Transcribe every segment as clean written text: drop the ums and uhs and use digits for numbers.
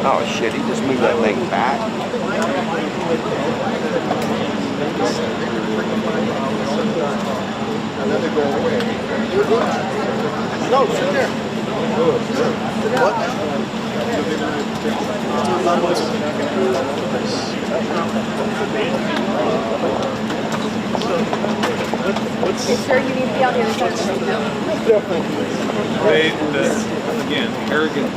Oh shit, he just moved that leg back. No, sit there. What? You sure you need to be on the other side of the room? Again, arrogant.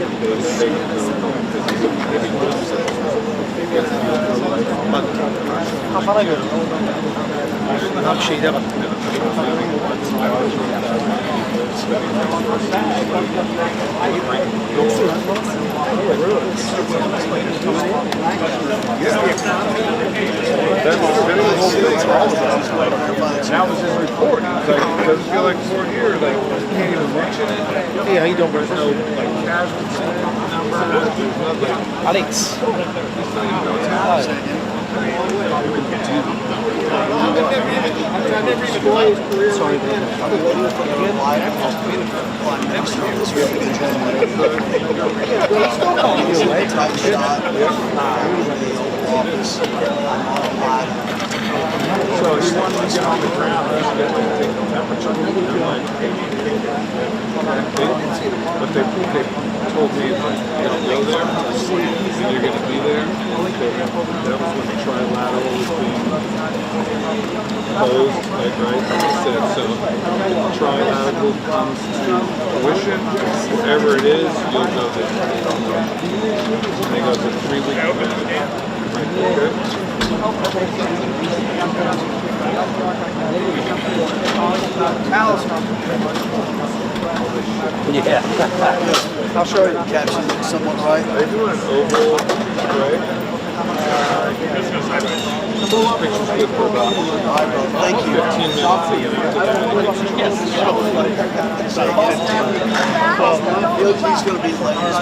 That was his report. He's like, it doesn't feel like we're here. Like, can't even mention it. Hey, how you doing, bro? There's no like casualty number. There's nothing. Alex. Sorry, So he wanted to get on the ground and take the temperature. But they told me, like, you don't go there, and you're going to be there. That was when the trilateral was being posed, like, right? Like I said, so trilateral comes to fruition, wherever it is, you'll go there. And they go to 3 weeks. Okay? Yeah. I'll show you. Caption somewhat right. They do an oval, right? Picture's good for about Thank you. 15 minutes leading up to that. Yes. He's going to be like this.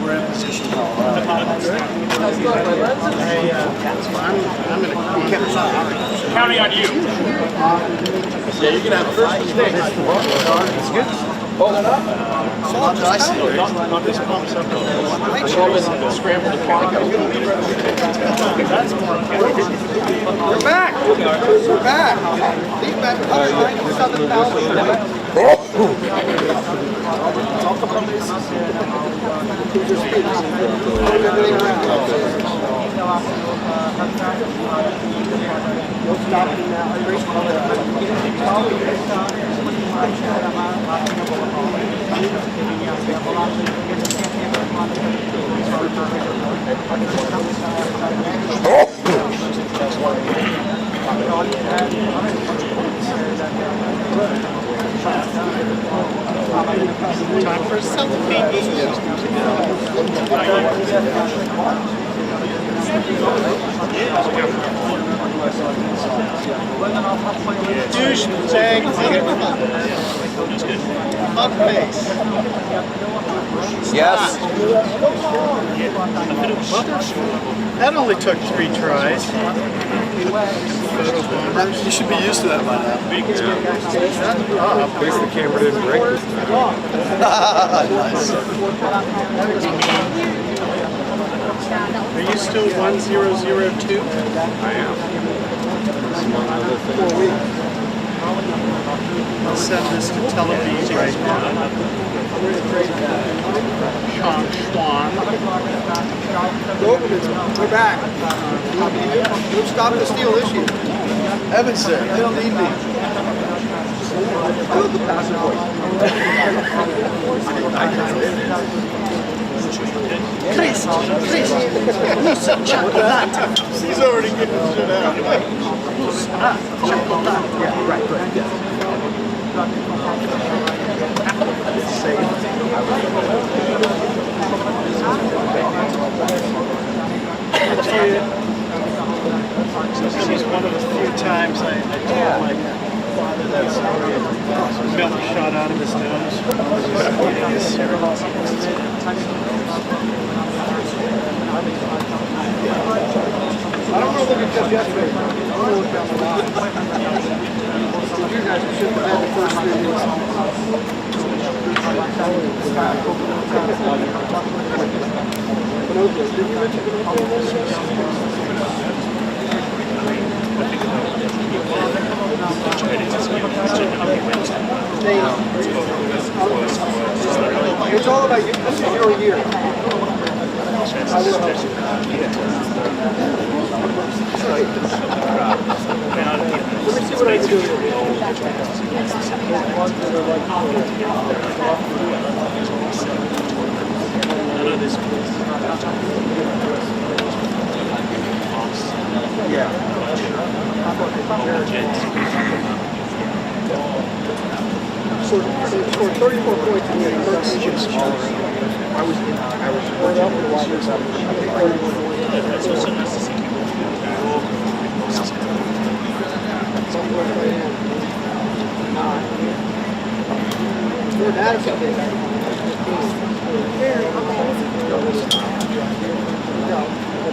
We're in position. I'm going to Counting on you. Yeah, you can have the first mistake. It's good. Hold it up. So I see it. Not this pump something. Scramble the We're back. We're back. Leave back. Time for a selfie. Douchebag. Fuck face. Yes. That only took 3 tries. You should be used to that by now. At least the camera didn't break this time. Nice. Are you still 1002? I am. Among other things. I'll send this to television right now. Sean Schwan. We're back. We'll stop the steal issue. Evan's there. They don't need me. Chris, chocolate. He's already getting his shit out. Chocolate. Yeah, right, yes. This is one of the few times I told my father that story of milk shot out of his nose. don't think it's just yesterday. You guys should have had the first 3 weeks. It's all about you. This is your year. Let me see what I can do here. Yeah. So 34 points in the first inches. I was right up the wide side.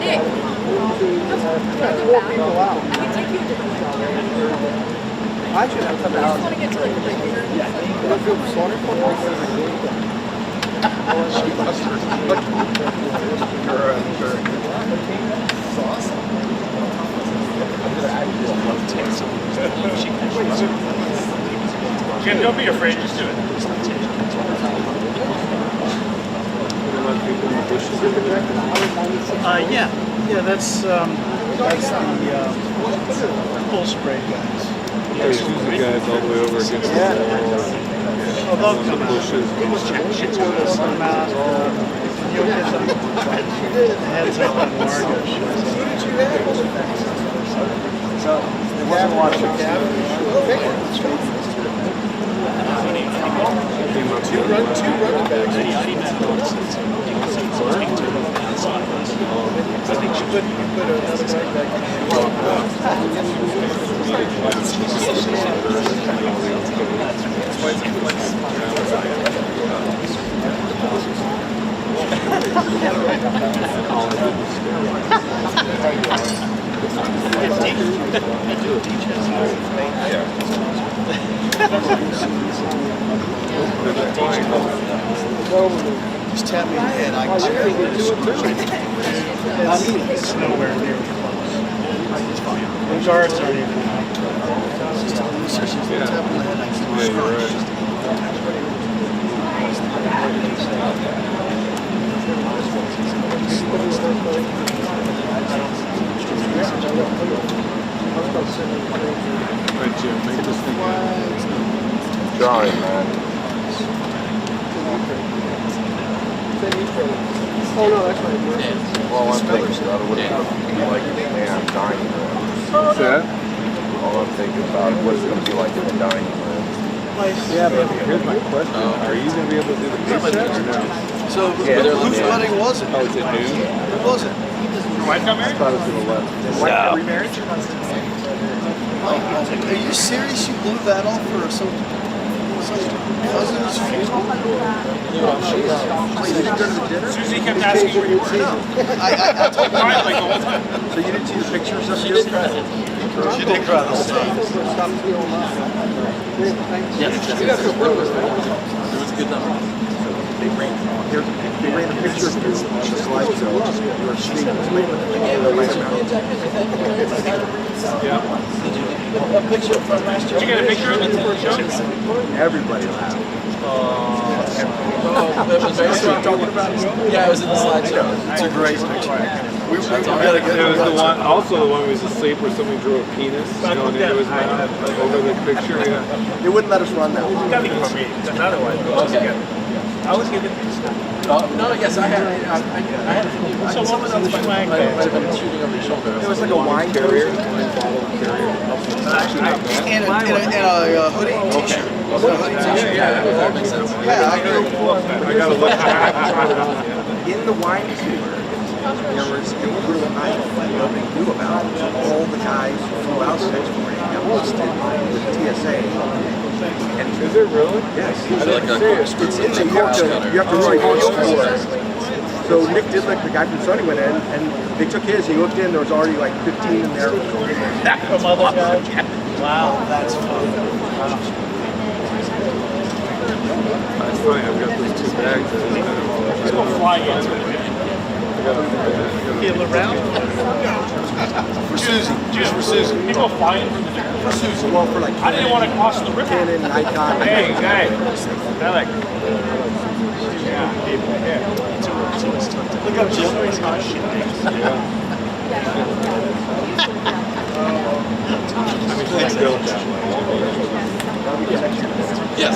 Nick, I should have come out. I just want to get to like the bigger. You don't feel sorry for me? Jim, don't be afraid, just do it. Yeah, that's the full spray guys. There's usually guys all the way over against the wall. Oh, they'll come out. Bushes. Come out. You'll get them heads up on Margo. So, it wasn't watching two running backs. I think you put another right back Just tap me in the head. I can see it's nowhere near close. The guards aren't even out. Yeah, you're right. Right, Jim, make this thing Drawing, man. Oh no, that's right. Well, I'm thinking about it. What it's going to be like in the damn dining room. What's that? All I'm thinking about is what it's going to be like in the dining room. Yeah, but here's my question. Are you going to be able to do the big set or no? So, whose wedding was it? Oh, is it noon? Who was it? Your wife got married? I thought it was to the left. Are you serious? You blew that off for some cousin's funeral? Wait, you didn't go to the dinner? Susie kept asking where you were. No. I told you. Quiet like the whole time. So you didn't see the pictures of you? She did cry the whole time. Yes, it was a good number. They ran a picture of you on the slideshow. You were speaking. Yeah. A picture from last year. Did you get a picture of it for the show? Everybody laughed. That was very sweet. Yeah, I was in the slideshow. It's a great picture. We It was the one, also the one who was asleep where somebody drew a penis going into his mouth over the picture. Yeah. They wouldn't let us run that one. Gotta be for me. Another one. Okay. I always get it. No, yes, I had a few. So what was on the swag Might bag? have been shooting over your shoulder. It was like a wine carrier. Wine bottle carrier. And a hoodie t-shirt. Yeah, that makes sense. Yeah, I agree. I gotta look. In the wine cooler, there was a brutal night nobody knew about. All the guys who flew out the next morning got busted with TSA. And Is it really? yes, I feel like a corkscrew. it's in the you have to write your score. So Nick Didlick, the guy from Sony, went in, and they took his. He looked in. There was already like 15 in there. From other guys? Wow, that's fun. It's funny, I've got those 2 bags. Let's go fly into it. Feel around? For Susie, just for Susie. People flying from the For Susie, well, for like I didn't want to cross the river. Canon, Nikon. Hey, like. Yeah, yeah. Look how Jill is my shit. I mean, she's built that way. Yes.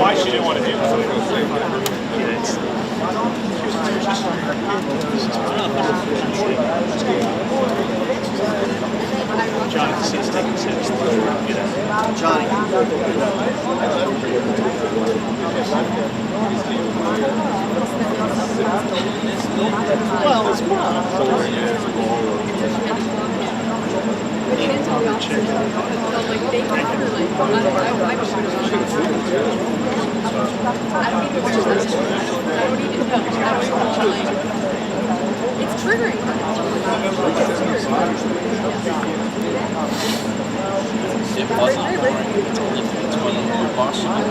Why she didn't want to do this? Johnny sees taking steps. Johnny. Well, it's fun. It's triggering. It wasn't between Washington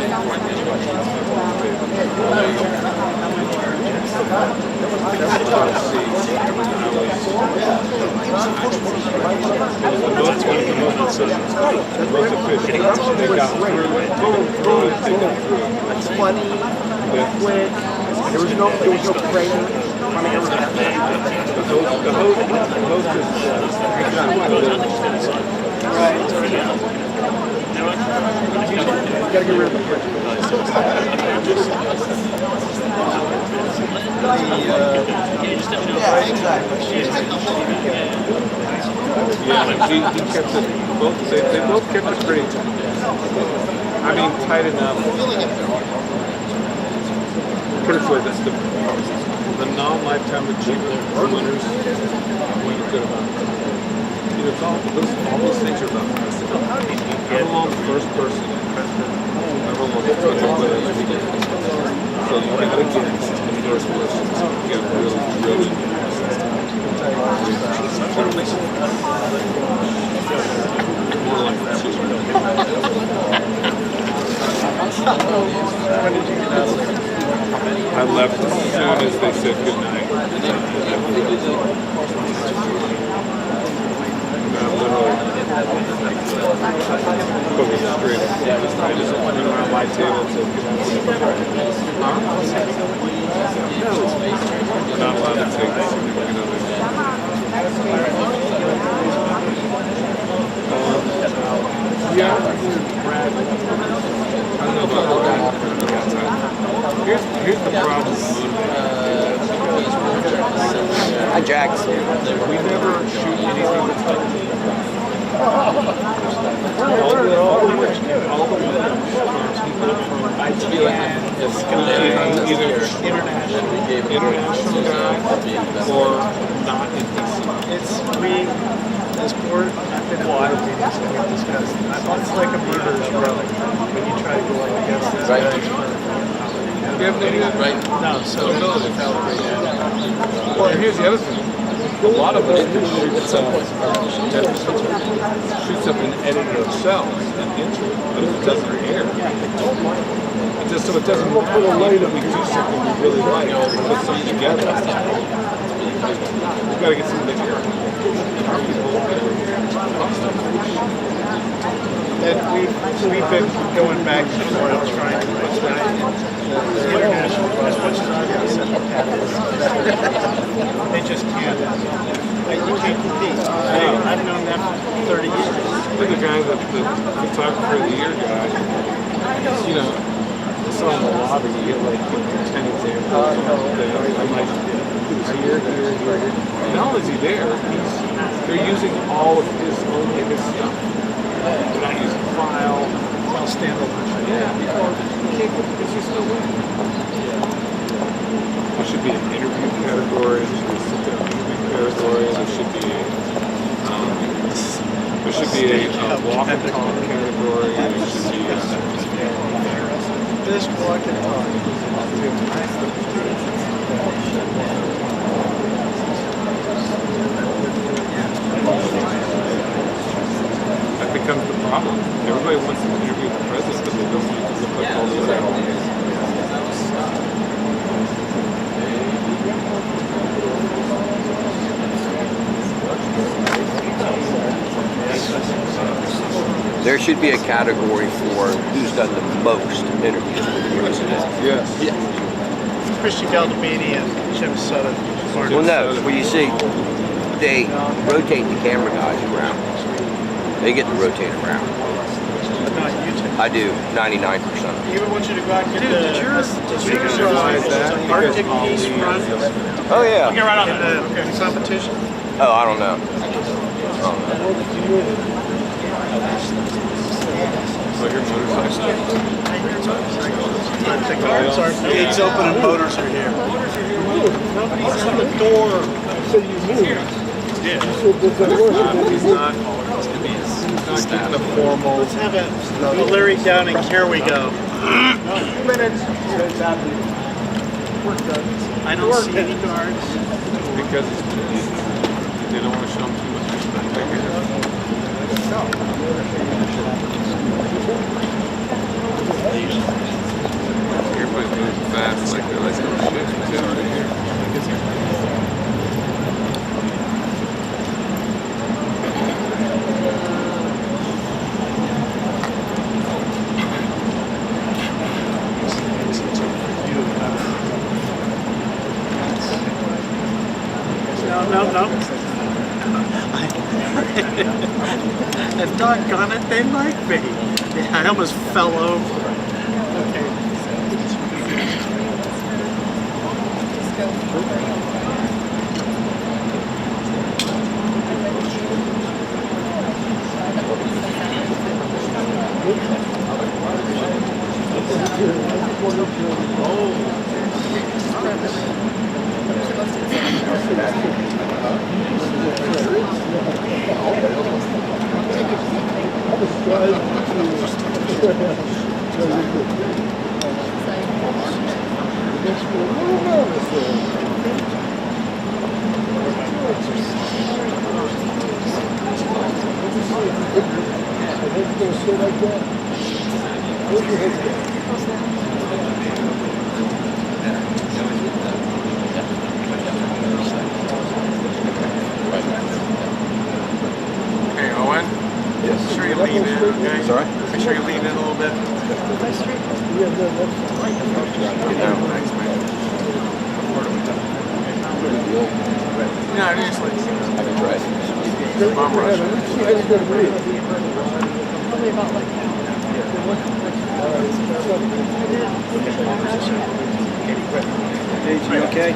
It's funny, quick. There was no training. I mean, The host is gotta get rid of the pressure. Yeah, exactly. Yeah, he kept it. They both kept it pretty. I mean, tight enough. Put it this way: that's the non-lifetime achievement winners win a good amount. You know, all those things are about precedent. How long the first person in precedent? How long the first person? So you gotta get the first person to get really. More like that. I left as soon as they said goodnight. Focus straight. I just went around my table and said we're not allowed to take this significant other. Yeah, Brad. I don't know about that. Here's the problem. Hi, Jax. We never shoot anything that's like all the winners are people from either international guys or not in DC. It's this sport, I've been a lot of meetings and we've discussed. It's like a murderer's row when you try to go up against this Right. You have no idea. Right. No, so Well, here's the other thing. A lot of us shoots up and edit it ourselves and intro it, but if it doesn't air, it just so it doesn't matter that we do something we really like or we put something together. We've got to get something to air. And we've been going back and forth trying to expedite international as much as I can set up they just can't. Like, you can't compete. I've known them for 30 years. Then the guy, the photographer of the year guy, you know, I saw in the lobby, you get like 10 examples. I'm like, here. Not only is he there, they're using all of his own stuff. They're not using file. I'll stand alone. There should be an interview category. There should be a sit-down interview category. There should be a walk and talk category. There should be This walk and talk. that becomes the problem. Everybody wants to interview the president, but they don't want to look like all the other candidates. There should be a category for who's done the most interviews with the president. Yes. Christian Galdamini and Jim Sutton. Well, no. Well, you see, they rotate the camera guys around. They get to rotate around. Not you two. I do 99%. Even want you to go out and get Did you realize that? Arctic Because all East the, run Oh yeah. in the competition. Oh, I don't know. Well, your motorcycle. The cars are gates open and motors are here. Nobody's in the door. Yeah. He's not keeping a formal. Let's have a Larry Downing. Here we go. 2 minutes. I don't see any guards. Because they don't want to show him too much respect. Everybody's moving fast, like they're like, oh shit, get out of here. No. And doggone it, they like me. Yeah, I almost fell over. Okay. Hey, Owen? Yes. Make sure you lean in, okay? Sorry? Make sure you lean in a little bit. Thanks, man. No, just like, I can try it. bomb rush. Probably about like Dave, you okay?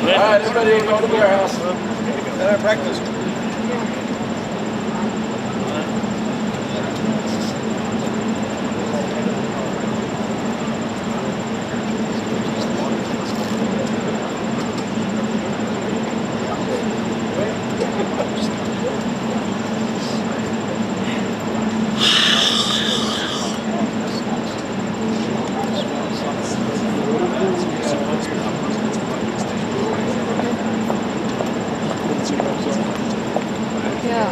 All right, everybody go to the warehouse. Practice. yeah.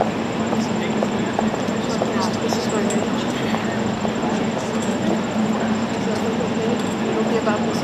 This is where it'll be about this.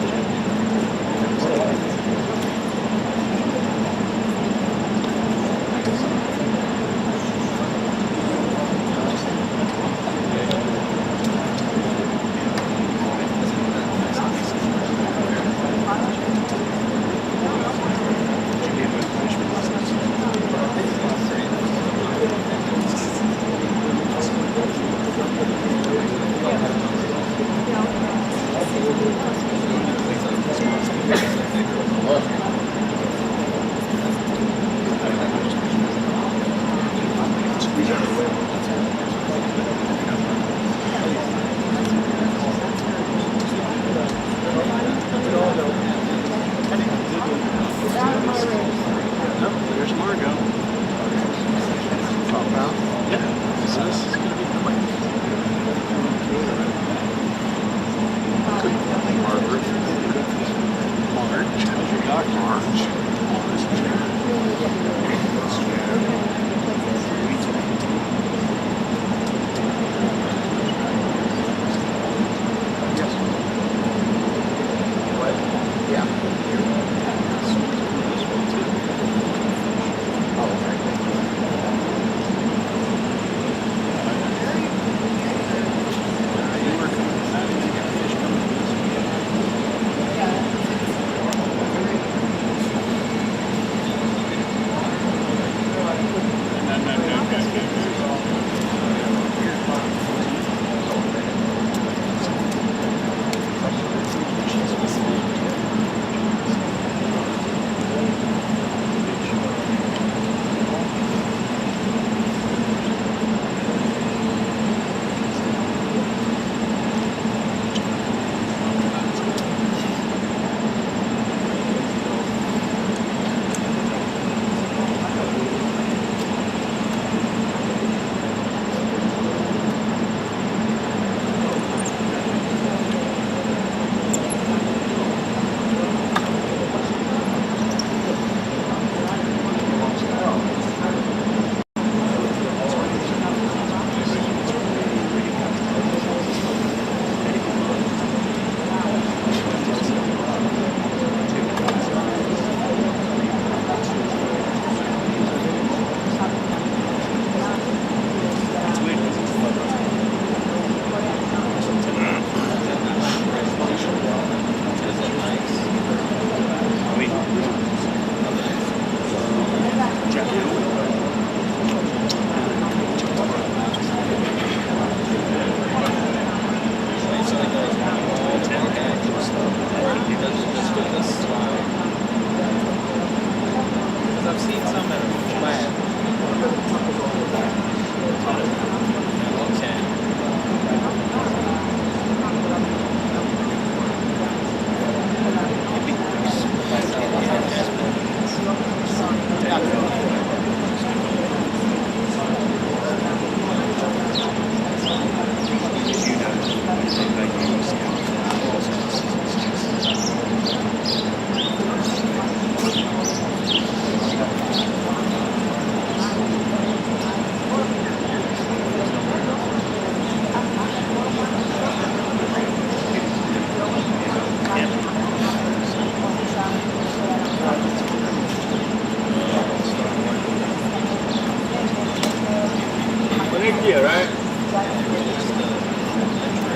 big deal, right?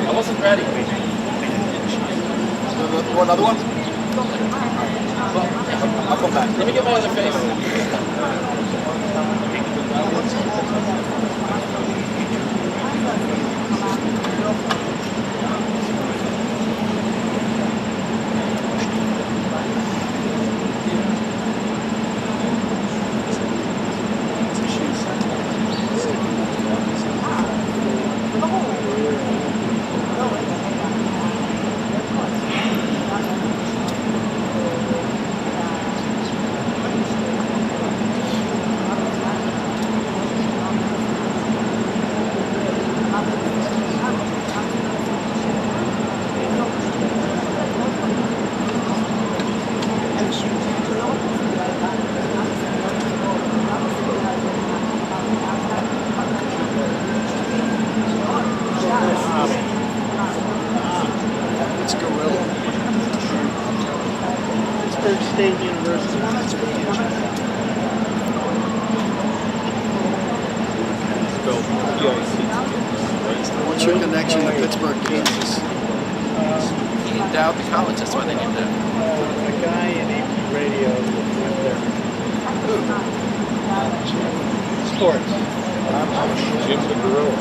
I wasn't ready. Another one? I'll come back. Let me get my other face. State University. Spelled P-I-C-T. What's your connection to Pittsburgh, Kansas? He endowed the college, that's why they named it. A guy in AP radio went there. Sports. Jim the Gorilla.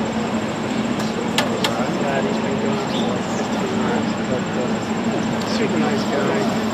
God, he's been gone for like 15 years. But, super nice guy.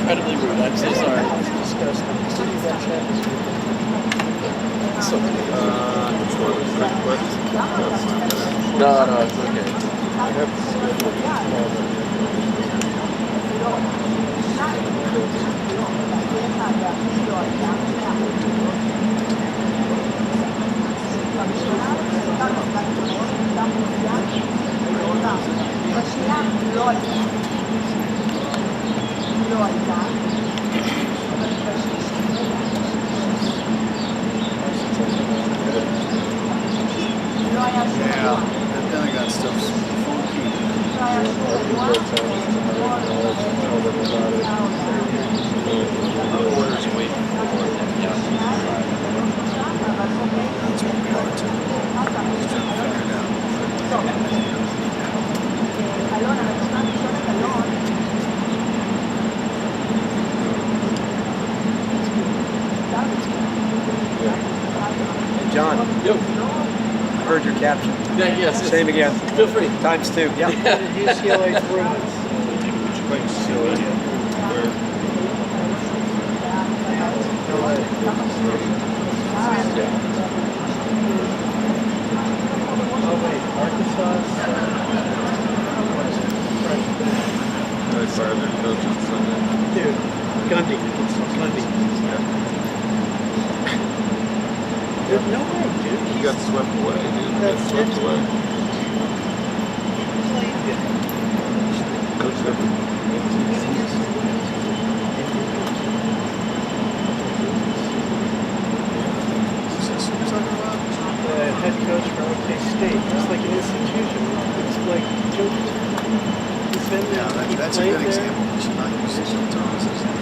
Incredibly rude, I'm so sorry. No, it's okay. Yeah, that Pentagon stuff's funky. Orders waiting for them, yeah. That's what we are too. Just trying to figure it out. John, Yo. heard your caption. Yeah, yes. Same again. Feel free. Times two. Yeah. UCLA Bruins. Like silly. Where Oh wait, Arkansas. they fired their coach on Sunday. Dude, Gundy. There's no way, dude. He got swept away, dude. He got swept away. Coach never.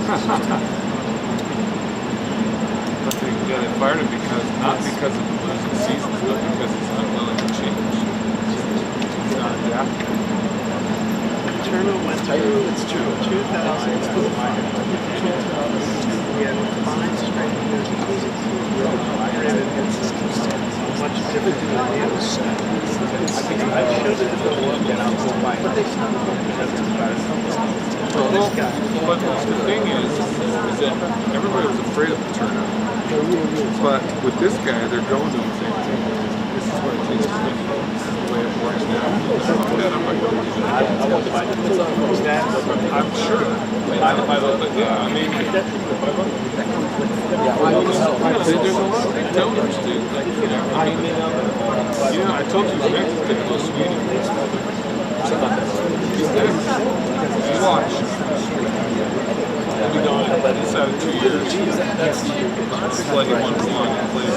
But they fired him not because of the losing seasons, but because he's unwilling to change. He's not adapting. Turner went through, it's true, 2000, we had 5 straight years of losing seasons. Much different than the news. I showed it to the world, but they stopped Well, but the thing is that everybody was afraid of the turnout. But with this guy, they're going to the same thing. This is what it takes to win. This is the way it works now. And I'm like, I'm sure. But yeah, I mean, there's a lot of big donors, dude. Like, I told you Mexico could go Sweden. Watch. We'll be gone inside of 2 years. It's like 1-1 and play 2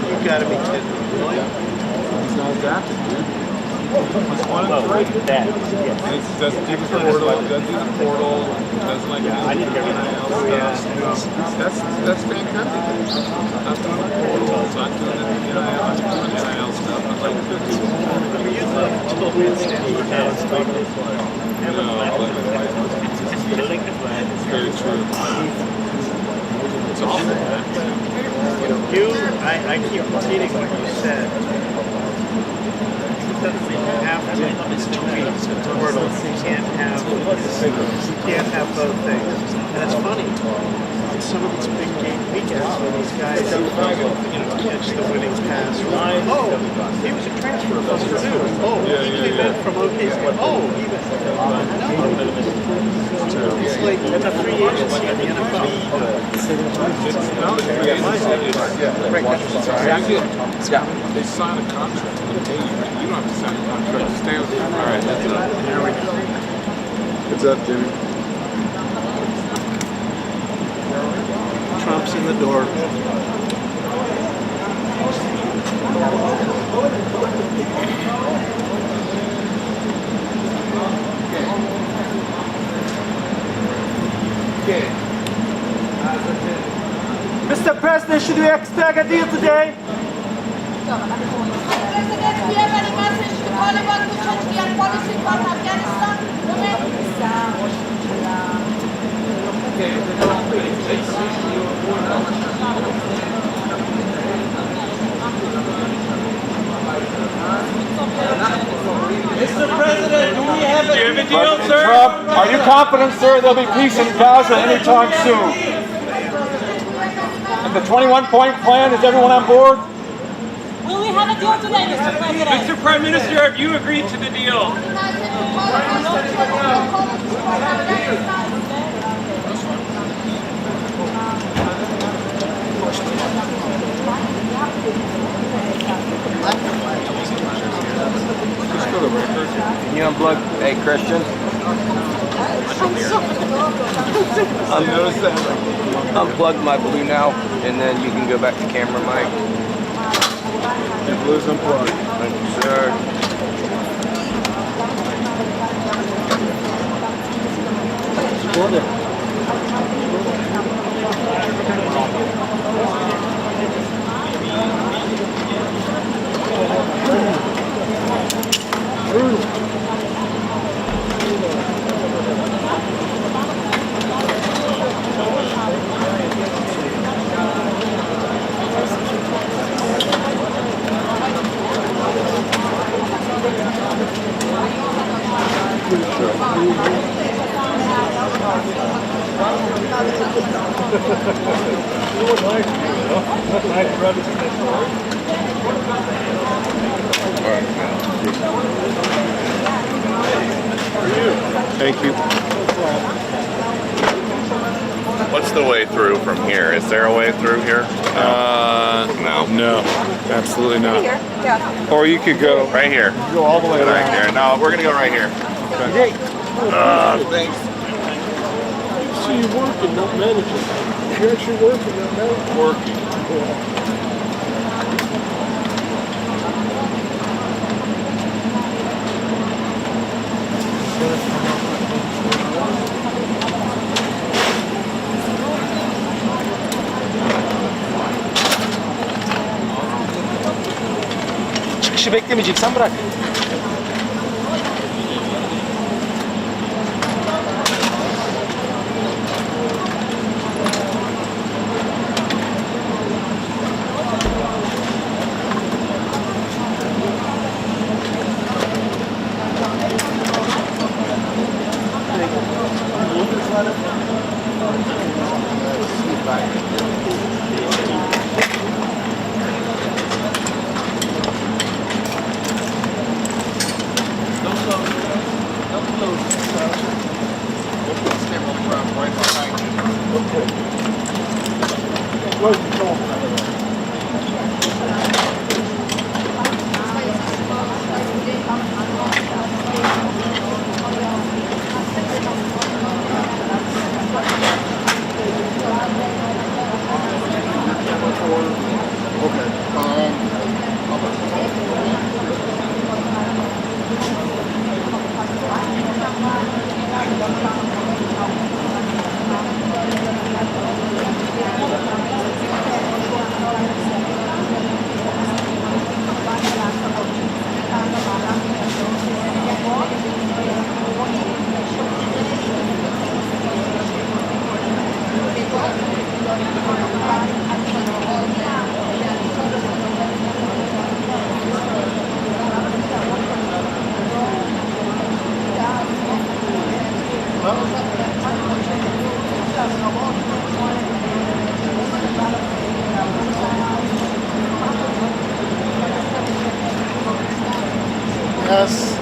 You gotta be kidding me. He's not adapted, dude. He's 1-3. And he doesn't do the portal, doesn't like anything else. That's fantastic. Not doing the portals, not doing the NIL stuff. I'd like to do it's very true. It's awful, man. I keep repeating what you said. It doesn't even have to tweet the portal. You can't have both things. And it's funny. Some of these big game weekends where these guys catch the winning pass. Oh, he was a transfer from Purdue. Oh, he came in from OKC. Oh, it's like a free agency in the NFL. It's not a free agency. They sign a contract. Hey, you don't have to sign a contract. Stay with them. All right, that's up. Here we go. What's up, Jimmy? Trump's in the door. Mr. President, should we expect a deal today? President, do you have any message to Taliban to change their policy toward Afghanistan? Mr. President, do we have a deal, sir? Trump, are you confident, sir, there'll be peace in Gaza anytime soon? And the 21-point plan, is everyone on board? Will we have a deal today, Mr. President? Mr. Prime Minister, have you agreed to the deal? Can you unplug? Hey, Christian. Unplug my blue now, and then you can go back to camera mic. Your blue's unplugged. Thank you, sir. Thank you. What's the way through from here? Is there a way through here? No, absolutely not. Here, yeah. Or you could go Right here. go all the way Right around. here. No, we're gonna go right here. Thanks. See you working, not managing. You're actually working, not managing. Working. çıkışı beklemeyeceksen bırak. Yes.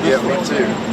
Yeah, me too.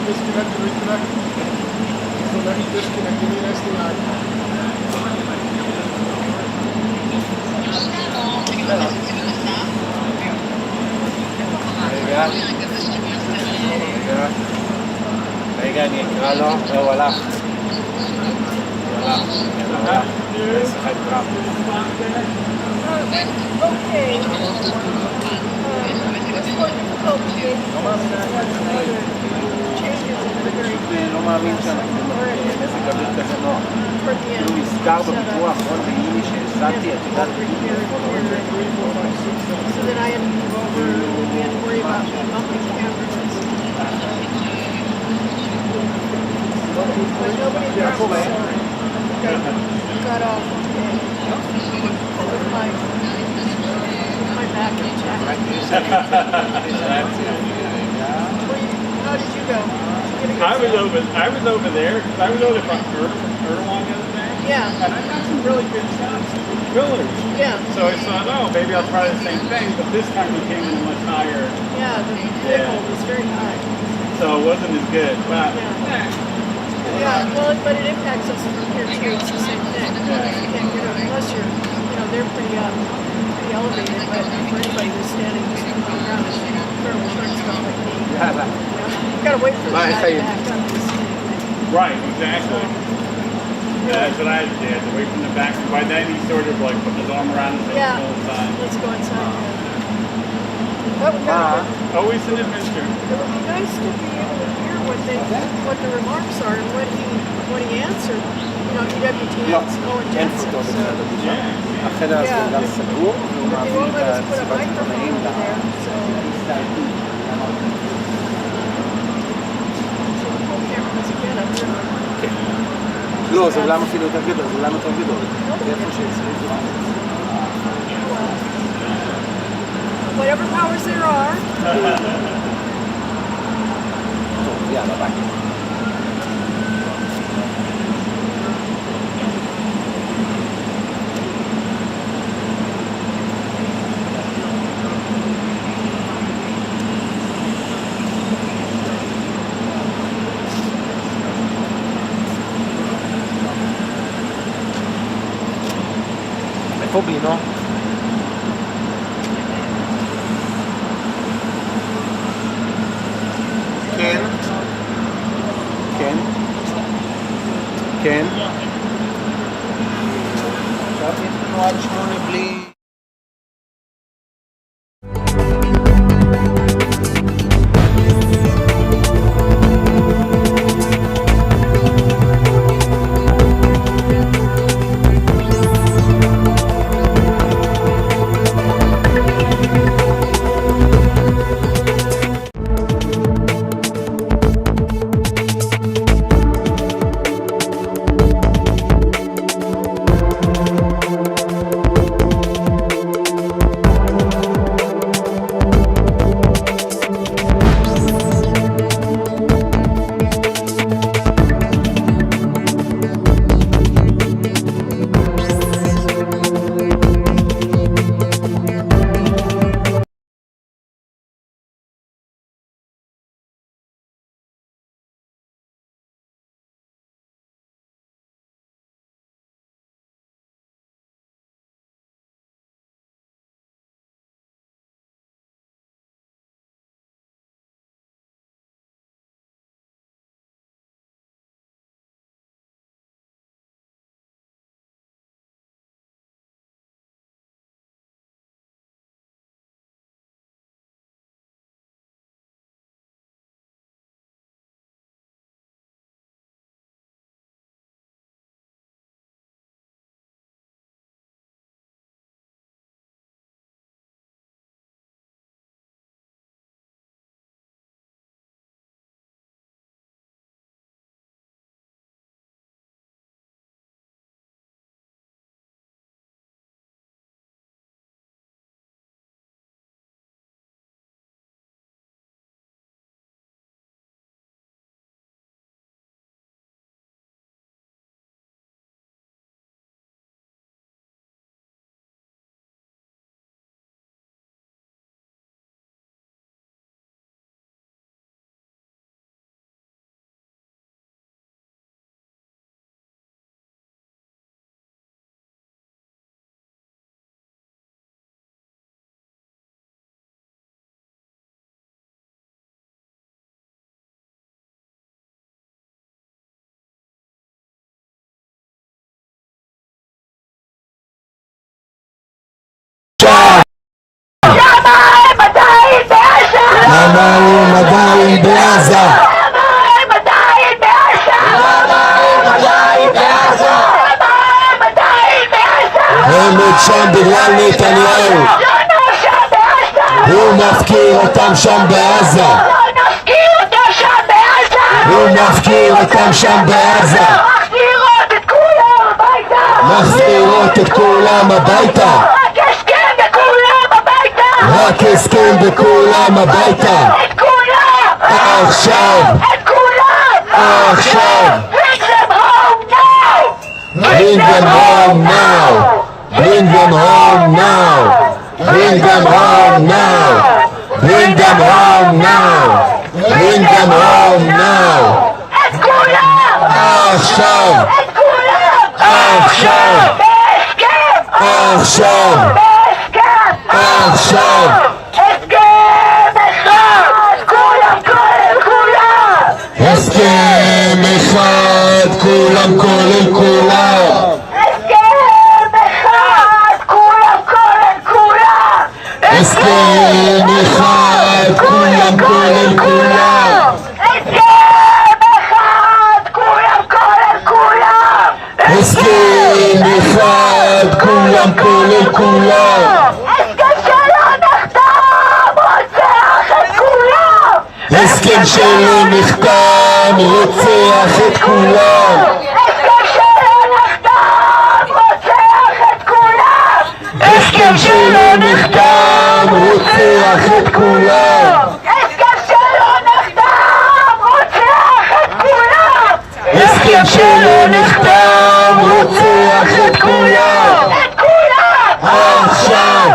disconnect and reconnect. So let me disconnect. Give me an SDI. רגע, אני אקרא לו, והוא הלך. Okay. It's more difficult to get changes in the very לא מאמין שאנחנו מזג אוויר כזה נוח. כאילו נסגר בפיתוח האחרון באימי שהזעתי, את יודעת, so then I had to move over and we had to worry about me bumping cameras. But nobody got off today. With my backup jacket. How did you go? I was over there, because I was over from Erlong the other day. Yeah. And I got some really good shots of pillars. Yeah. So I thought, oh, maybe I'll try the same thing, but this time we came in much higher. Yeah, the vehicle was very high. So it wasn't as good. But Yeah, well, but it impacts us from here too. It's the same thing. You can't get up unless you're, they're pretty elevated. But for anybody who's standing just on the ground, it's fairly short stuff like me. You gotta wait for the guy to back up to see anything. right, exactly. Yeah, that's what I had to do. I had to wait from the back. By then he sort of like put his arm around us Yeah. and pulled aside. Let's go inside. That would kind of, Always an adventure. it would be nice to be able to hear what the remarks are and what he answered. EWTN's Owen Jensen. החדר הזה הוא גם סגור, והוא But they מעביר won't את let us put a הסיבת microphone עיתונאים over there, so the whole camera doesn't get up there. לא, זה אולם אפילו יותר גדול, זה אולם יותר גדול. איפה שהצליחו. Whatever powers there are. טוב, יאללה, ביי. איפה בינו? כן. כן. כן. עכשיו יש לנו עד 8 בלי... בעזה? הם עוד שם בגלל נתניהו, הוא מפקיר אותם שם בעזה, הוא מפקיר אותם שם בעזה, מחזירות את כולם הביתה, רק הסכם בכולם הביתה, עכשיו, עכשיו, bring them home now, bring them home now, bring them home now, bring them home now, bring them home now, עכשיו, עכשיו, עכשיו, עכשיו, הסכם אחד, כולם כולל כולם, הסכם אחד, כולם כולל כולם, הסכם אחד, כולם כולל כולם, הסכם שלא נחתם רוצח את כולם, הסכם שלא נחתם רוצח את כולם, הסכם שלא נחתם רוצח את כולם, עכשיו,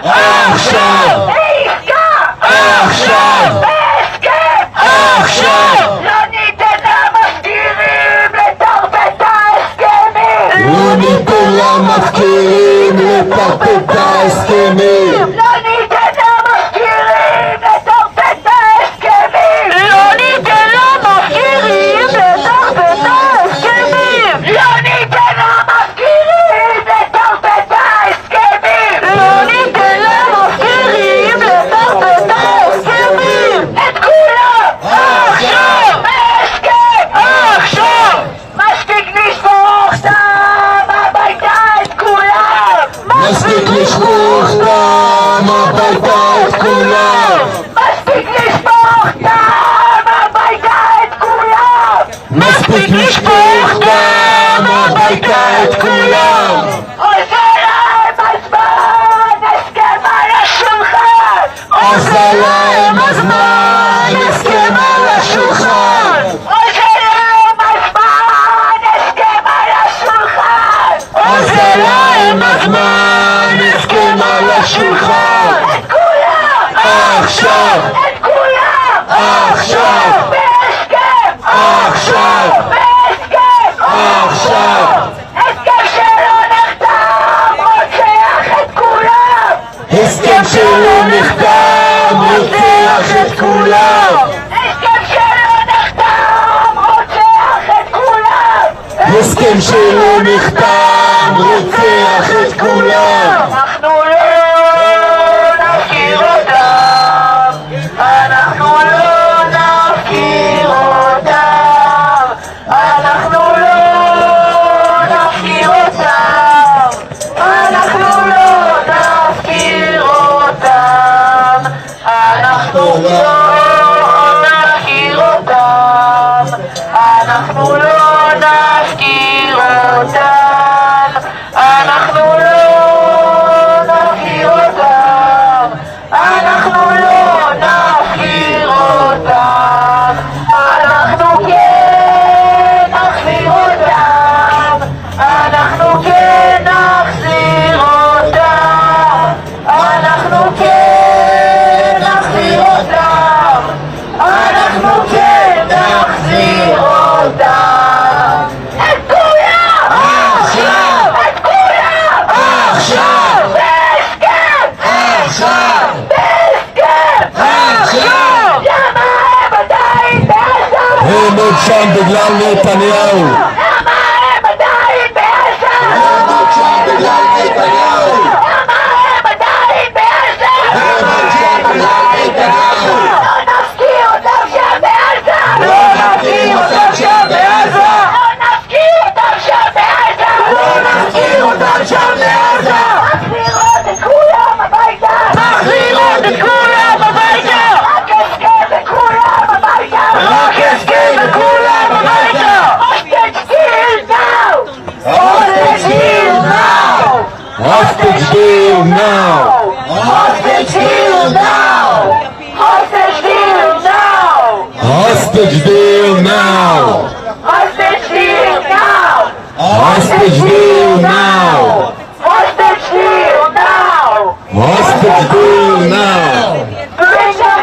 עכשיו, עכשיו, עכשיו, לא ניתן למפקירים לטרפד את ההסכמים, לא ניתן למפקירים לטרפד את ההסכמים, לא ניתן למפקירים לטרפד את ההסכמים, לא ניתן למפקירים לטרפד את ההסכמים, לא ניתן למפקירים לטרפד את ההסכמים, לא ניתן למפקירים לטרפד את ההסכמים, את כולם, עכשיו, בהסכם, עכשיו, מספיק לשפוך דם הביתה את כולם, מספיק לשפוך דם הביתה את כולם, מספיק לשפוך דם הביתה את כולם, מספיק לשפוך דם הביתה את כולם, עושה להם הזמן הסכם על השולחן, עושה להם הזמן הסכם על השולחן, עושה להם הזמן הסכם על השולחן, עושה להם הזמן הסכם על השולחן, את כולם, עכשיו, את כולם, עכשיו, בהסכם, עכשיו, בהסכם, עכשיו, הסכם שלא נחתם רוצח את כולם, הסכם שלא נחתם רוצח את כולם, הסכם שלא נחתם רוצח את כולם, הסכם שלא נחתם רוצח את כולם, אנחנו לא נפקיר אותם, אנחנו לא נפקיר אותם, אנחנו לא נפקיר אותם, אנחנו לא נפקיר אותם, אנחנו לא נפקיר אותם, אנחנו לא נפקיר אותם, אנחנו לא נפקיר אותם, אנחנו לא נפקיר אותם, אנחנו כן נחזיר אותם, אנחנו כן נחזיר אותם, אנחנו כן נחזיר אותם, אנחנו כן נחזיר אותם, את כולם, עכשיו, את כולם, עכשיו, בהסכם, עכשיו, בהסכם, עכשיו, למה הם עדיין בעזה? הם עוד שם בגלל נתניהו, למה הם עדיין בעזה? הם עוד שם בגלל נתניהו, למה הם עדיין בעזה? הם עוד שם בגלל נתניהו, לא נפקיר אותם Hostage deal now! Hostage deal now! Hostage deal now! Bring them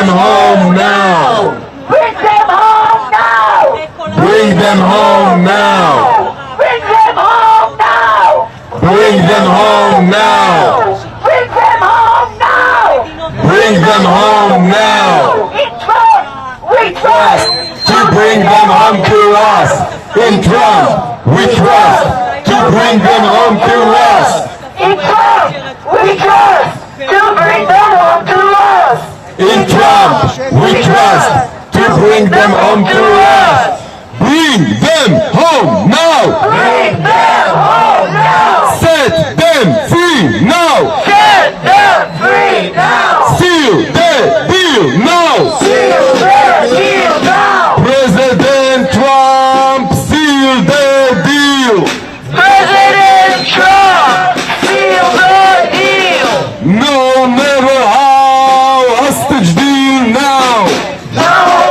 home now! Bring them home now! Bring them home now! Bring them home now! Bring them home now! Bring them home now! Bring them home now! Bring them home now! In Trump, we trust! To bring them home to us! In Trump, we trust! To bring them home to us! In Trump, we trust! To bring them home to us! In Trump, we trust! To bring them home to us! Bring them home now! Bring them home now! Set them free now! Set them free now! Seal the deal now! Seal their deal now! President Trump, seal the deal! President Trump, seal the deal! No, never how! Hostage deal now! No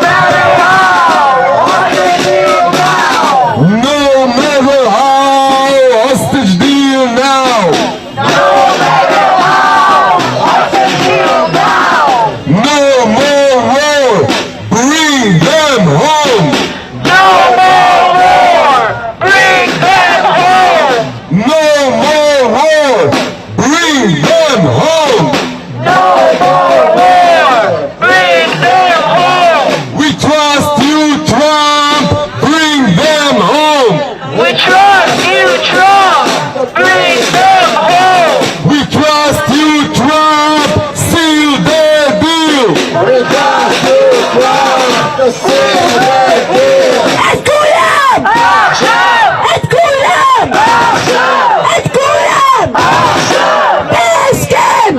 matter how, hostage deal now! No, never how! Hostage deal now! No matter how, hostage deal now! No more war! Bring them home! No more war! Bring them home! No more war! Bring them home! No more war! Bring them home! We trust you, Trump! Bring them home! We trust you, Trump! Bring them home! We trust you, Trump! Seal the deal! We trust you, Trump! Seal the deal! את כולם! עכשיו! את כולם! עכשיו! את כולם! עכשיו! בהסכם!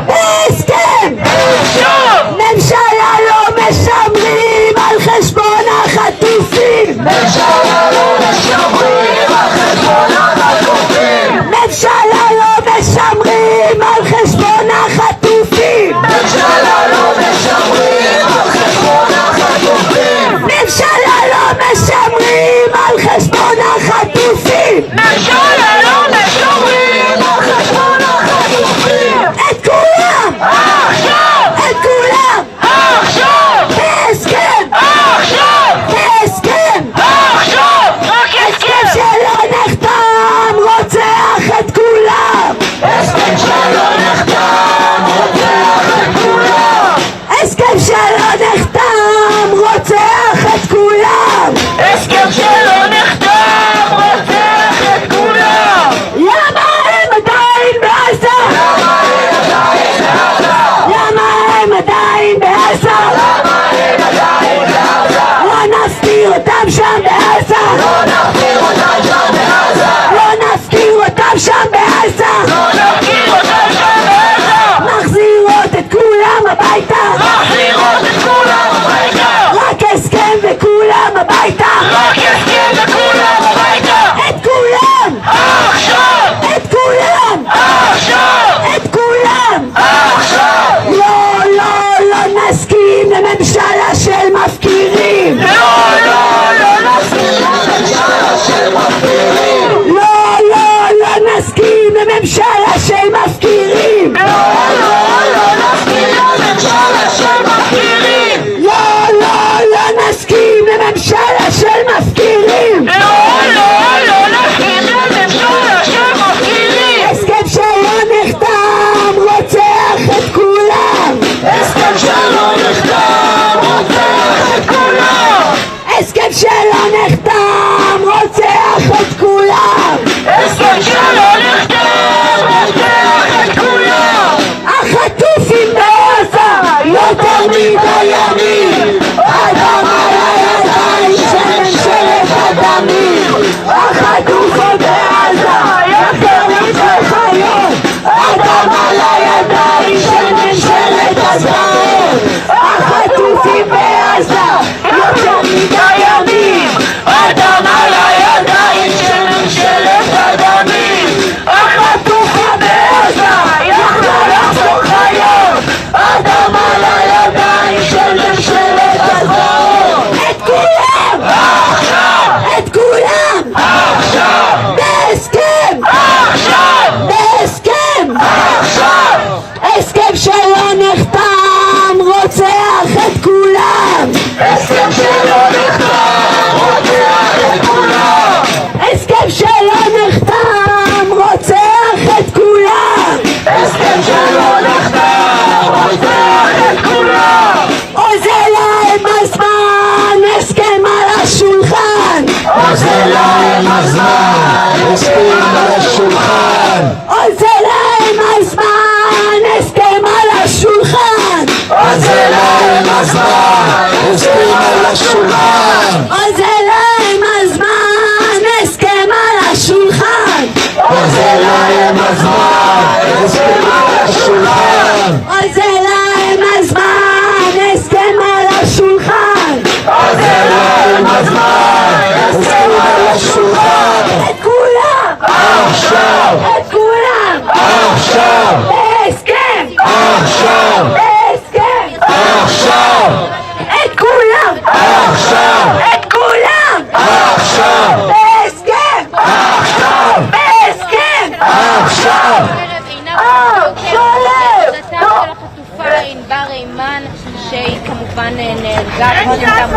בהסכם! עכשיו! ממשלה לא משמרים על חשבון החטופים! ממשלה לא משמרים על חשבון החטופים! ממשלה לא משמרים על חשבון החטופים! ממשלה לא משמרים על חשבון החטופים! ממשלה לא משמרים על חשבון החטופים! ממשלה לא משמרים על חשבון החטופים! את כולם! עכשיו! את כולם! עכשיו! בהסכם! עכשיו! בהסכם! עכשיו! רק הסכם שלא נחתם רוצח את כולם! הסכם שלא נחתם רוצח את כולם! הסכם שלא נחתם רוצח את כולם! הסכם שלא נחתם רוצח את כולם! למה הם עדיין בעזה? למה הם עדיין בעזה? למה הם עדיין בעזה? למה הם עדיין בעזה? לא נסתיר אותם שם בעזה! לא נחזיר אותם שם בעזה! לא נסתיר אותם שם בעזה! לא נחזיר אותם שם בעזה! מחזירות את כולם הביתה! מחזירות את כולם הביתה! רק הסכם וכולם הביתה! רק הסכם וכולם הביתה! את כולם! עכשיו! את כולם! עכשיו! את כולם! עכשיו! לא, לא, לא נסכים לממשלה של מפקירים! לא, לא, לא נסכים לממשלה של מפקירים! לא, לא, לא נסכים לממשלה של מפקירים! לא, לא, לא נסכים לממשלה של מפקירים! לא, לא, לא נסכים לממשלה של מפקירים! לא, לא, לא נסכים לממשלה של מפקירים! הסכם שלא נחתם רוצח את כולם! הסכם שלא נחתם רוצח את כולם! הסכם שלא נחתם רוצח את כולם! הסכם שלא נחתם רוצח את כולם! החטופים בעזה יותר מדי ימים! אדם על הידיים של ממשלת הדמים! החטופים בעזה יותר מדי חיות! אדם על הידיים של ממשלת הדמים! החטופים בעזה יותר מדי ימים! אדם על הידיים של ממשלת הדמים! החטופים בעזה יכלו לחזור חיות! אדם על הידיים שלא נחתם רוצח את כולם. הסכם שלא נחתם רוצח את כולם. הסכם שלא נחתם רוצח את כולם. הסכם שלא נחתם רוצח את כולם. אוזל להם הזמן, הסכם על השולחן. אוזל להם הזמן, הסכם על השולחן. אוזל להם הזמן, הסכם על השולחן. אוזל להם הזמן, הסכם על השולחן. אוזל להם הזמן, הסכם על השולחן. אוזל להם הזמן, הסכם על השולחן. אוזל להם הזמן, הסכם על השולחן. אוזל להם הזמן, הסכם על השולחן. את כולם! עכשיו! את כולם! עכשיו! בהסכם! עכשיו! בהסכם! עכשיו! את כולם! עכשיו! את כולם! עכשיו! בהסכם! עכשיו! בהסכם! עכשיו! שהיא כמובן נהרגה קודם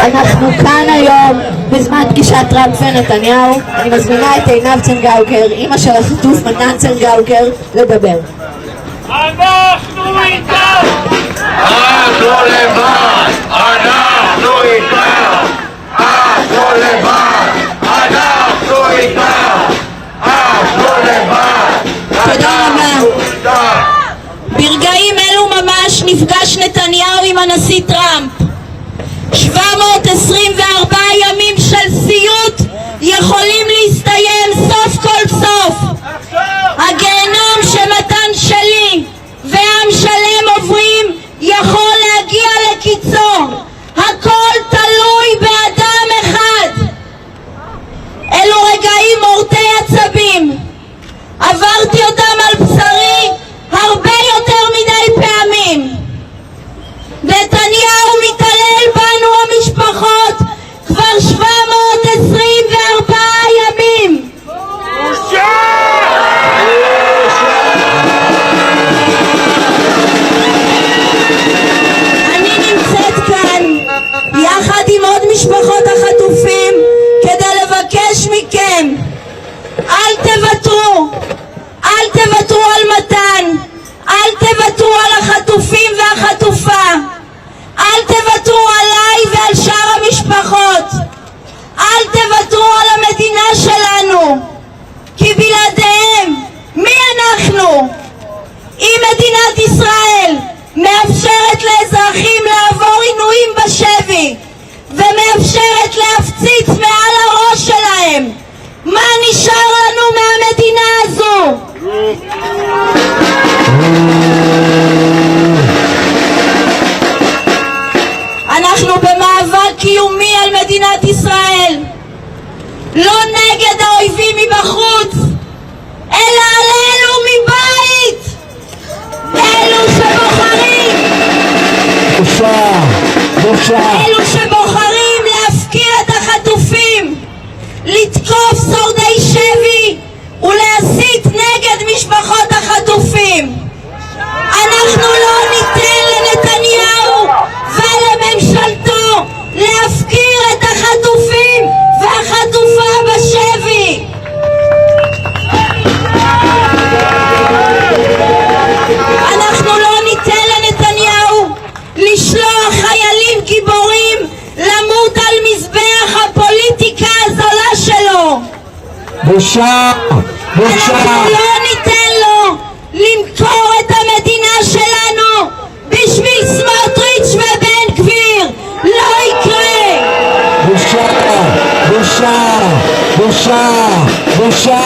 אנחנו כאן היום בזמן פגישת טראמפ ונתניהו. אני מזמינה את עינב צנגאוקר, אמא של החטוף מתן צנגאוקר, לדבר. אנחנו איתם! אנחנו לבד! אנחנו איתם! אנחנו לבד! אנחנו איתם! אנחנו לבד! תודה רבה. ברגעים אלו ממש נפגש נתניהו עם הנשיא טראמפ. 724 ימים של סיוט יכולים להסתיים סוף כל סוף. הגיהנום שמתן שלי ועם שלם עוברים יכול להגיע לקיצו. הכל תלוי באדם אחד. אלו רגעים מורטי עצבים. עברתי אותם על בשרי הרבה יותר מדי פעמים. נתניהו מתעלל בנו המשפחות כבר 724 ימים. אני נמצאת כאן יחד עם עוד משפחות החטופים כדי לבקש מכם, אל תוותרו, אל תוותרו על מתן, אל תוותרו על החטופים והחטופה, אל תוותרו עליי ועל שאר המשפחות, אל תוותרו על המדינה שלנו, כי בלעדיהם מי אנחנו? אם מדינת ישראל מאפשרת לאזרחים לעבור עינויים בשבי ומאפשרת להפציץ מעל הראש שלהם, מה נשאר לנו מהמדינה הזו? אנחנו במאבק קיומי על מדינת ישראל, לא נגד האויבים מבחוץ, אלא עלינו מבית, אלו שבוחרים, אלו שבוחרים להפקיר את החטופים, לתקוף שורדי שבי ולהסית נגד משפחות החטופים. אנחנו לא ניתן לנתניהו ולממשלתו להפקיר את החטופים והחטופה בשבי. אנחנו לא ניתן לנתניהו לשלוח חיילים גיבורים למות על מזבח הפוליטיקה הזולה שלו. בושה! בושה! אנחנו לא ניתן לו למכור את המדינה שלנו בשביל סמוטריץ' ובן גביר. לא יקרה. בושה! בושה! בושה! בושה!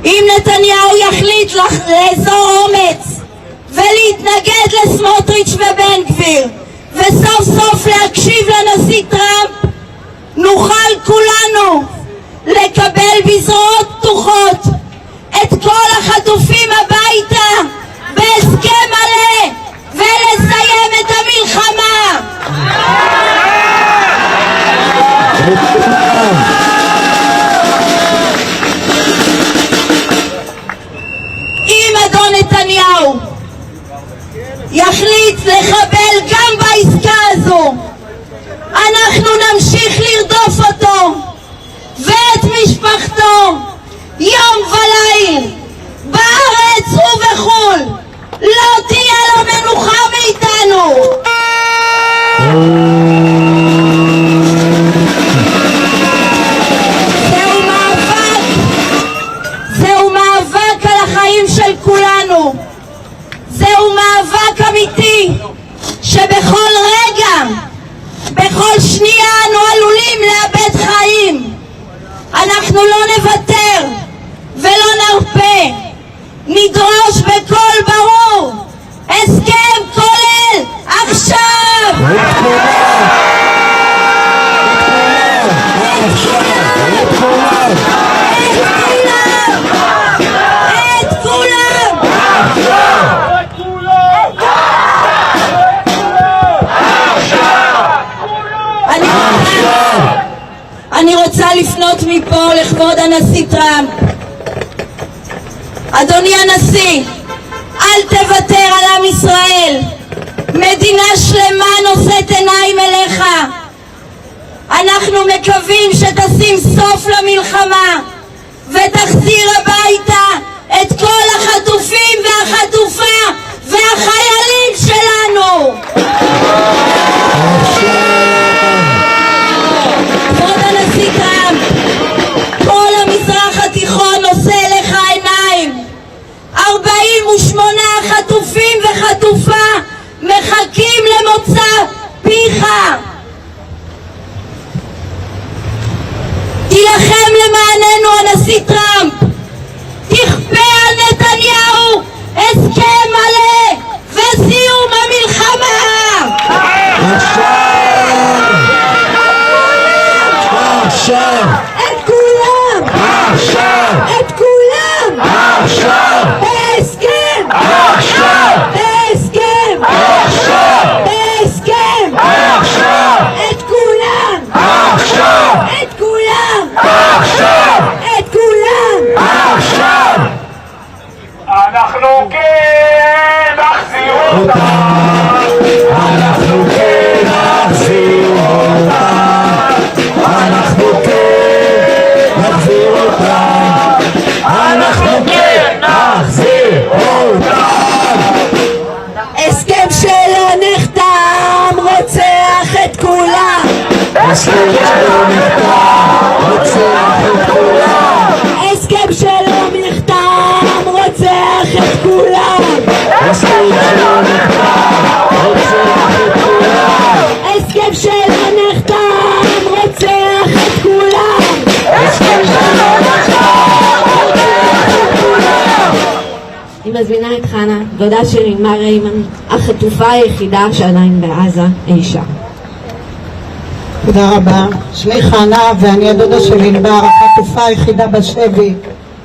אם נתניהו יחליט לאזור אומץ ולהתנגד לסמוטריץ' ובן גביר וסוף סוף להקשיב לנשיא טראמפ, נוכל כולנו לקבל בזרועות פתוחות את כל החטופים הביתה בהסכם מלא ולסיים את המלחמה. אם אדון נתניהו יחליט לחבל גם בעסקה הזו, אנחנו נמשיך לרדוף אותו ואת משפחתו יום וליל בארץ ובחול. לא תהיה לו מנוחה מאיתנו. זהו מאבק על החיים של כולנו. זהו מאבק אמיתי שבכל רגע, בכל שנייה אנו עלולים לאבד חיים. אנחנו לא נוותר ולא נרפה. נדרוש בקול ברור הסכם כולל עכשיו. אני רוצה לפנות מפה לכבוד הנשיא טראמפ. אדוני הנשיא, אל תוותר על עם ישראל. מדינה שלמה נושאת עיניים אליך. אנחנו מקווים שתשים סוף למלחמה ותחזיר הביתה את כל החטופים והחטופה והחיילים שלנו. כבוד הנשיא טראמפ, כל המזרח התיכון נושא אליך עיניים. 48 חטופים וחטופה מחכים למוצא פיך. תילחם למעננו הנשיא טראמפ. תכפה על נתניהו הסכם מלא וסיום המלחמה. עכשיו! את כולם! עכשיו! את כולם! עכשיו! בהסכם! עכשיו! בהסכם! עכשיו! בהסכם! עכשיו! את כולם! עכשיו! את כולם! עכשיו! את כולם! עכשיו! אנחנו כן נחזיר אותם! אנחנו כן נחזיר אותם! אנחנו כן נחזיר אותם! אנחנו כן נחזיר אותם! הסכם שלא נחתם רוצח את כולם! הסכם שלא נחתם רוצח את כולם! הסכם שלא נחתם רוצח את כולם! הסכם שלא נחתם רוצח את כולם! הסכם שלא נחתם רוצח את כולם! הסכם שלא נחתם רוצח את כולם! אני מזמינה את חנה, דודה של ענבר ריימן, החטופה היחידה שעדיין בעזה אי שם. תודה רבה. שמי חנה ואני הדודה של ענבר, החטופה היחידה בשבי,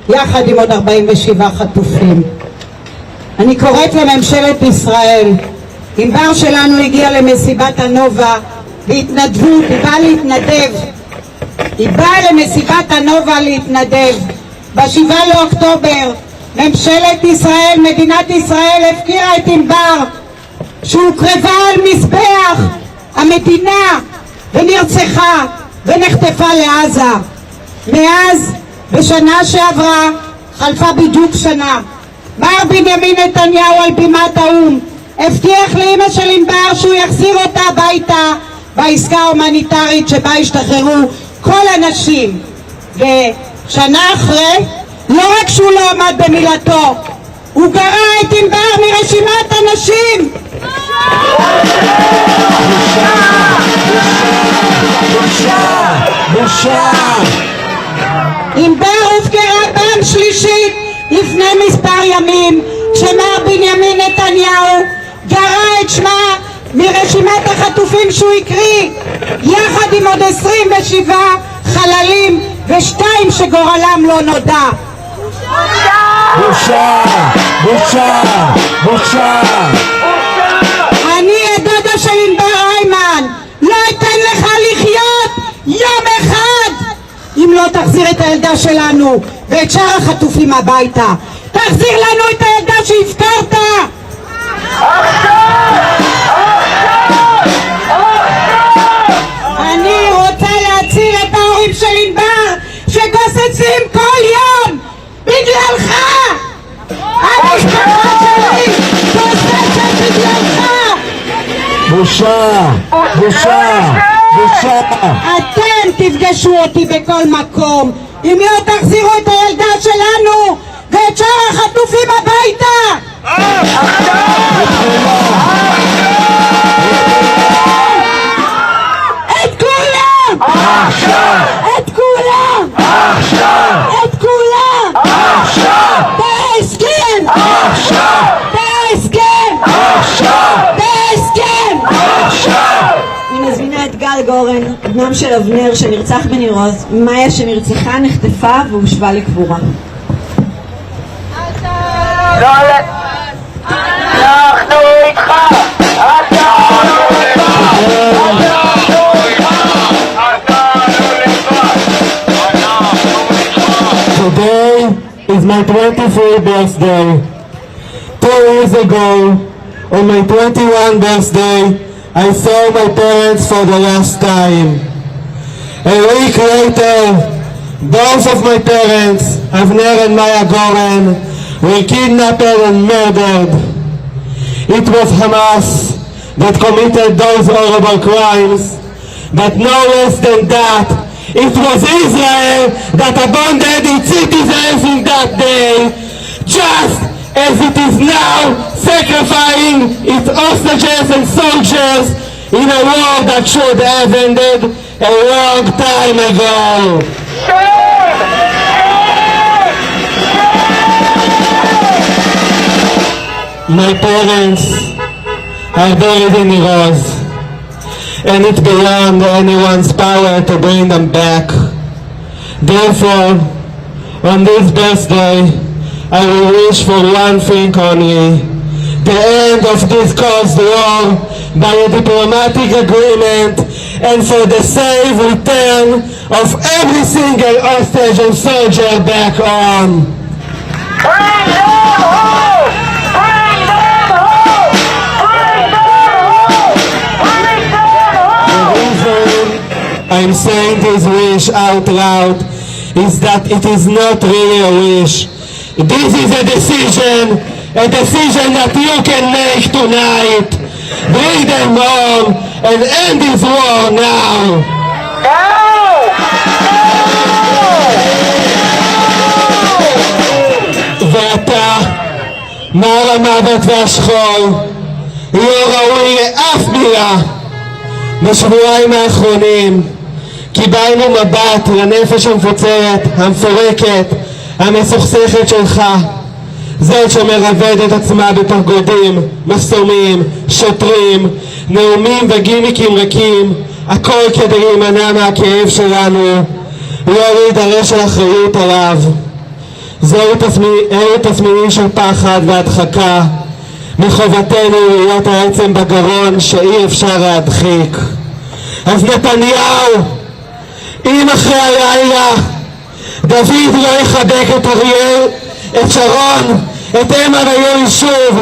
יחד עם עוד 47 חטופים. אני קוראת לממשלת ישראל, ענבר שלנו הגיעה למסיבת הנובה בהתנדבות, היא באה להתנדב. היא באה למסיבת הנובה להתנדב. ב7 לאוקטובר ממשלת ישראל, מדינת ישראל הפקירה את ענבר שהוקרבה על מזבח המדינה ונרצחה ונחטפה לעזה. מאז, בשנה שעברה, חלפה בדיוק שנה. מר בנימין נתניהו על בימת האו"ם הבטיח לאמא של ענבר שהוא יחזיר אותה הביתה בעסקה ההומניטרית שבה השתחררו כל הנשים. ושנה אחרי, לא רק שהוא לא עמד במילתו, הוא גרע את ענבר מרשימת הנשים. בושה! ענבר הופקרה פעם שלישית לפני מספר ימים, כשמר בנימין נתניהו גרע את שמה מרשימת החטופים שהוא הקריא, יחד עם עוד 27 חללים ושתיים שגורלם לא נודע. בושה! בושה! בושה! אני הדודה של ענבר איימן, לא אתן לך לחיות יום אחד אם לא תחזיר את הילדה שלנו ואת שאר החטופים הביתה. תחזיר לנו את הילדה שהפקרת. אני רוצה להציל את ההורים של ענבר שגוססים כל יום בגללך. המשפחה שלי גוססת בגללך. בושה! בושה! בושה! אתם תפגשו אותי בכל מקום אם לא תחזירו את הילדה שלנו ואת שאר החטופים הביתה. את כולם! עכשיו! את כולם! עכשיו! את כולם! עכשיו! בהסכם! עכשיו! בהסכם! עכשיו! בהסכם! עכשיו! אני מזמינה את גל גורן, בנם של אבנר שנרצח בניר עוז, מאיה שנרצחה, נחטפה והושבה לקבורה. אנחנו איתך! Today is my 23rd birthday. 2 years ago, on my 21st birthday, I saw my parents for the last time. A week later, both of my parents, Avner and Maya Goren, were kidnapped and murdered. It was Hamas that committed those horrible crimes, but no less than that, it was Israel that abandoned its citizens in that day, just as it is now sacrificing its hostages and soldiers in a war that should have ended a long time ago. My parents are buried in Iran, and it's beyond anyone's power to bring them back. Therefore, on this birthday, I will wish for one thing only: the end of this caused war by a diplomatic agreement, and for the safe return of every single hostage and soldier back home. Bring them home! Bring them home! Bring them home! Bring them home! The reason I'm saying this wish out loud is that it is not really a wish. This is a decision that you can make tonight. Bring them home and end this war now. ואתה, מר המוות והשכול, לא ראוי לאף מילה. בשבועיים האחרונים קיבלנו מבט לנפש המפוצרת, המפורקת, המסוכסכת שלך, זאת שמרבדת עצמה בפרגודים, מחסומים, שוטרים, נאומים וגימיקים ריקים, הכל כדי להימנע מהכאב שלנו, לא להידרש על אחריות עליו. אלו תסמינים של פחד והדחקה, מחובתנו להיות העצם בגרון שאי אפשר להדחיק. אז נתניהו, אם אחרי הלילה דוד לא יחבק את אריאל, את שרון, את אמה ויואל שוב,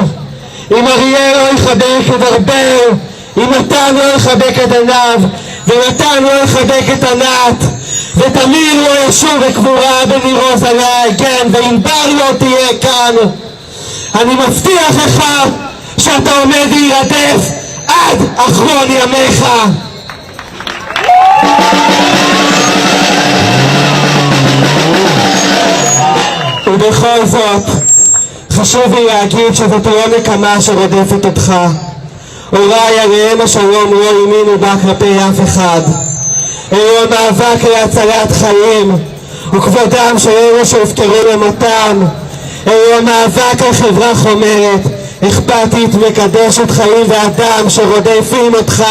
אם אריאל לא יחבק את ארבל, אם נתן לא יחבק את עיניו, ונתן לא יחבק את ענת, ותמיר לא ישוב בקבורה בניר עוז עליי, כן, וענבר לא תהיה כאן, אני מבטיח לך שאתה עומד להירדף עד אחרון ימיך. ובכל זאת, חשוב לי להגיד שזאת לא נקמה שרודפת אותך. הוריי עליהם השלום לא האמינו בה כלפי אף אחד. אלו המאבק להצלת חיים, וכבודם של אלו שהופקרו למותם, המאבק על חברה חומרת, אכפתית, מקדשת חיים ואדם שרודפים אותך.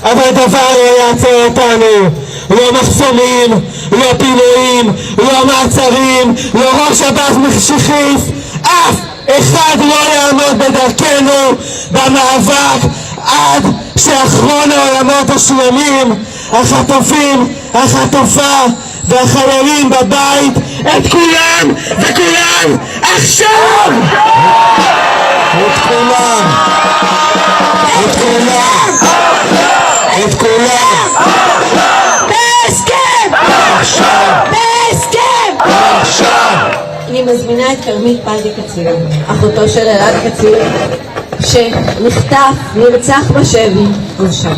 אבל דבר לא יעצור אותנו, לא מחסומים, לא פינויים, לא מעצרים, לא ראש שב"ס מחשיכיס, אף אחד לא יעמוד בדרכנו במאבק עד שאחרון העולמות השלמים, החטופים, החטופה והחיילים בבית, את כולם וכולם עכשיו! את כולם! את כולם! את כולם! בהסכם! בהסכם! אני מזמינה את כרמית פלדי קציר, אחותו של אלעד קציר, שנחטף, נרצח בשבי, עכשיו.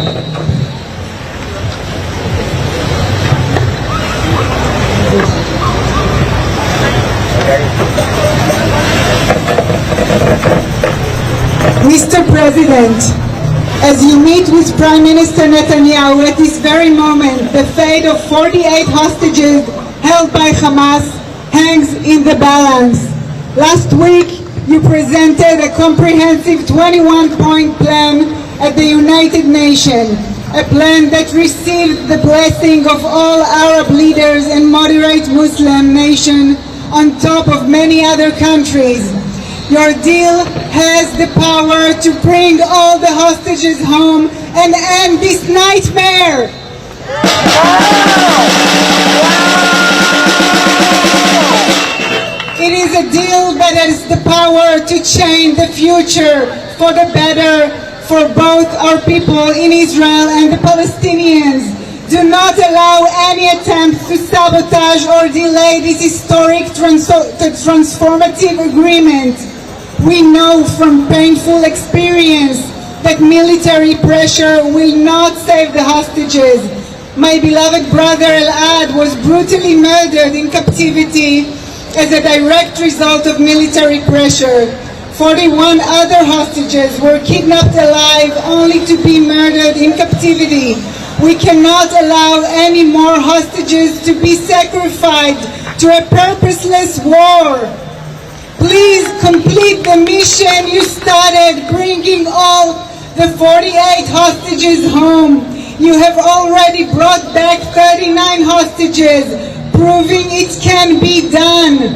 Mr. President, as you meet with Prime Minister Netanyahu at this very moment, the fate of 48 hostages held by Hamas hangs in the balance. Last week, you presented a comprehensive 21-point plan at the United Nations, a plan that received the blessing of all Arab leaders and moderate Muslim nations on top of many other countries. Your deal has the power to bring all the hostages home and end this nightmare. It is a deal that has the power to change the future for the better for both our people in Israel and the Palestinians. Do not allow any attempts to sabotage or delay this historic transformative agreement. We know from painful experience that military pressure will not save the hostages. My beloved brother Elad was brutally murdered in captivity as a direct result of military pressure. 41 other hostages were kidnapped alive only to be murdered in captivity. We cannot allow any more hostages to be sacrificed to a purposeless war. Please complete the mission you started, bringing all the 48 hostages home. You have already brought back 39 hostages, proving it can be done.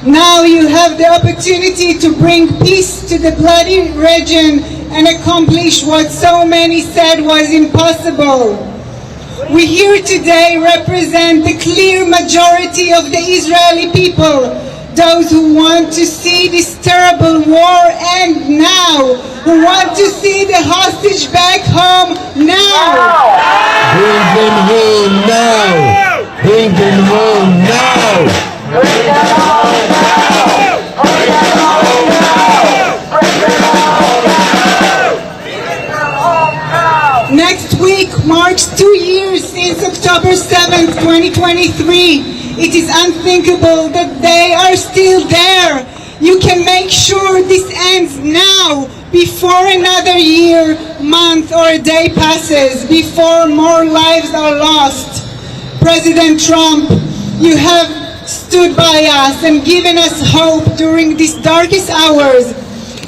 Now you have the opportunity to bring peace to the bloody region and accomplish what so many said was impossible. We here today represent the clear majority of the Israeli people, those who want to see this terrible war end now, who want to see the hostage back home now. Bring them home now! Bring them home now! Bring them home now! Bring them home now! Bring them home now! Bring them home now! Next week marks 2 years since October 7th, 2023. It is unthinkable that they are still there. You can make sure this ends now, before another year, month, or a day passes, before more lives are lost. President Trump, you have stood by us and given us hope during these darkest hours.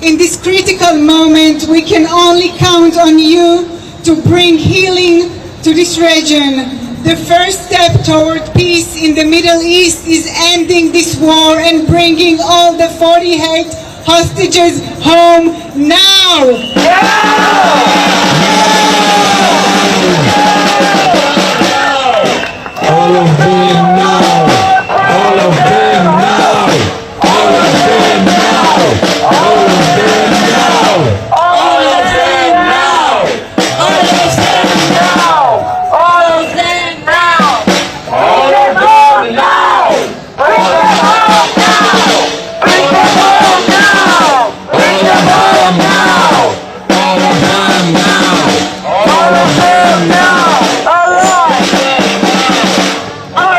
In this critical moment, we can only count on you to bring healing to this region. The first step toward peace in the Middle East is ending this war and bringing all the 48 hostages home now! All of them now! All of them now! All of them now! All of them now! All of them now! All of them now! All of them now! Bring them home now! Bring them home now! Bring them home now! Bring them home now! All of them now! All of them now! All of them now!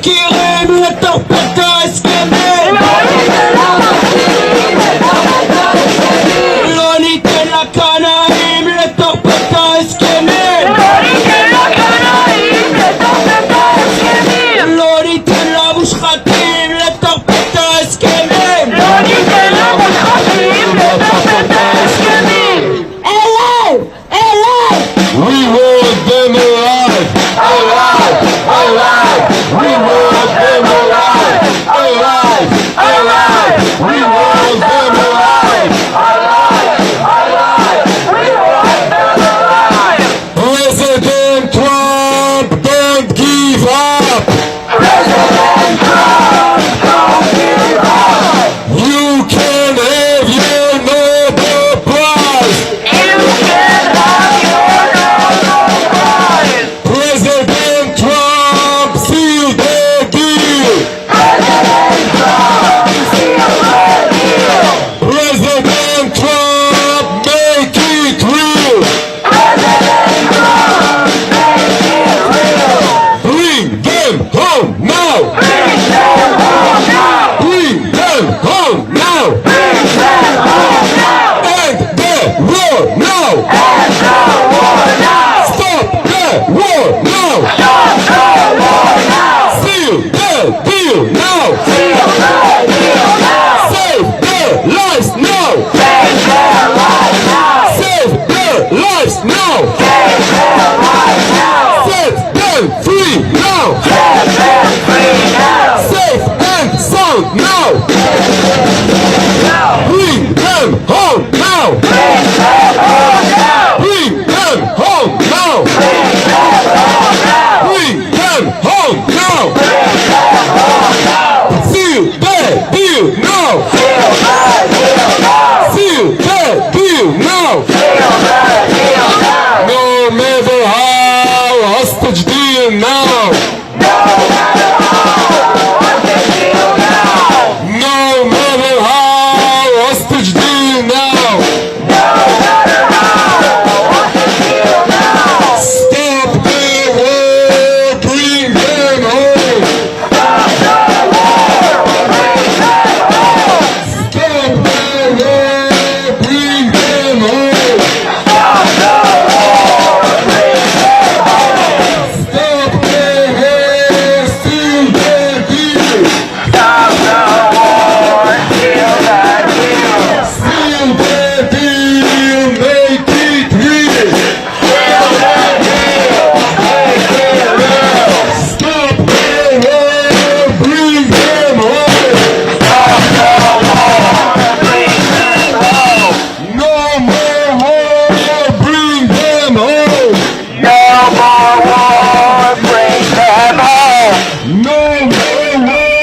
מפקירים לטרפד ההסכמים לא ניתן לקנאים לטרפד ההסכמים לא ניתן למושחתים לטרפד ההסכמים We want them alive, alive, alive. We want them alive, alive, alive. We want them alive, alive, alive. We want them alive. President Trump, don't give up. President Trump, don't give up. You can have your Nobel Prize. You can have your Nobel Prize. President Trump, seal the deal. President Trump, seal the deal. President Trump, make it real. President Trump, make it real. Bring them home now. Bring them home now. Bring them home now. Bring them home now. End the war now. End the war now. Stop the war now. Stop the war now. Seal the deal now. Seal the deal now. Save their lives now. Save their lives now. Save their lives now. Save their lives now. Set them free now. Set them free now. Safe and sound now. Bring them home now. Bring them home now. Bring them home now. Bring them home now. Bring them home now. Bring them home now. Seal the deal now. Seal the deal now. Seal the deal now. Seal the deal now. No matter how hostage deal now. No matter how hostage deal now. No matter how hostage deal now. No matter how hostage deal now. Stop the war, bring them home. Stop the war, bring them home. Stop the war, bring them home. Stop the war, bring them home. Stop the war, seal the deal. Stop the war, seal the deal. Seal the deal, make it real. Seal the deal, make it real. Stop the war, bring them home. Stop the war, bring them home. No more war, bring them home. No more war, bring them home. No more war,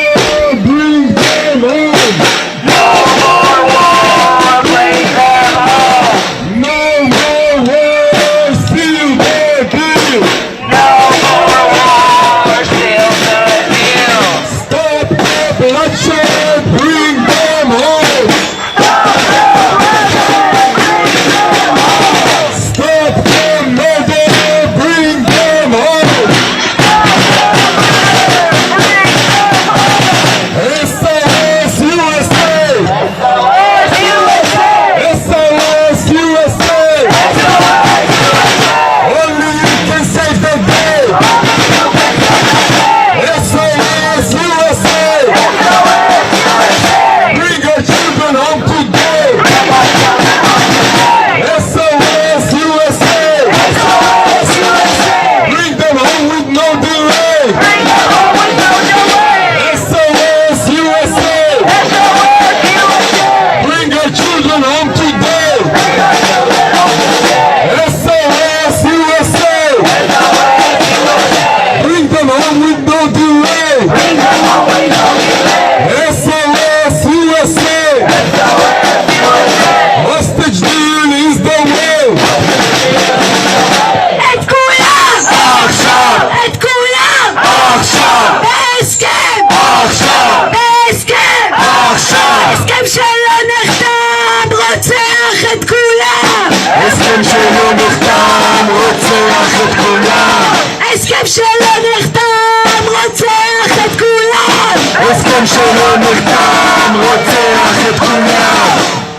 bring them home. No more war, bring them home. No more war, seal the deal. No more war, seal the deal. Stop the bloodshed, bring them home. Stop the bloodshed, bring them home. Stop the murder, bring them home. SOS USA! SOS USA! SOS USA! Only you can save the day! SOS USA! Bring your children home today! SOS USA! Bring them home with no delay! SOS USA! Bring your children home today! SOS USA! Bring them home with no delay! SOS USA! Hostage deal is the way! את כולם! עכשיו! את כולם! עכשיו! בהסכם! עכשיו! בהסכם! עכשיו! הסכם שלא נחתם רוצח את כולם! הסכם שלא נחתם רוצח את כולם! הסכם שלא נחתם רוצח את שלא נחתם רוצח את כולם.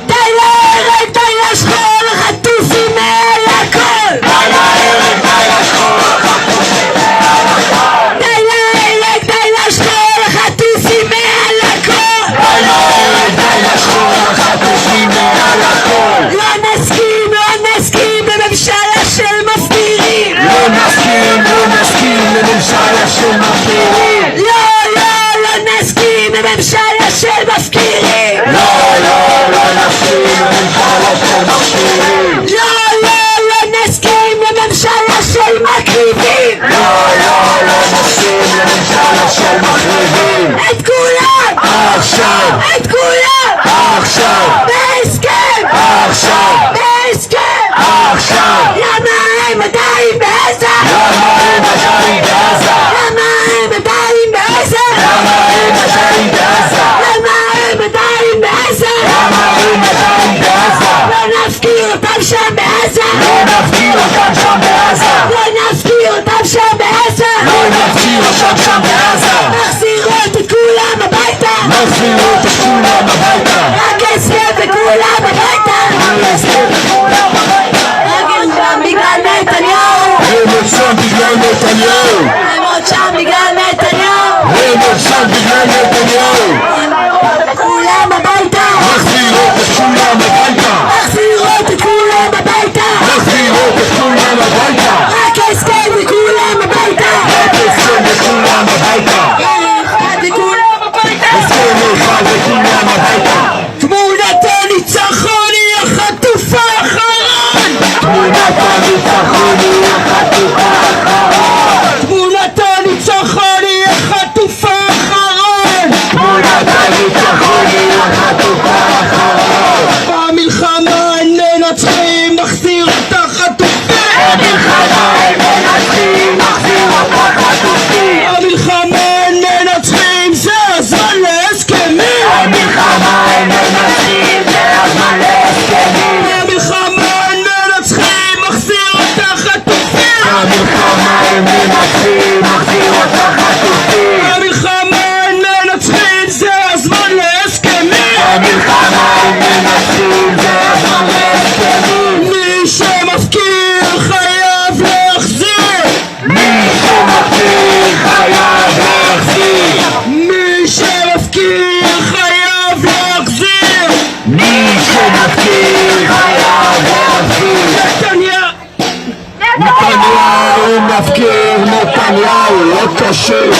די להרג, די לשכול, חטופים מעל הכל. די להרג, די לשכול, חטופים מעל הכל. די להרג, די לשכול, חטופים מעל הכל. די להרג, די לשכול, חטופים מעל הכל. לא נסכים, לא נסכים לממשלה של מפקירים. לא נסכים, לא נסכים לממשלה של מפקירים. לא, לא, לא נסכים לממשלה של מפקירים. לא, לא, לא נסכים לממשלה של מפקירים. לא, לא, לא נסכים לממשלה של מקריבים. לא, לא, לא נסכים לממשלה של מחריבים. את כולם! עכשיו! את כולם! עכשיו! בהסכם! עכשיו! בהסכם! עכשיו! למה הם עדיין בעזה? למה הם עדיין בעזה? למה הם עדיין בעזה? למה הם עדיין בעזה? למה הם עדיין בעזה? למה הם עדיין בעזה? לא נפקיר אותם שם בעזה! לא נפקיר אותם שם בעזה! לא נפקיר אותם שם בעזה! לא נפקיר אותם שם בעזה! מחזירות את כולם הביתה! מחזירות את כולם הביתה! רק הסכם וכולם הביתה! רק הסכם וכולם הביתה! רק הם שם בגלל נתניהו! הם עוד שם בגלל נתניהו! הם עוד שם בגלל נתניהו! הם עוד שם בגלל נתניהו! מחזירות את כולם הביתה! מחזירות את כולם הביתה! מחזירות את כולם הביתה! מחזירות את כולם הביתה! רק הסכם וכולם הביתה! רק הסכם וכולם הביתה! אחד וכולם הביתה! הסכם אחד וכולם הביתה! תמונת הניצחון היא החטוף האחרון! תמונת הניצחון היא החטוף האחרון! תמונת הניצחון היא החטוף האחרון! תמונת הניצחון היא החטוף האחרון! במלחמה הם מנצחים, מחזיר את החטופים! במלחמה הם מנצחים, מחזיר את החטופים! במלחמה הם מנצחים, זה הזמן להסכמים! במלחמה הם מנצחים, זה הזמן להסכמים! במלחמה הם מנצחים, מחזיר את החטופים! במלחמה הם מנצחים, מחזיר את החטופים! במלחמה הם מנצחים, זה הזמן להסכמים! במלחמה הם מנצחים, זה הזמן להסכמים! מי שמפקיר חייב להחזיר! מי שמפקיר חייב להחזיר! מי שמפקיר חייב להחזיר! מי שמפקיר חייב להחזיר! נתניהו מפקיר, נתניהו לא כשיר!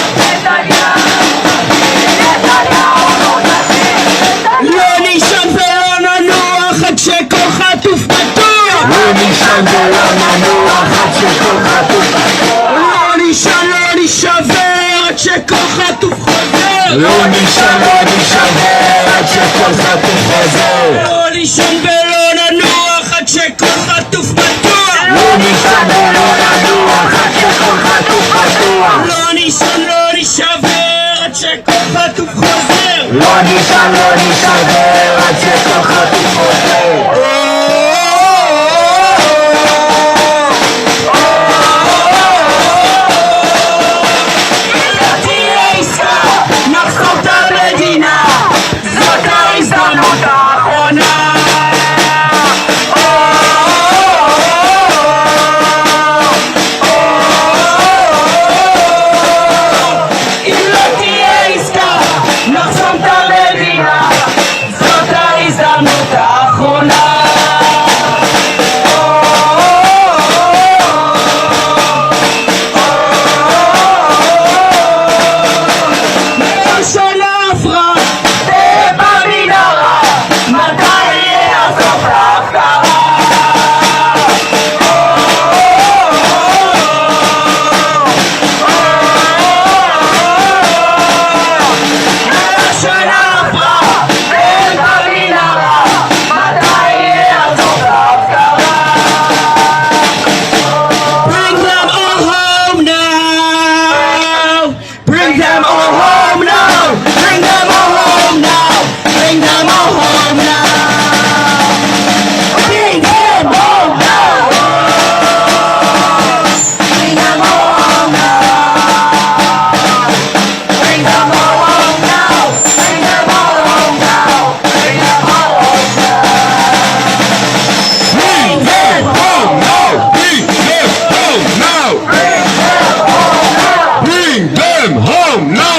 לא נישן ולא ננוח עד שכל חטוף בטוח! לא נישן ולא ננוח עד שכל חטוף בטוח! לא נישן לא נישבר עד שכל חטוף חוזר! לא נישן לא נישבר עד שכל חטוף חוזר! לא נישן ולא ננוח עד שכל חטוף בטוח! לא נישן ולא ננוח עד שכל חטוף בטוח! לא נישן לא נישבר עד שכל חטוף חוזר! לא נישן לא נישבר עד שכל חטוף חוזר! נחזור את המדינה, זאת ההזדמנות האחרונה. אם לא תהיה עסקה, נחסום את המדינה, זאת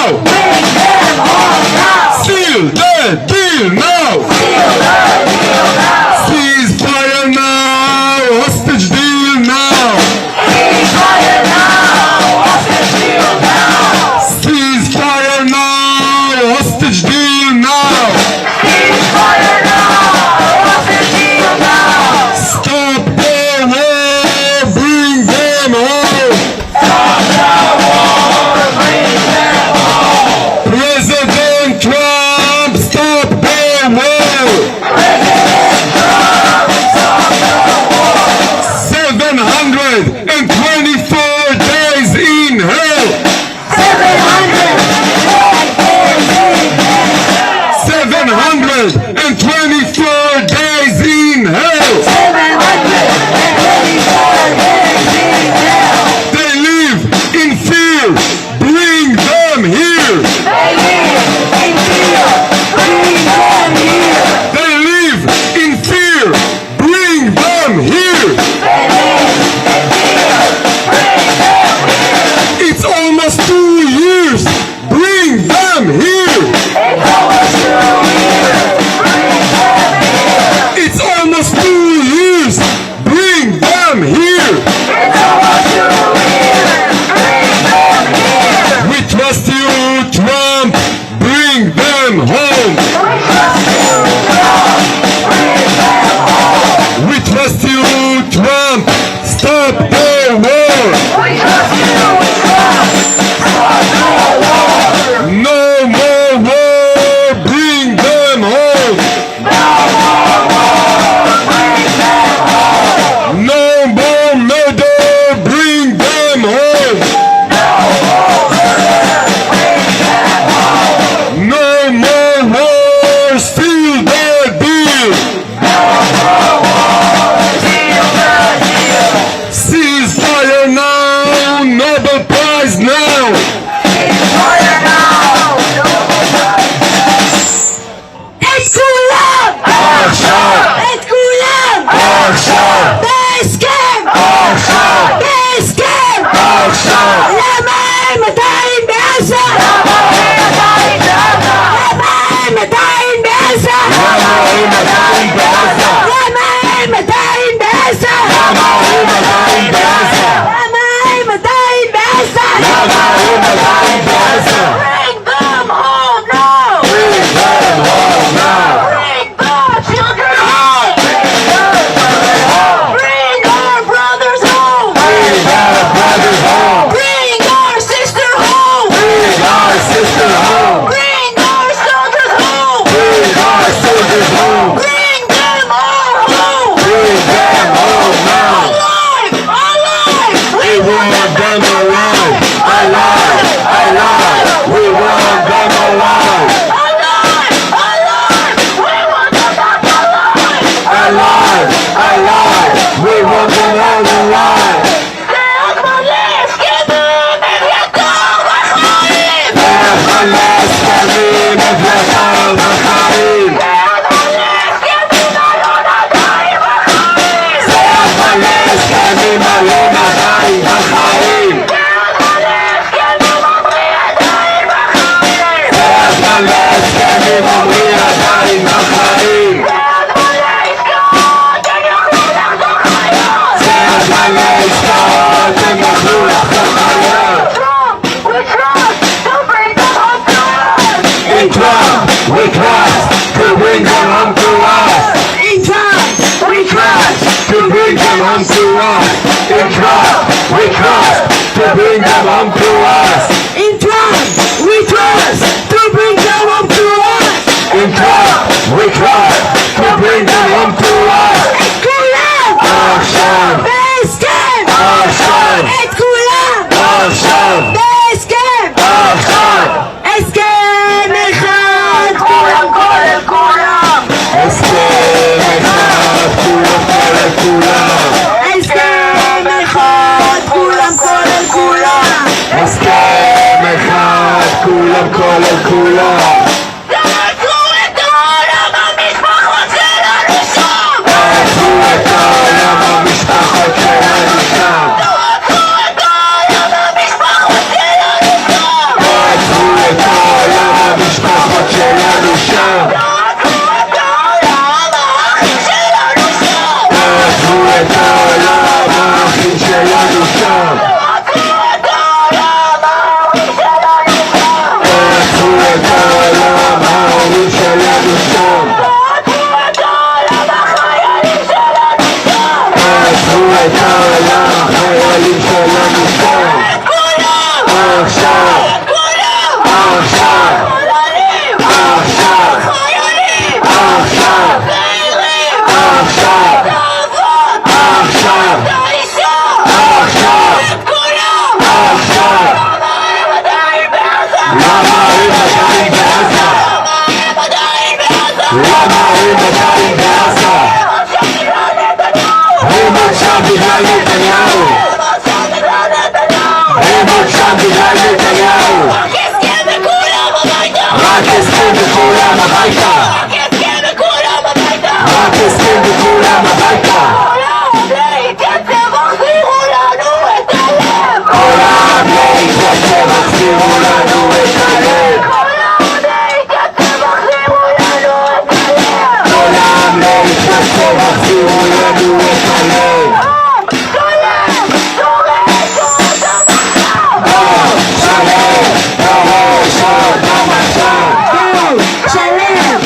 now! Bring them home now! Seal the deal now! Seal the deal now! Ceasefire now! Hostage deal now! Ceasefire now! Hostage deal now! Ceasefire now! Hostage deal now! Ceasefire now! Hostage deal now! Stop the war! Bring them home! Stop the war! Bring them home! President Trump, stop the war! President Trump, stop the war! 724 days in hell! 724 days in hell! 724 days in hell! They live in fear! Bring them here! They live in fear! Bring them here! They live in fear! Bring them here! They live in fear! Bring them here! It's almost 2 years! Bring them here! It's almost 2 years! Bring them here! It's almost 2 years! Bring them here! It's almost 2 years! Bring them here! We trust you, Trump! Bring them home! We trust you, Trump! Bring them home! We trust you, Trump! Stop the war! We trust you, Trump! Stop the war! No more war! Bring them home! No more war! Bring them home! No more murder! Bring them home! No more murder! Bring them home! No more war! Seal the deal! No more war! Seal the deal! Ceasefire now! Nobel Prize now! Ceasefire now! את כולם! עכשיו! את כולם! עכשיו! בהסכם! עכשיו! בהסכם! עכשיו! למה הם עדיין בעזה? למה הם עדיין בעזה? למה הם עדיין בעזה? למה הם עדיין בעזה? למה הם עדיין בעזה? למה הם עדיין בעזה? למה הם עדיין בעזה? למה הם עדיין בעזה? Bring them home now! Bring them home now! Bring the children home! Bring our brothers home! Bring our brothers home! Bring our sister home! Bring our sister home! Bring our soldiers home! Bring our soldiers home! Bring them all home! Bring them home now! Alive! Alive! We want them alive! Alive! Alive! We want them alive! Alive! Alive! We want them back alive! Alive! Alive! We want them all alive! והחלש ימים אביתר בחיים! זה החלש ימים עלים עדיין בחיים! זה החלש ימים עמרי עדיין בחיים! זה החלש עסקאות הם יוכלו לחזור חיות! In Trump, we trust to bring them home to us. In Trump, We trust to bring them home to us. In Trump, we trust to bring them home to us. in Trump, we trust to bring them home to us. In Trump, we trust to bring them home to us. את כולם! עכשיו, בהסכם! עכשיו, את כולם! עכשיו, בהסכם! עכשיו. הסכם אחד! כולם כולל כולם! הסכם אחד, כולם כולל כולם. הסכם אחד! כולם כולל כולם! הסכם אחד, כולם כולל כולם. תעצרו את העולם המשפחות שלנו שם! תעצרו את העולם המשפחות שלנו שם. תעצרו את העולם המשפחות שלנו שם! תעצרו את נתקעים בעזה. הם עוד שם בגלל נתניהו. הם עוד שם בגלל נתניהו. רק הסכם וכולם הביתה. רק הסכם וכולם הביתה. רק הסכם וכולם הביתה. העולם להתייצב, החזירו לנו את הלב. העולם להתייצב, החזירו לנו את הלב. שלם, דורש עוד המצב. שלם,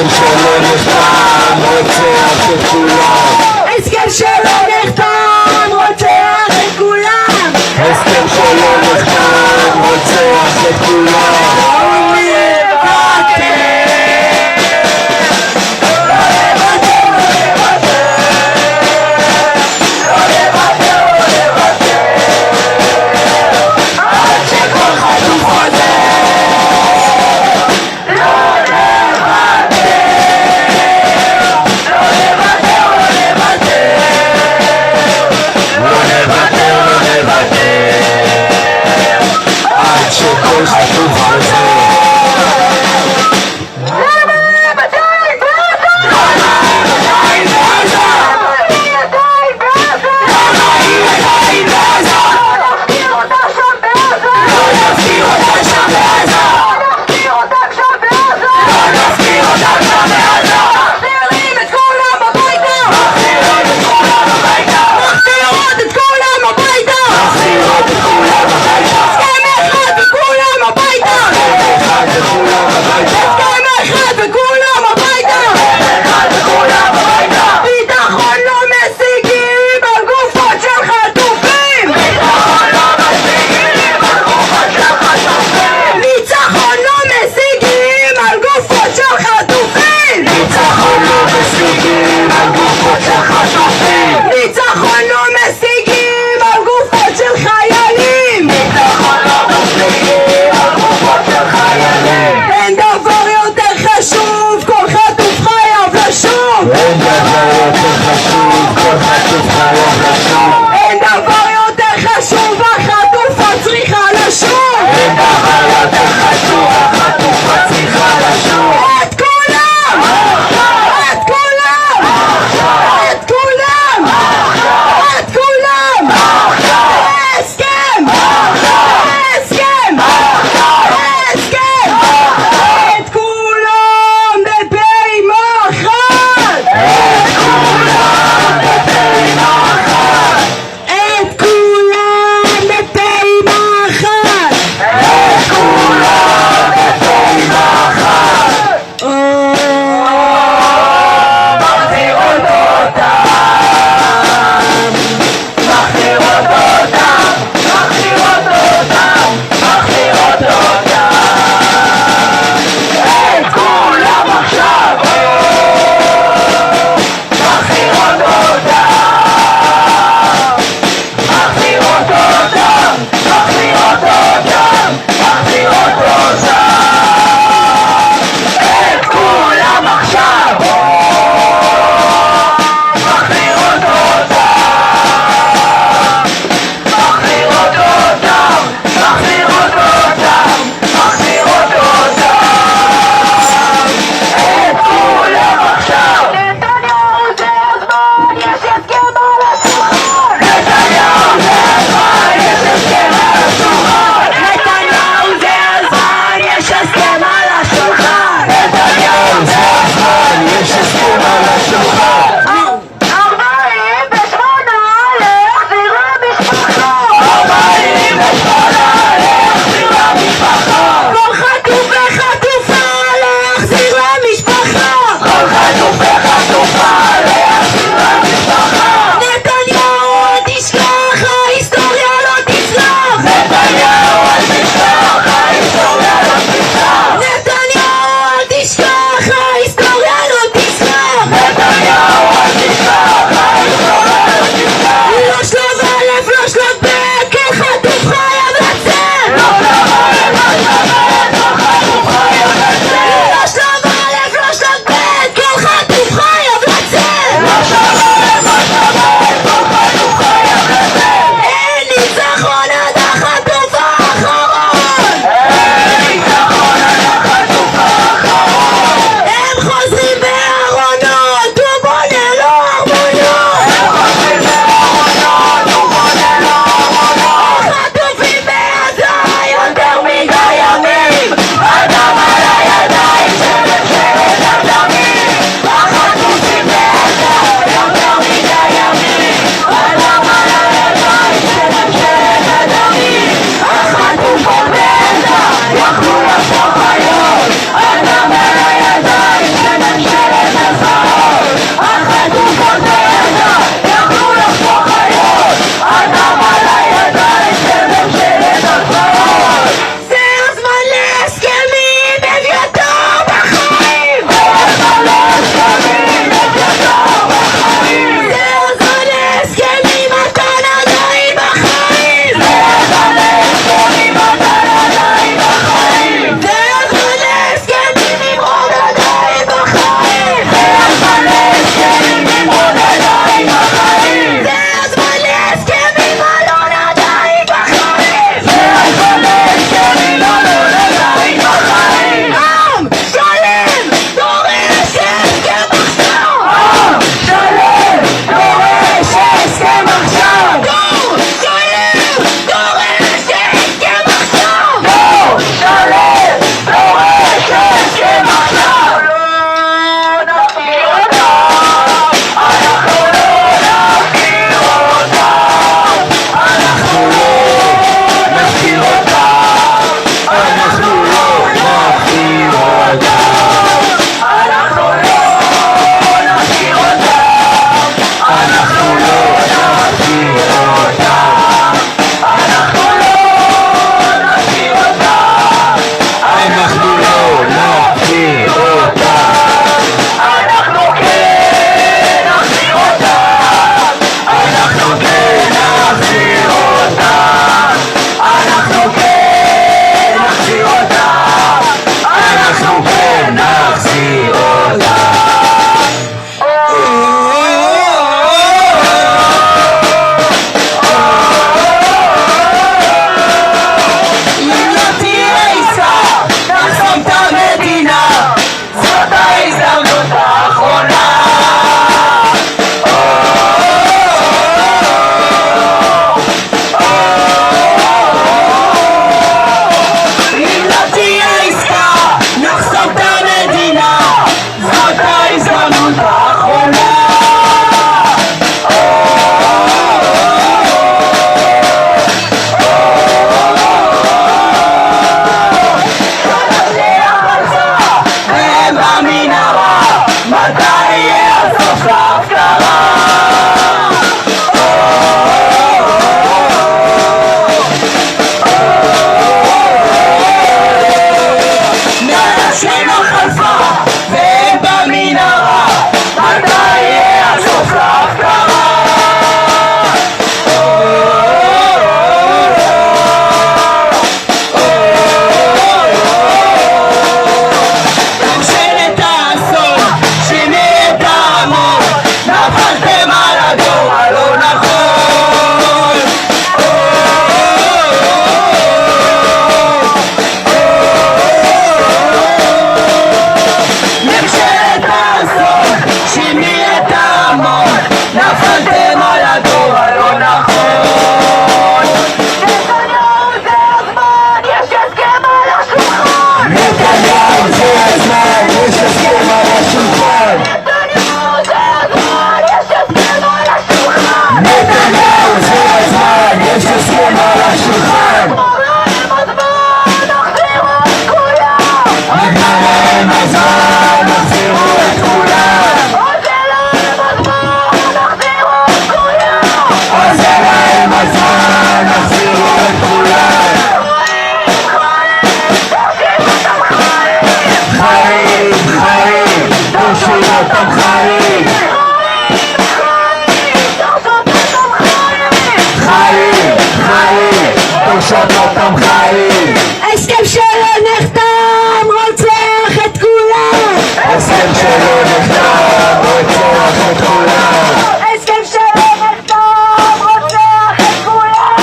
הסכם שלא נחתם רוצח את כולם הסכם שלא נחתם רוצח את כולם הסכם שלא נחתם רוצח את כולם כל חטוף חוזר השולחן נתנה להם הזמן, נחזירו את כולם עוזר להם הזמן, נחזירו את כולם חיים, חיים, דורשים אותם חיים חיים, חיים, דורשות אותם חיים הסכם שלא נחתם רוצח את כולם הסכם שלא נחתם רוצח את כולם הסכם שלא נחתם רוצח את כולם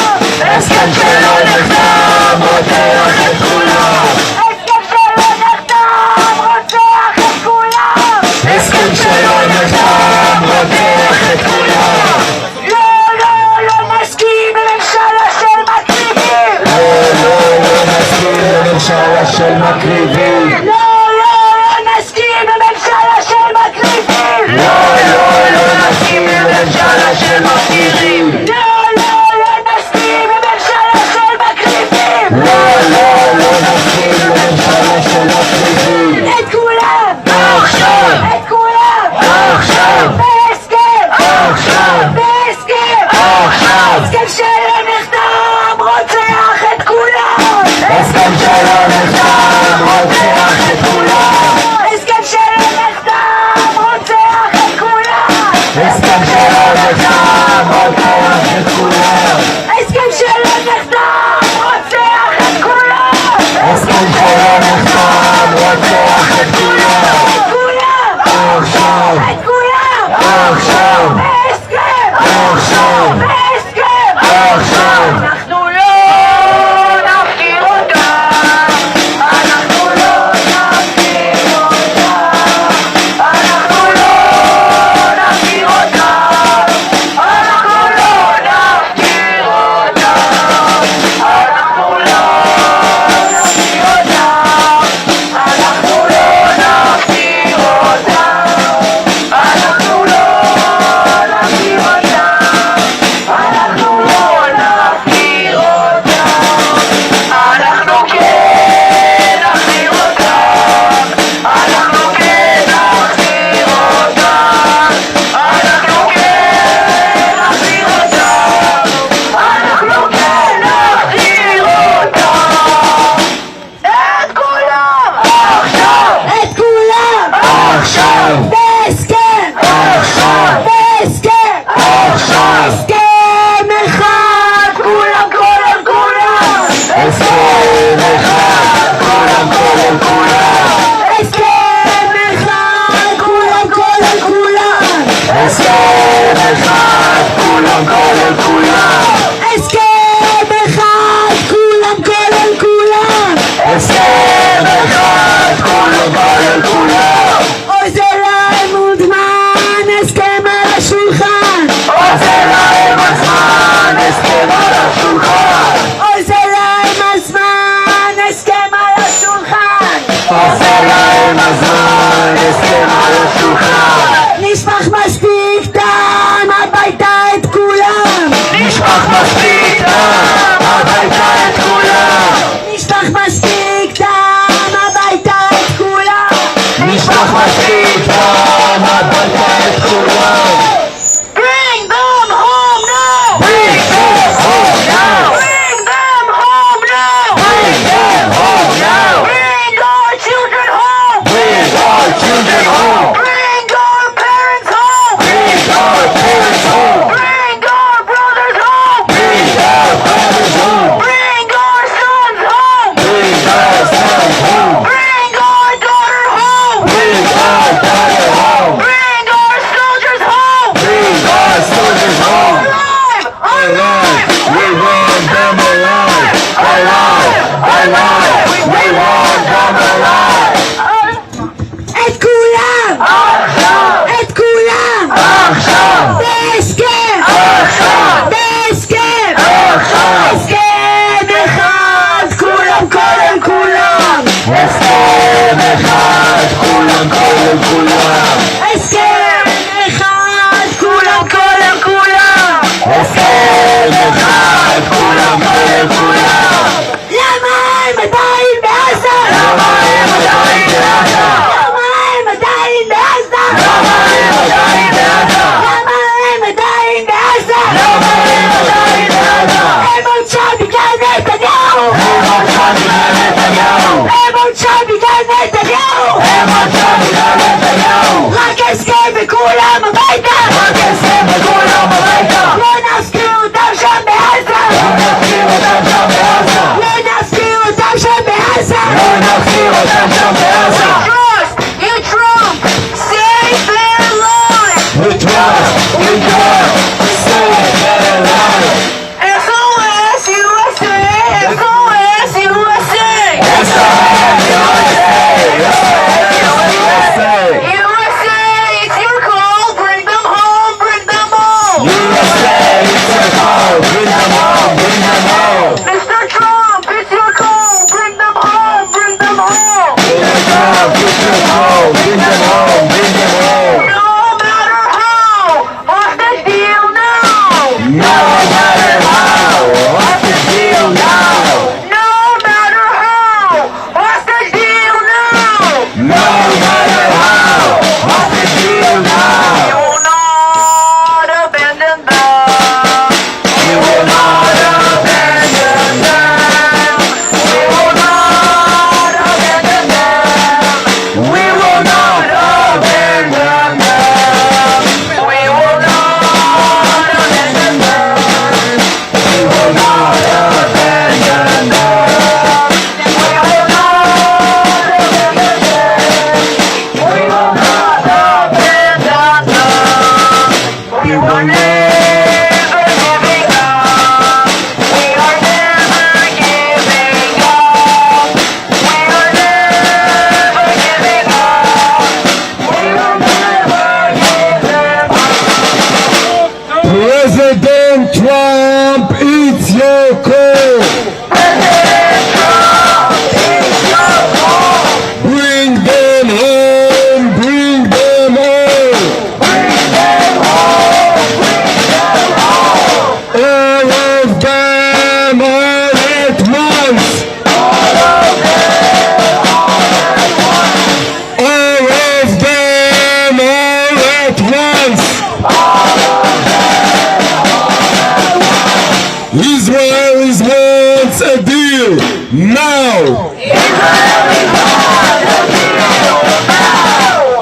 הסכם שלא נחתם רוצח את כולם הסכם שלא נחתם רוצח את כולם הסכם שלא נחתם רוצח את כולם לא, לא, לא נסכים לממשלה של מקריבים לא, לא, לא נסכים לממשלה של מקריבים לא, לא, לא נסכים לממשלה של מקריבים לא, לא, לא נסכים לממשלה של מקריבים לא, לא, לא נסכים לממשלה של מקריבים לא, לא, לא נסכים לממשלה של מקריבים את כולם עכשיו את כולם עכשיו בהסכם עכשיו בהסכם עכשיו הסכם שלא נחתם רוצח את כולם הסכם שלא נחתם רוצח את כולם הסכם שלא נחתם רוצח את כולם הסכם שלא נחתם רוצח את כולם הסכם שלא נחתם רוצח את כולם הסכם שלא נחתם רוצח את כולם כולם עכשיו את כולם עכשיו בהסכם עכשיו בהסכם עכשיו אנחנו לא נפקיר אותם אנחנו לא נפקיר אותם אנחנו לא נפקיר אותם אנחנו לא נפקיר אותם מונשם בגלל נתניהו! רק הסכם וכולם הביתה! לא נפקיר אותם שם בעזה! Trust in Trump! Safe and alive! We trust, safe and alive. SOS USA! SOS USA! USA, it's your call! Bring them home! Bring them home! Mr. Trump, it's your call! Bring them home! Bring them home! No matter how! What's the deal now? No matter how! What's the deal now? We will not abandon them! We will not abandon them! We will not abandon them! We will not abandon them! We will not abandon them! We will not abandon them! We will not abandon them! We will not abandon them! We were never giving up! We are never giving up! We are never giving up! We will never give them up! President Trump, it's your call. President Trump, it's your call! Bring them home, bring them home. Bring them home! Bring them home! All of them all at once. All of them all at once! All of them all at once. Israel wants a deal now.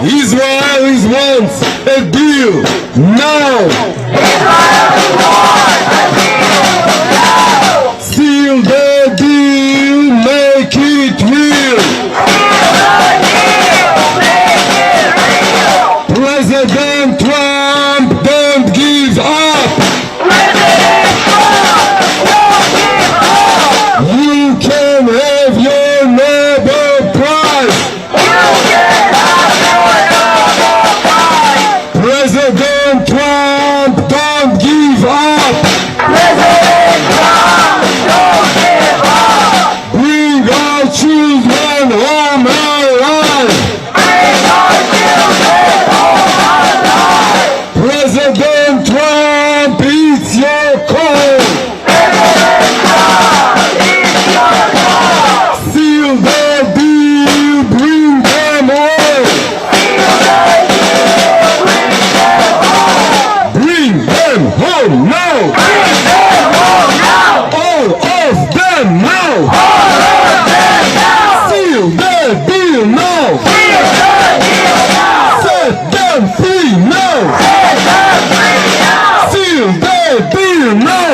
Israel wants a deal now. Seal the deal, make it real. President Trump, don't give up. You can have your Nobel Prize. President Trump, don't give up. Bring our children home alive. President Trump, it's your call. Seal the deal, bring them home. Bring them home now. All of them now. Seal the deal now. Set them free now. Seal the deal now.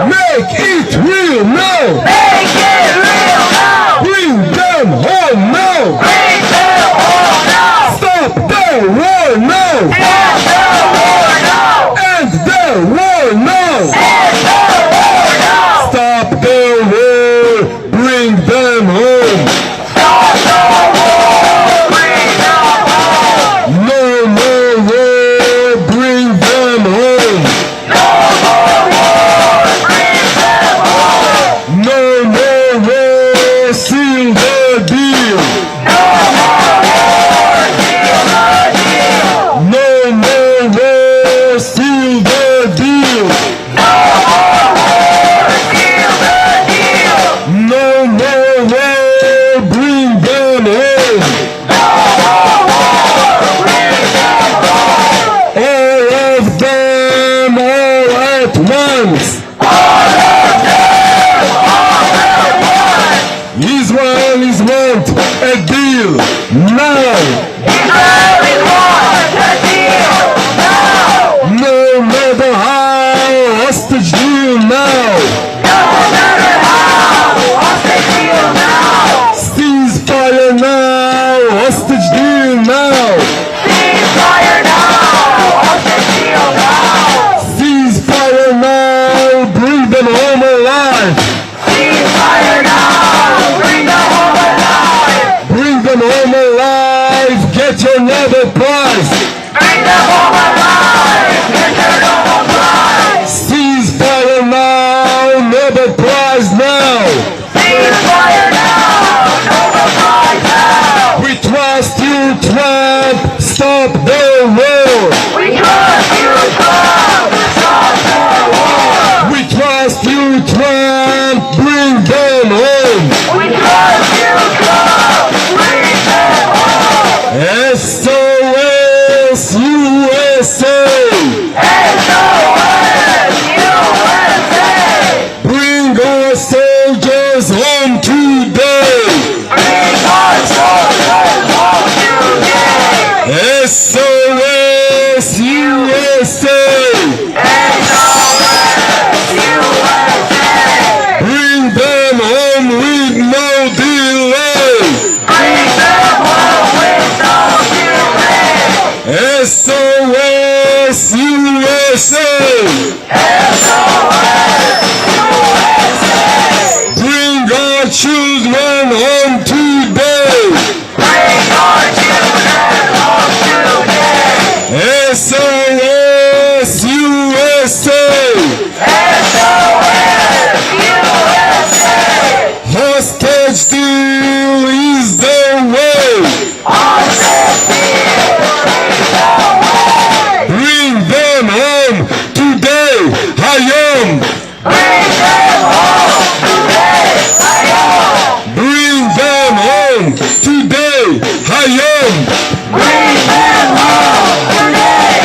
Make it real now. Bring them home now. Stop the war now. End the war now. Stop the war. Bring them home. No more war. Bring them home. No Nobel Prize now. Ceasefire now. Nobel Prize now. We trust you, Trump. Stop the war. We trust you, Trump. Stop the war. We trust you, Trump. Bring them home. We trust you, Trump. Bring them home. SOS USA. SOS USA. Bring our soldiers home today. Bring our soldiers home today. SOS USA. SOS USA. Bring them home with no delay. Bring them home with no delay. SOS USA. Bring our children home today. Bring our children home today. SOS USA. SOS USA. Hostage deal is the way. Hostage deal is the way. Bring them home today. Hayom. Bring them home today. Bring them home today. Hayom. Bring them home today.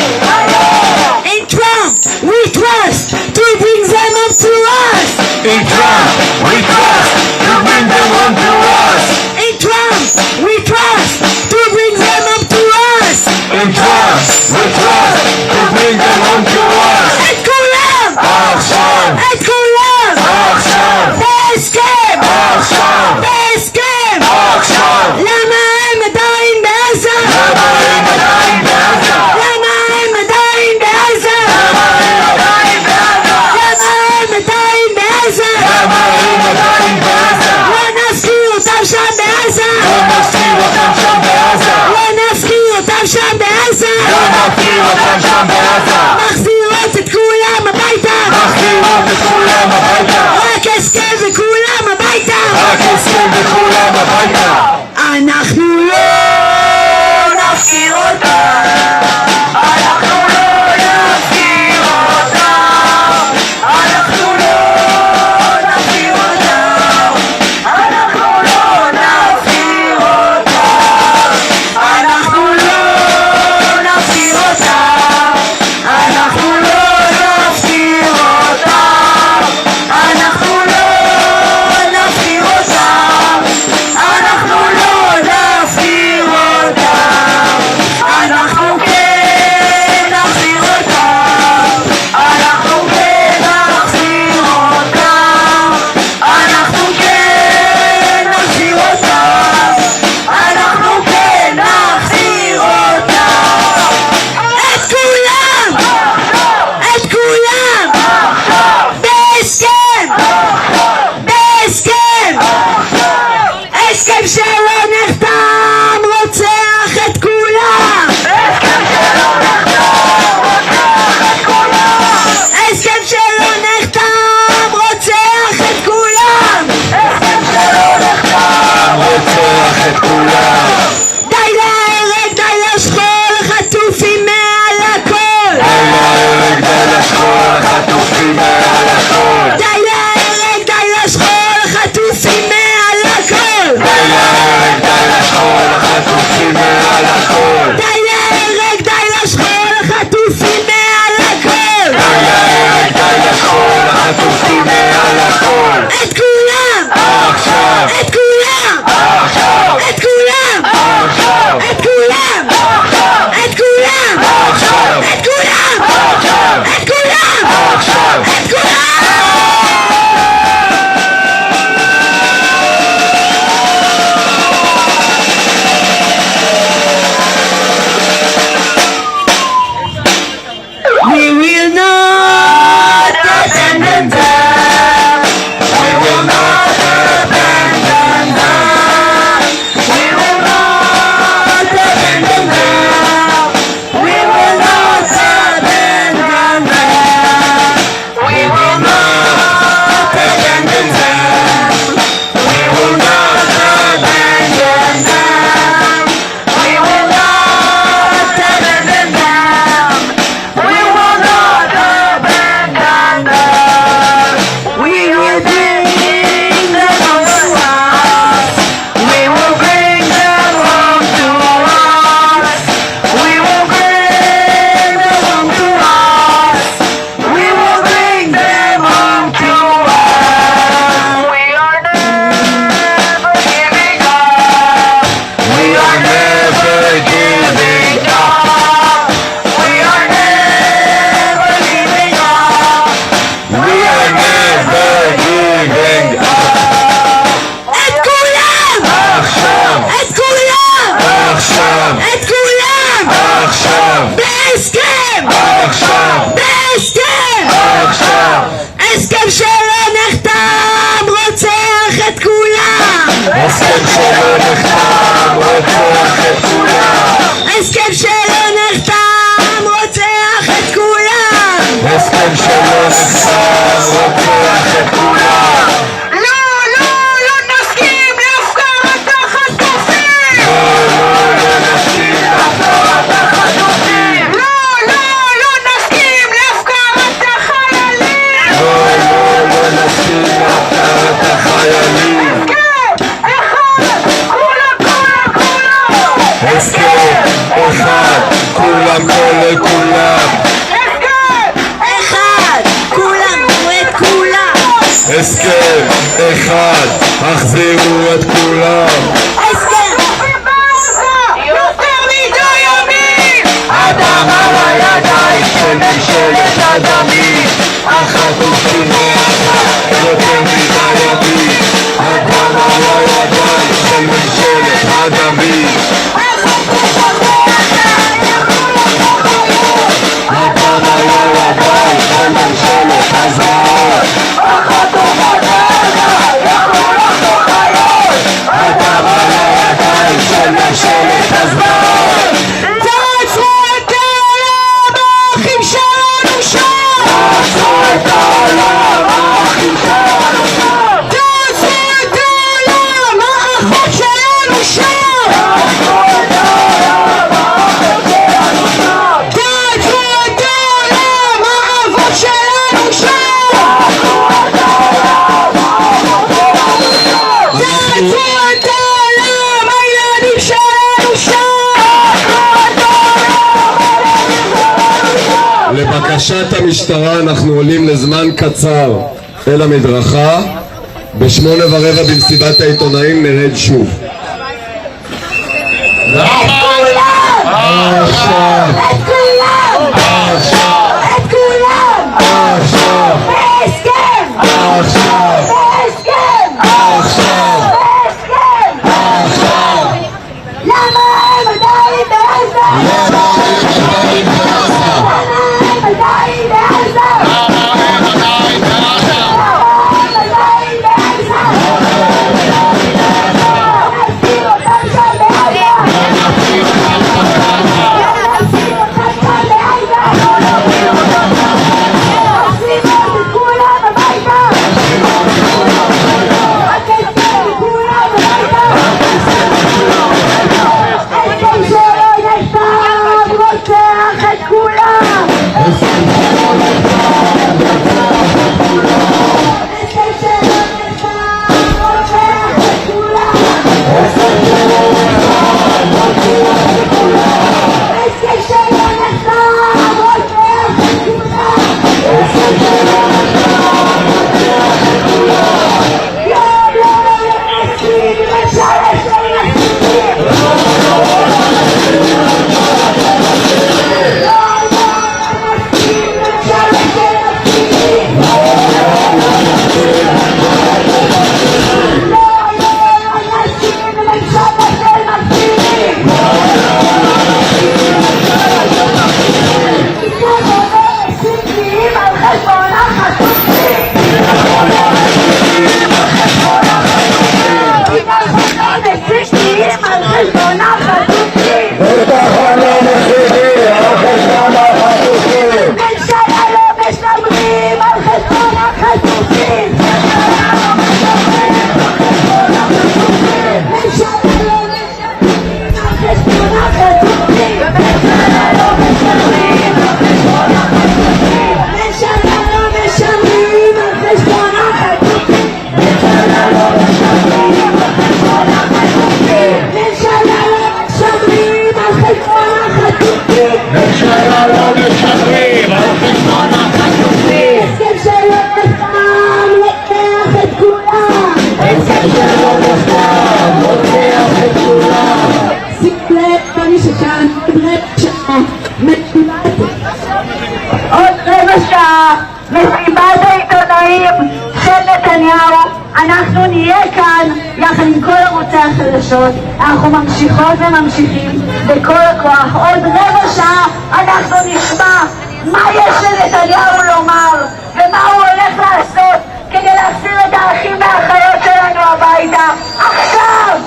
In Trump, we trust to bring them up to us. In Trump, we trust to bring them home to us. In Trump, we trust to bring them up to us. In Trump, we trust to bring them home to us. את כולם! עכשיו! את כולם! עכשיו! בהסכם! עכשיו! בהסכם! עכשיו! למה הם עדיין בעזה? למה הם עדיין בעזה? למה הם עדיין בעזה? למה הם עדיין בעזה? למה הם עדיין בעזה? למה הם עדיין בעזה? לא נפקיר אותם שם בעזה! לא נפקיר אותם שם בעזה! לא נפקיר אותם שם בעזה! לא נפקיר אותם שם בעזה! מחזירות את כולם הביתה! מחזירות את כולם הביתה! רק הסכם וכולם הביתה! רק הסכם וכולם הביתה! אנחנו לא נפקיר אותם. אנחנו לא נפקיר אותם. אנחנו לא נפקיר אותם. אנחנו לא נפקיר אותם. אנחנו לא נפקיר אותם. אנחנו לא נפקיר אותם. אנחנו לא נפקיר אותם. אנחנו לא נפקיר אותם. אנחנו כן נחזיר אותם. אנחנו כן נחזיר אותם. אנחנו כן נחזיר אותם. אנחנו כן נחזיר אותם. את כולם! את כולם! בהסכם! בהסכם! הסכם שלא נחתם רוצח את כולם! הסכם שלא נחתם רוצח את כולם. הסכם שלא נחתם רוצח את כולם! הסכם שלא נחתם רוצח את כולם! די להרג, די לשכול, חטופים מעל הכל! די להרג, די לשכול, חטופים מעל הכל! די להרג, די לשכול, חטופים מעל הכל! די להרג, הסכם שלא נחתם רוצח את כולם. הסכם שלא נחתם רוצח את כולם. הסכם שלא נחתם רוצח את כולם. לא נסכים להפקרת החטופים. לא נסכים להפקרת החטופים. לא נסכים להפקרת החיילים. לא נסכים להפקרת החיילים. הסכם אחד, כולם לכולם. הסכם אחד, החזירו את כולם. יותר מדי ימים. הדם על הידיים של ממשלת הדמים. החטופים ביחד, יותר מדי ימים. הדם על הידיים של ממשלת הדמים. הדם על הידיים של ממשלת הזוועות. החטופות יכלו לחזור חיות. הדם על הידיים של ממשלת הזוועות. תעצרו את העולם, האחים שלנו שם. תעצרו את העולם, האחים שלנו שם. תעצרו את העולם, האחות שלנו שם. תעצרו את העולם, האחות שלנו שם. תעצרו את העולם, האבות שלנו שם. תעצרו את העולם, האחות שלנו שם. תעצרו את העולם, הילדים שלנו שם. לבקשת המשטרה אנחנו עולים לזמן קצר אל המדרכה. ב8:15 במסיבת העיתונאים נרד שוב. עוד רבע שעה, מסיבת העיתונאים של נתניהו. אנחנו נהיה כאן יחד עם כל ערוצי החדשות. אנחנו ממשיכות וממשיכים בכל הכוח. עוד רבע שעה אנחנו נשמע מה יש לנתניהו לומר ומה הוא הולך לעשות כדי להחזיר את האחים והאחיות שלנו הביתה עכשיו.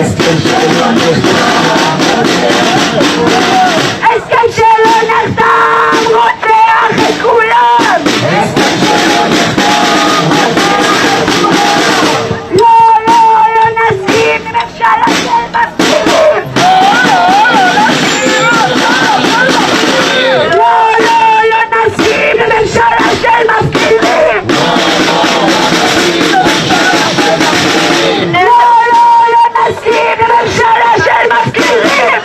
הסכם שלא הסכם שלא נחתם רוצח את כולם. הסכם שלא נחתם רוצח את כולם. לא נסכים לממשלה של מפקירים. לא נסכים לממשלה של מפקירים. נסכים לממשלה של מפקירים.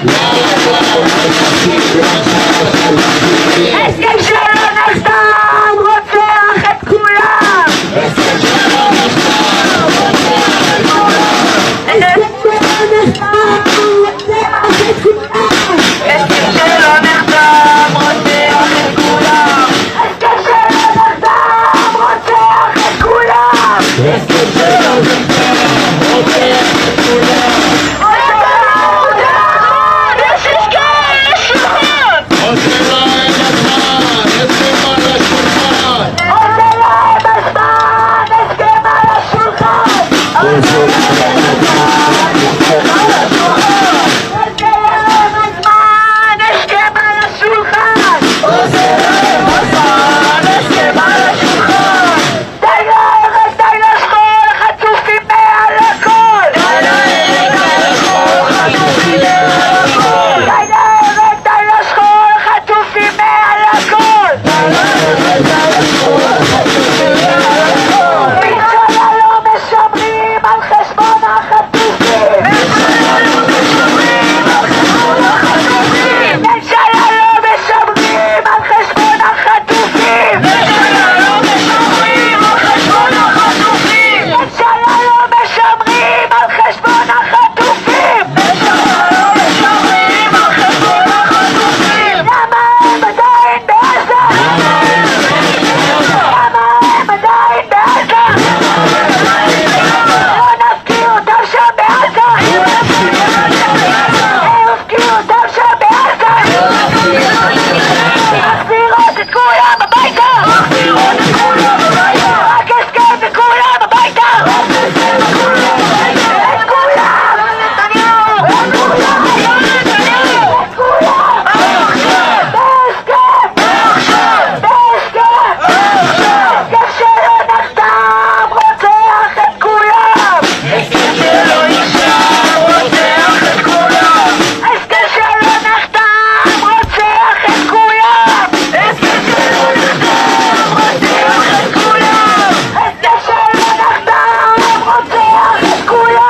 הסכם שלא נחתם רוצח את כולם. הסכם שלא נחתם רוצח את כולם. הסכם שלא נחתם רוצח את כולם. הסכם שלא נחתם רוצח את כולם. הסכם שלא נחתם רוצח את כולם. הסכם שלא נחתם רוצח את כולם.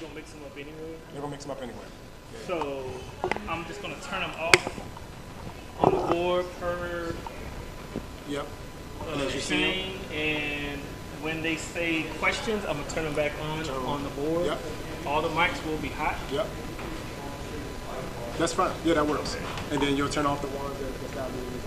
you're gonna mix them up anyway? You're gonna mix them up anyway. Yeah. So I'm just gonna turn them off on the board per Yep. And as you see thing, and when they say questions, I'm gonna turn them back on the board. Yep. All the mics will be hot. Yep. That's fine. Yeah, that works. And then you'll turn off the ones that's not being used.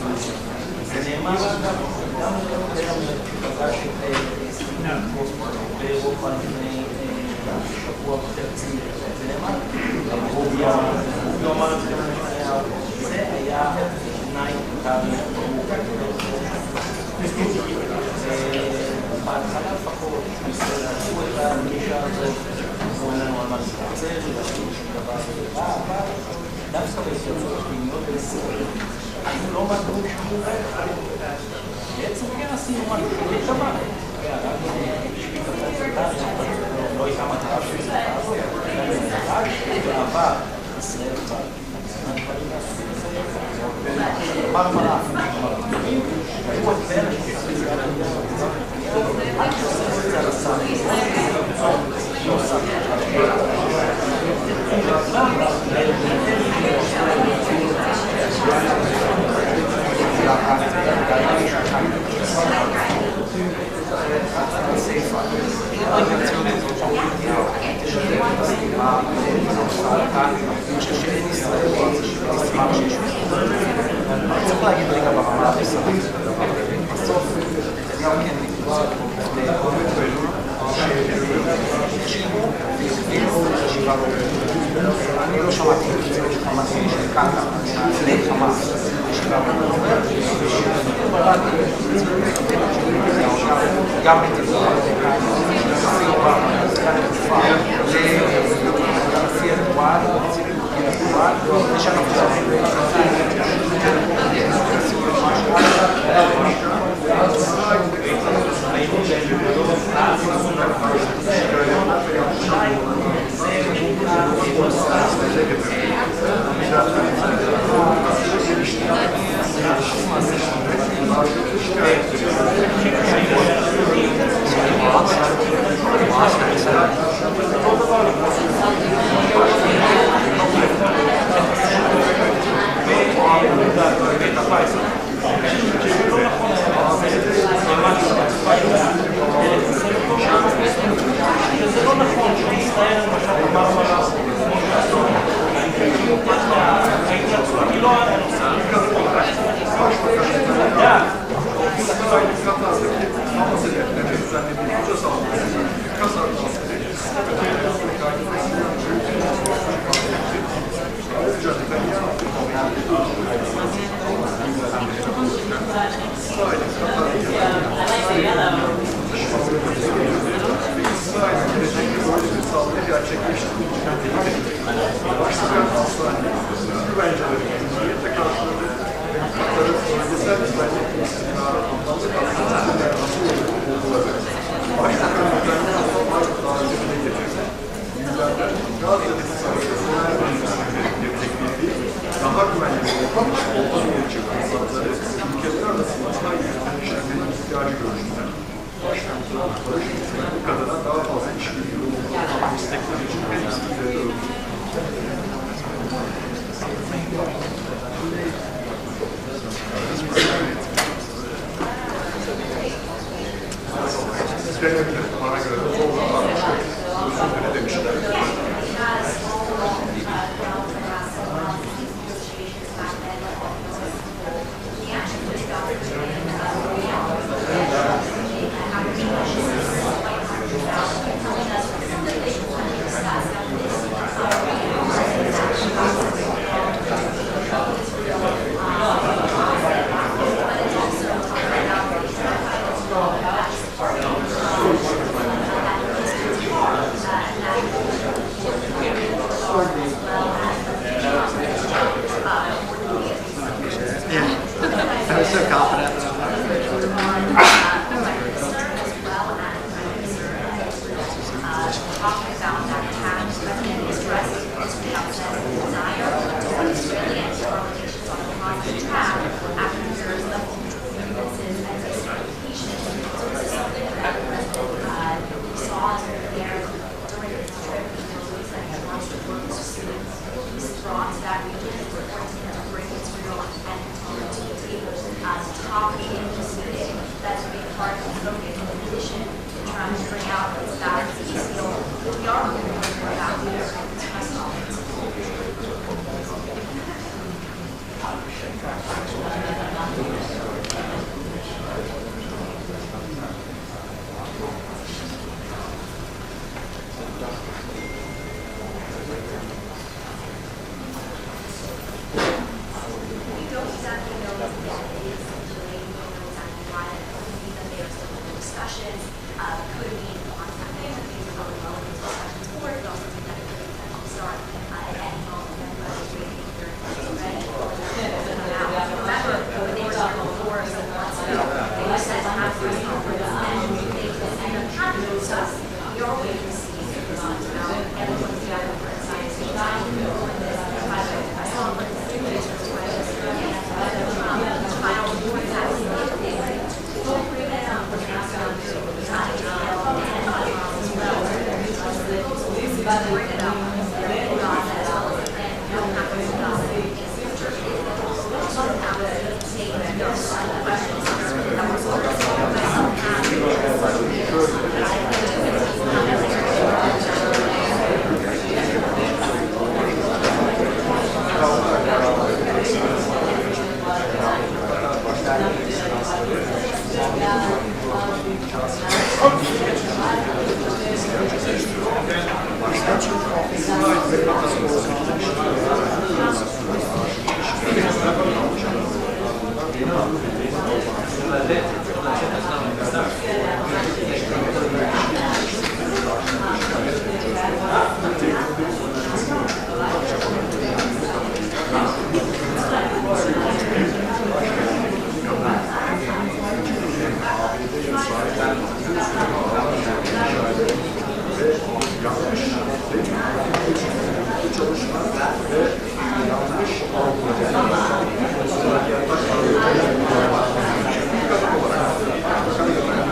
Grazie. באירופה לפני שבוע וחצי אמרו יום זה היה תנאי ברור. בהתחלה לפחות עשו את הגישה הזאת, אמרו לנו על מה זה דבר, אבל דווקא בהתייצבות פנימיות ולסירים אנחנו לא מדברים שום דבר. בעצם כן עשינו מה יש דבר. לא הייתה מטרה של זה, בעבר ישראל כבר מרמרה, היו הדבר עד שעושים את זה על הסם, לא עושה צריך להגיד רגע ברמה המסרית בסוף נתניהו כן נקבע אני לא שמעתי את חמאס של קאטה לפני חמאס גם בתקופה לפי התקופה זה לא נכון שישראל למשל מרמרה ההתנצלות היא לא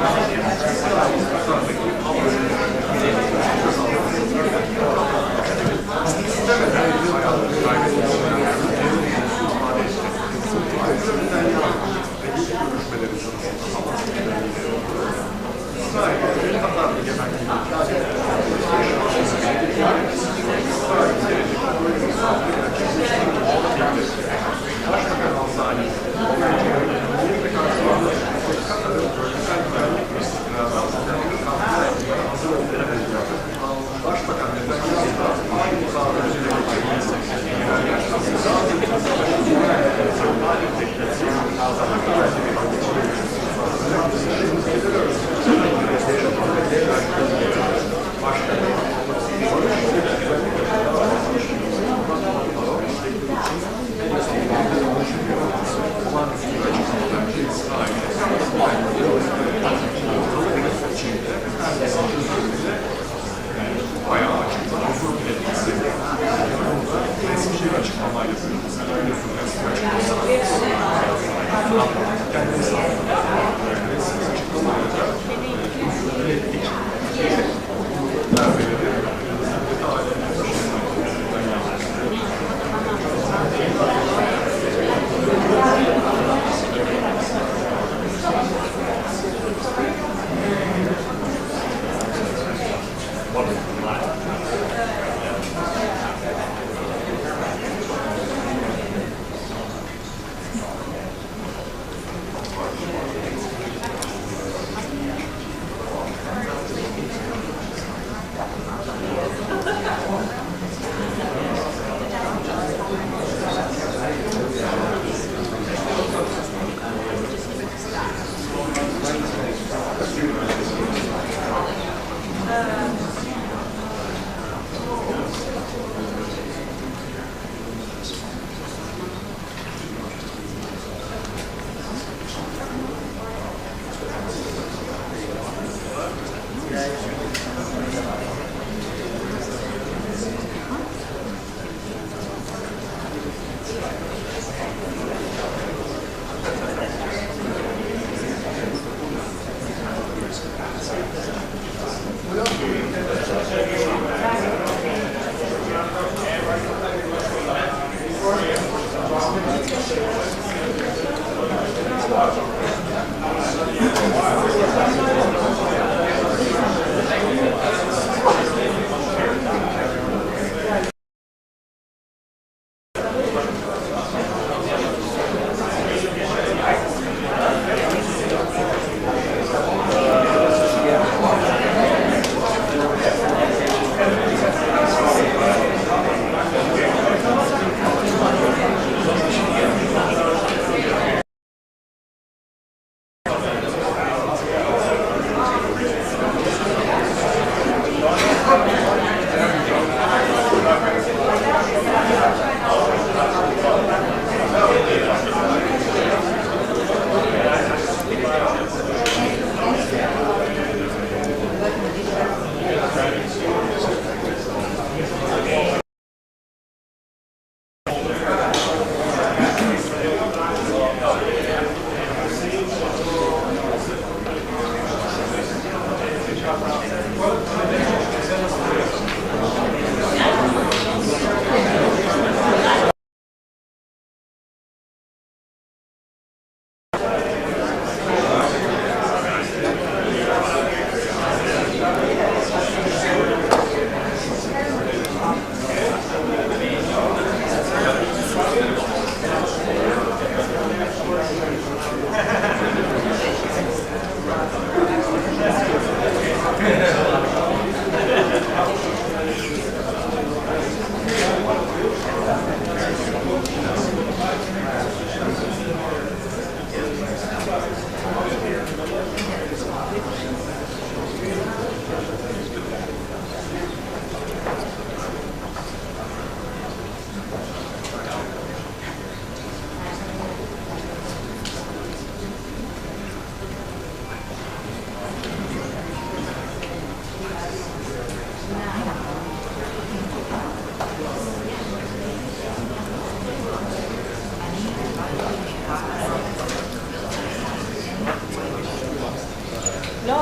Thank you.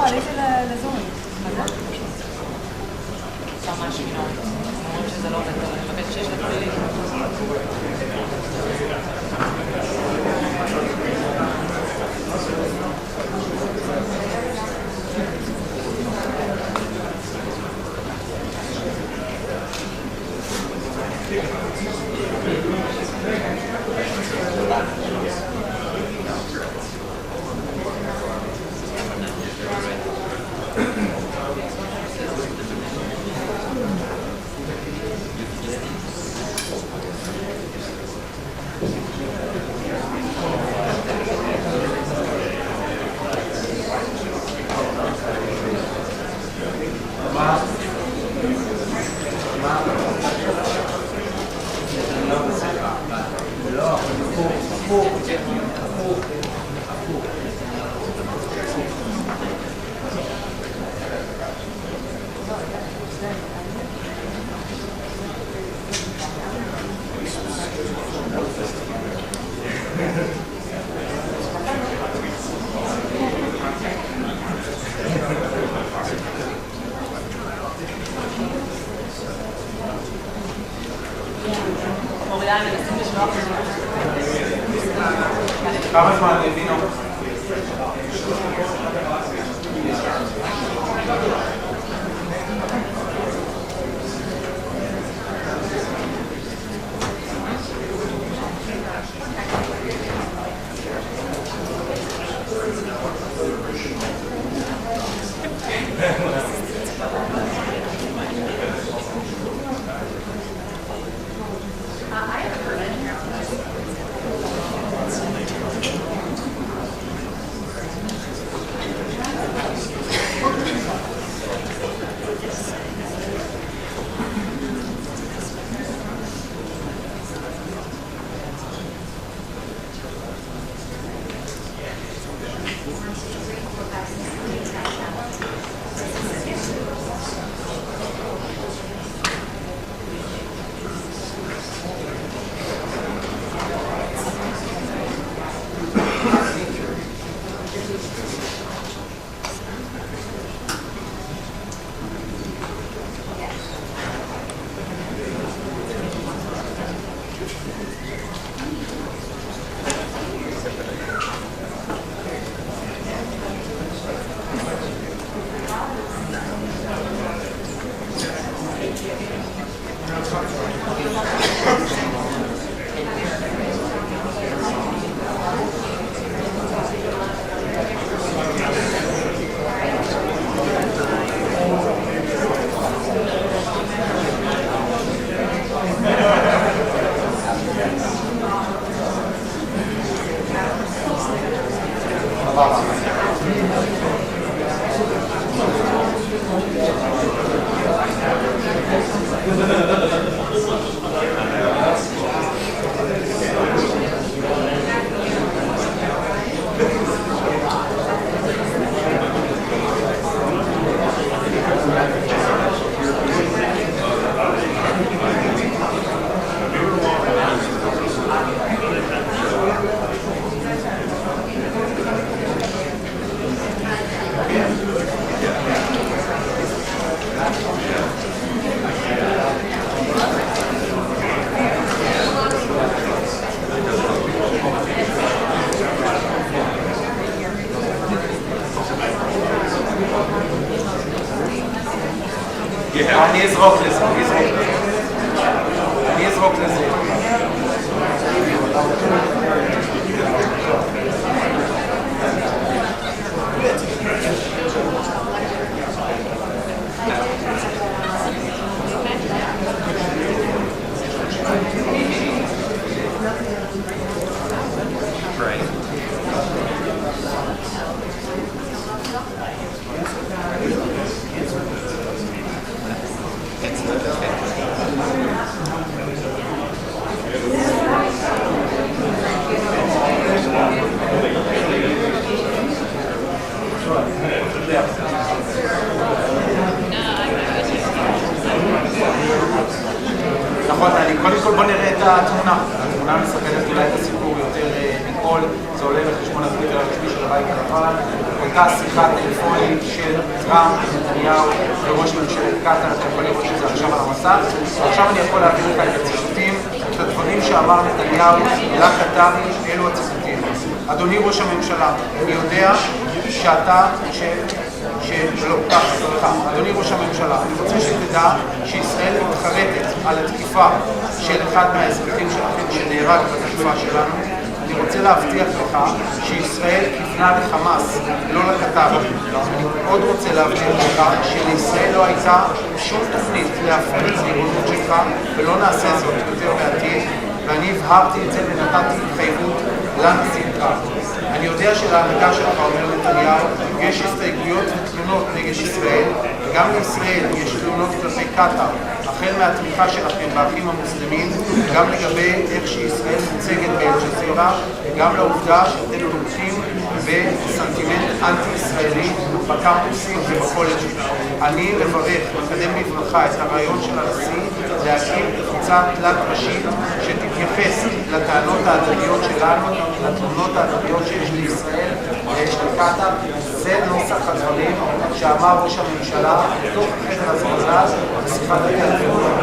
עליתי לזום. ממש מינור. אומרים שזה לא עובד, אבל אני מבקש 6 דקות לי. כמה זמן הבינו? אני אזרוק לזה, אני אזרוק לזה. נכון, קודם כל בוא נראה את התמונה. התמונה מספרת אולי את הסיפור יותר מכל, זה עולה בחשבון הפליטר, המשפטי של הבית הלבן, הייתה שיחה טלפונית של טראמפ, נתניהו וראש ממשלת קטאר, אתם יכולים לראות את זה עכשיו על המסך, ועכשיו אני יכול להעביר לך את הציטוטים, את הדברים שאמר נתניהו לקטארי, אלו הציטוטים. אדוני ראש הממשלה, אני יודע שאתה, לא, ככה, אדוני ראש הממשלה, אני רוצה שתדע שישראל מתחרטת על התקיפה של אחד מהאזרחים שלכם שנהרג בתקיפה שלנו. אני רוצה להבטיח לך שישראל כיוונה לחמאס, לא לקטאר. אני עוד רוצה להבטיח לך שלישראל לא הייתה שום תוכנית להפריד את הריבונות שלך, ולא נעשה זאת יותר בעתיד, ואני הבהרתי את זה ונתתי התחייבות לנשיא טראמפ. אני יודע שלהנהגה שלך, אומר נתניהו, יש הסתייגויות ותלונות נגד ישראל, וגם לישראל יש תלונות כלפי קטאר, החל מהתמיכה שלכם באחים המוסלמים, גם לגבי איך שישראל מוצגת באל-ג'זירה, וגם לעובדה שאתם תומכים בסנטימנט אנטי-ישראלי בקמפוסים ובקולג'ים. אני מברך, מקדם בברכה את הרעיון של הנשיא להקים קבוצה תלת-ראשית שתתייחס לטענות ההדדיות שלנו, לתלונות ההדדיות שיש לישראל ויש לקטאר. זה נוסח הדברים שאמר ראש הממשלה תוך החדר הזרזז בשיחת הטלפון.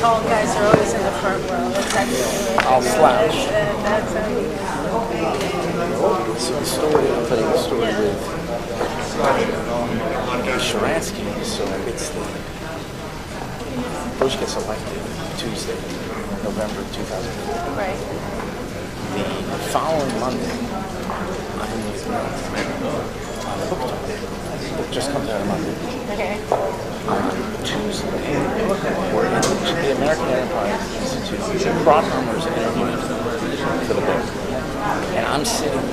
tall guys are always in the front row. That's how you do it. I'll slouch. That's how you do it. So the story, I'll tell you the story with Sharansky. So it's Bush gets elected Tuesday, November 2008. Right. The following Monday, I'm with on the book talk. It just comes out on Monday. Okay. On Tuesday, we're in the American Enterprise Institute. Broadheimer is interviewing for the book. And I'm sitting on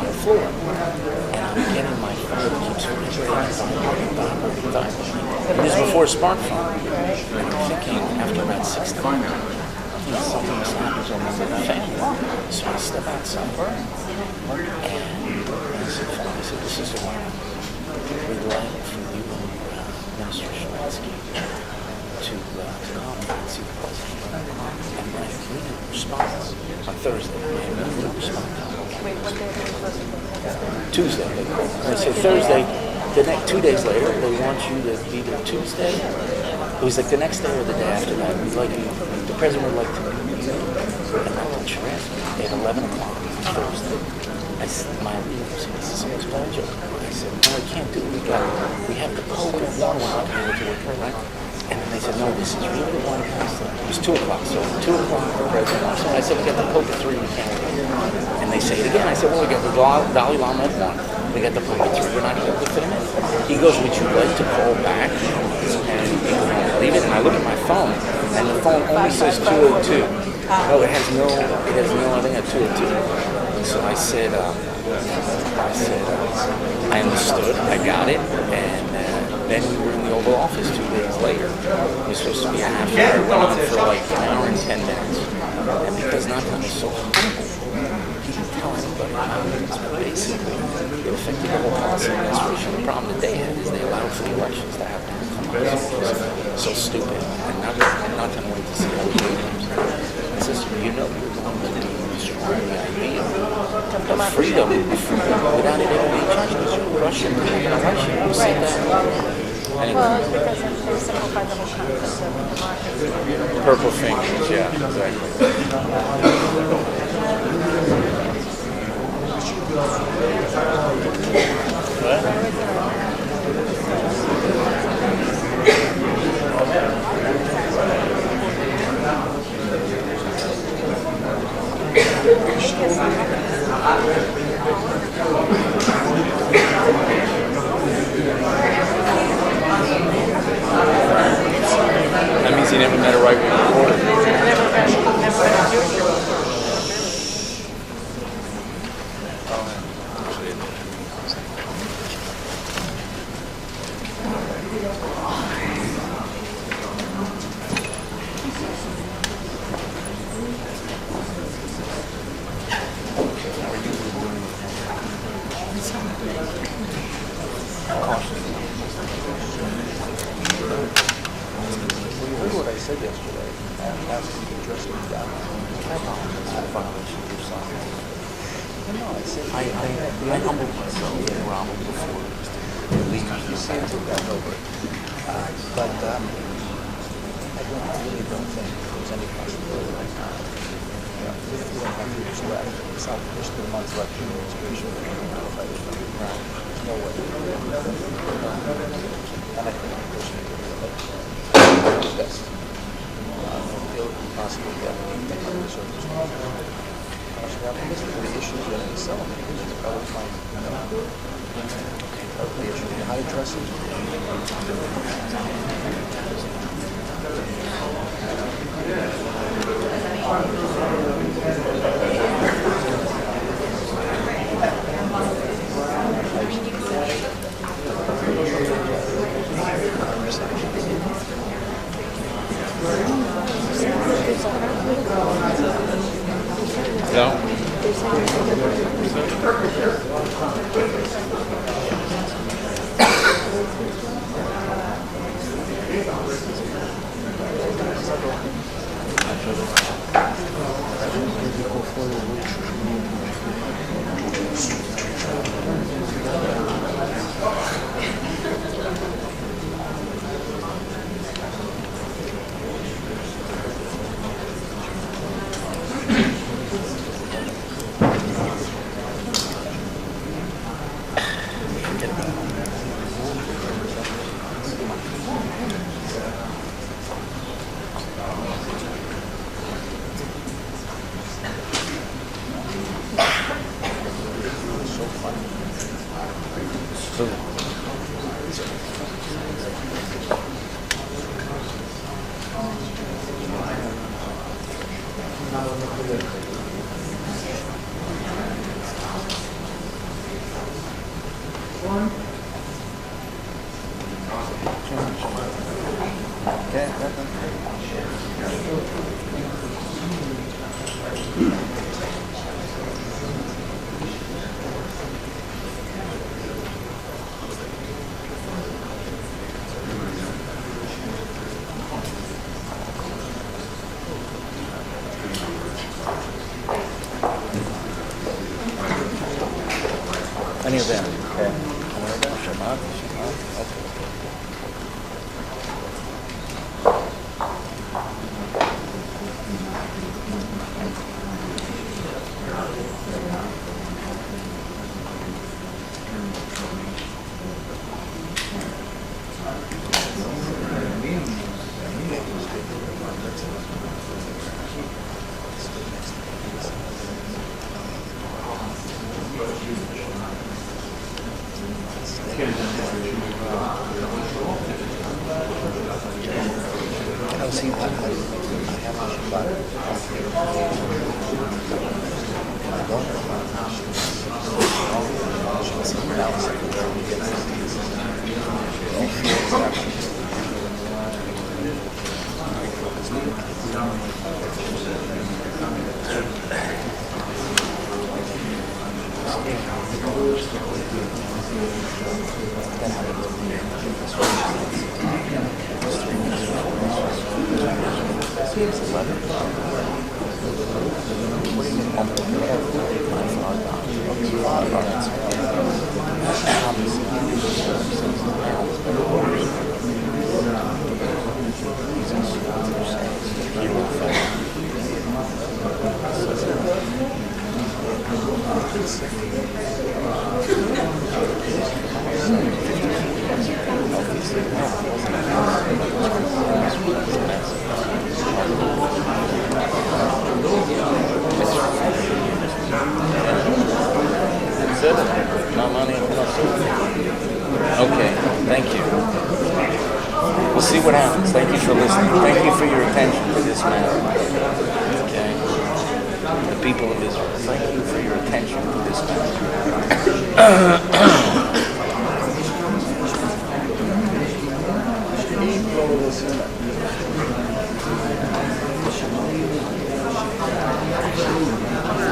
the floor. And I'm getting my phone. It keeps vibrating. This is before a smartphone. And I'm thinking, after about 6 times, something's happened on the family. So I step outside. And I said, this is the one. We'd like for you, Minister Sharansky, to come and see the president. And my immediate response on Thursday, Wait, what day are we supposed to go? Tuesday. They said Thursday. The next 2 days later, they want you to be there Tuesday. It was like the next day or the day after that. We'd like you, the president would like to meet you. And I told Sharansky at 11 o'clock Thursday. I said, my leader said, this is someone's bad joke. I said, no, I can't do it. We have the Pope at 1, we're not going to work, right? And then they said, no, this is really the one house. It was 2 o'clock, so 2 o'clock the president wants it. I said, we got the Pope at 3, we can't work. And they say it again. I said, well, we got the Dalai Lama at 1. We got the Pope at 3, we're not going to be able to fit him in. He goes, would you like to call back? And leave it. And I look at my phone, and the phone only says 202. No, it has no, I think, a 202. So I said, I understood, I got it, and then we were in the Oval Office 2 days later. It was supposed to be a half hour, went on for like an hour and 10 minutes. And because Nathan is so humble, he didn't tell anybody how it was, but basically it affected the whole policy administration. The problem that they had is they allowed for the elections to happen. So stupid, and Nathan wanted to see how we do it. I said, you know, you're the one that destroy the idea of freedom without it ever being judged. Russian being a Russian. Who said that? Anyway. Well, it's because they simplified the whole concept of democracy. Purple fingers, yeah, exactly. That means he never met a right-wing reporter. I humbled myself in Rama before. At least you say I took that over. But I really don't think there's any possibility right now. 51 years left. South 15 months left in the administration. No way. And I think I'm pushing it to the best. Possibly get the circumstances. The issues that are selling is probably fine. The issue of high dresses. No. Any of them? Okay. Shema? Okay. Okay, thank you. We'll see what happens. Thank you for listening. Thank you for your attention to this matter. Okay. The people of Israel, thank you for your attention to this matter.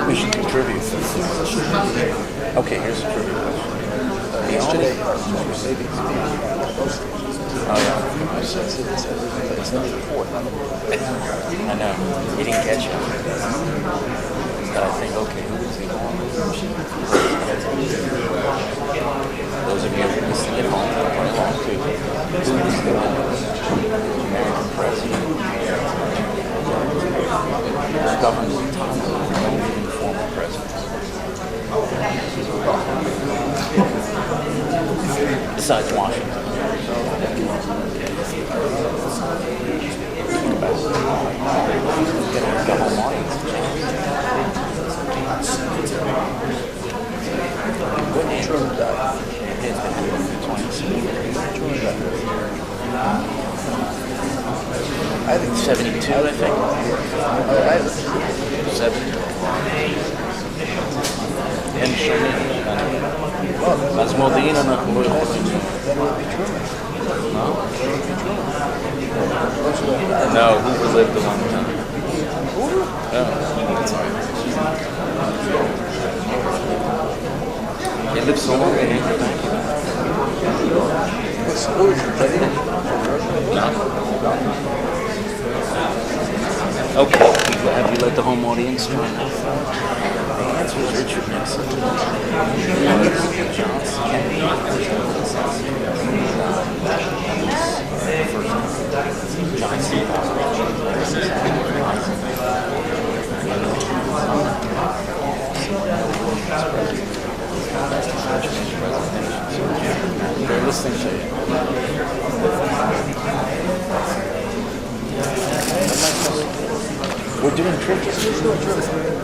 We should contribute. Okay, here's a trivia question. Yesterday, Oh yeah. it's not important. I know. He didn't catch it. But I think, okay, who was he on? Those of you listening at home, play along too. Who was the American president? Who's governed at the time of the former president? Besides Washington. Get a whole audience. What name died? It's I think 72, I think. 72. אין שומעים. אז מודיעין אנחנו לא יכולים. No, Hoover lived a long time. He lived so long, they didn't think Okay, have you let the home audience join us? The answer is Richard Nixon. Johnson, Kennedy, Johnson, they're listening to you. We're doing trivia.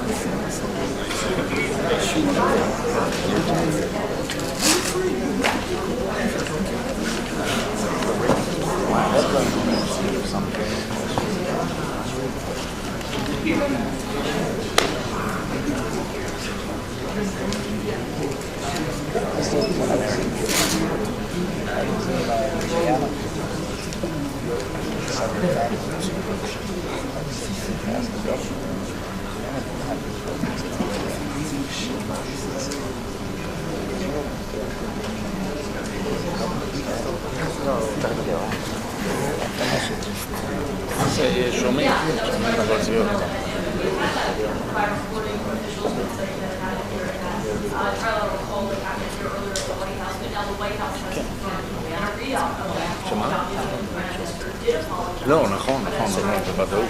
לא, נכון, זה בוודאות.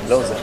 לא זה.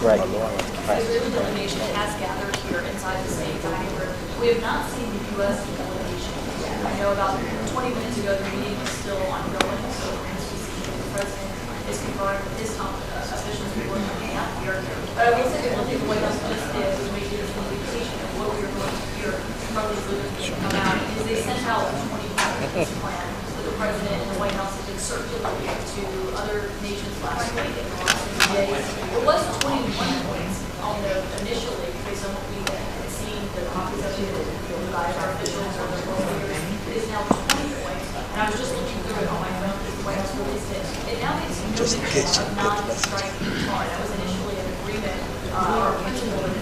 Right. Information has gathered here inside the state dining room. We have not seen the U.S. delegation yet. I know about 20 minutes ago the meeting is still ongoing, so the president is conferring with his top officials who are coming out here. But I will say that one thing the White House just did was make it an indication of what we are going to hear from these leaders when they come out, is they sent out a 20-point plan that the president and the White House have been circulating to other nations last week and the last few days. It was 21 points, although initially, based on what we had seen, the copies of it by our officials or their world leaders, it is now 20 points. And I was just looking through it on my phone because the White House released it. It now makes no difference of non-striking Qatar. That was initially an agreement, or principle in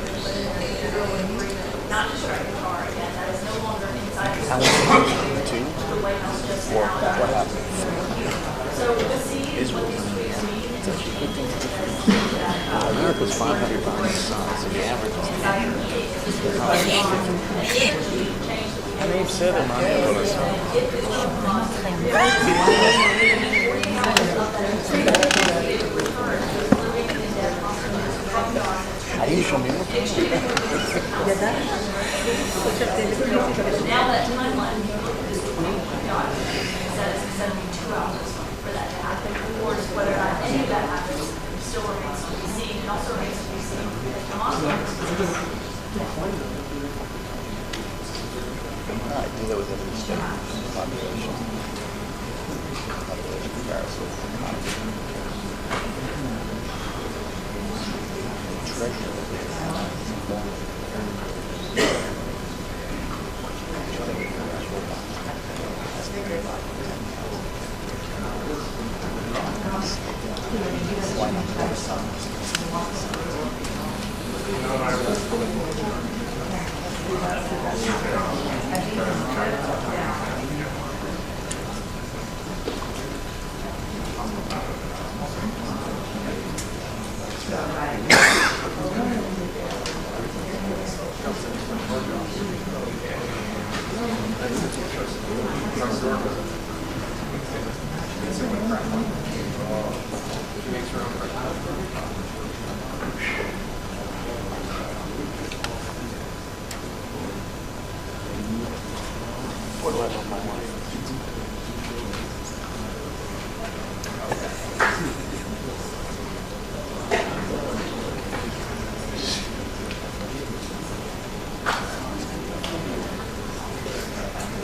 Israel agreement not to strike Qatar again. That is no longer inside the White House just now. So we'll see what these tweets mean. America's 500 times the size of the average. I mean, said it, Now that timeline says 72 hours for that to happen. Of course, whether or not any of that happens still remains to be seen, and also remains to be seen that Hamas I do that with every state population. Population comparison.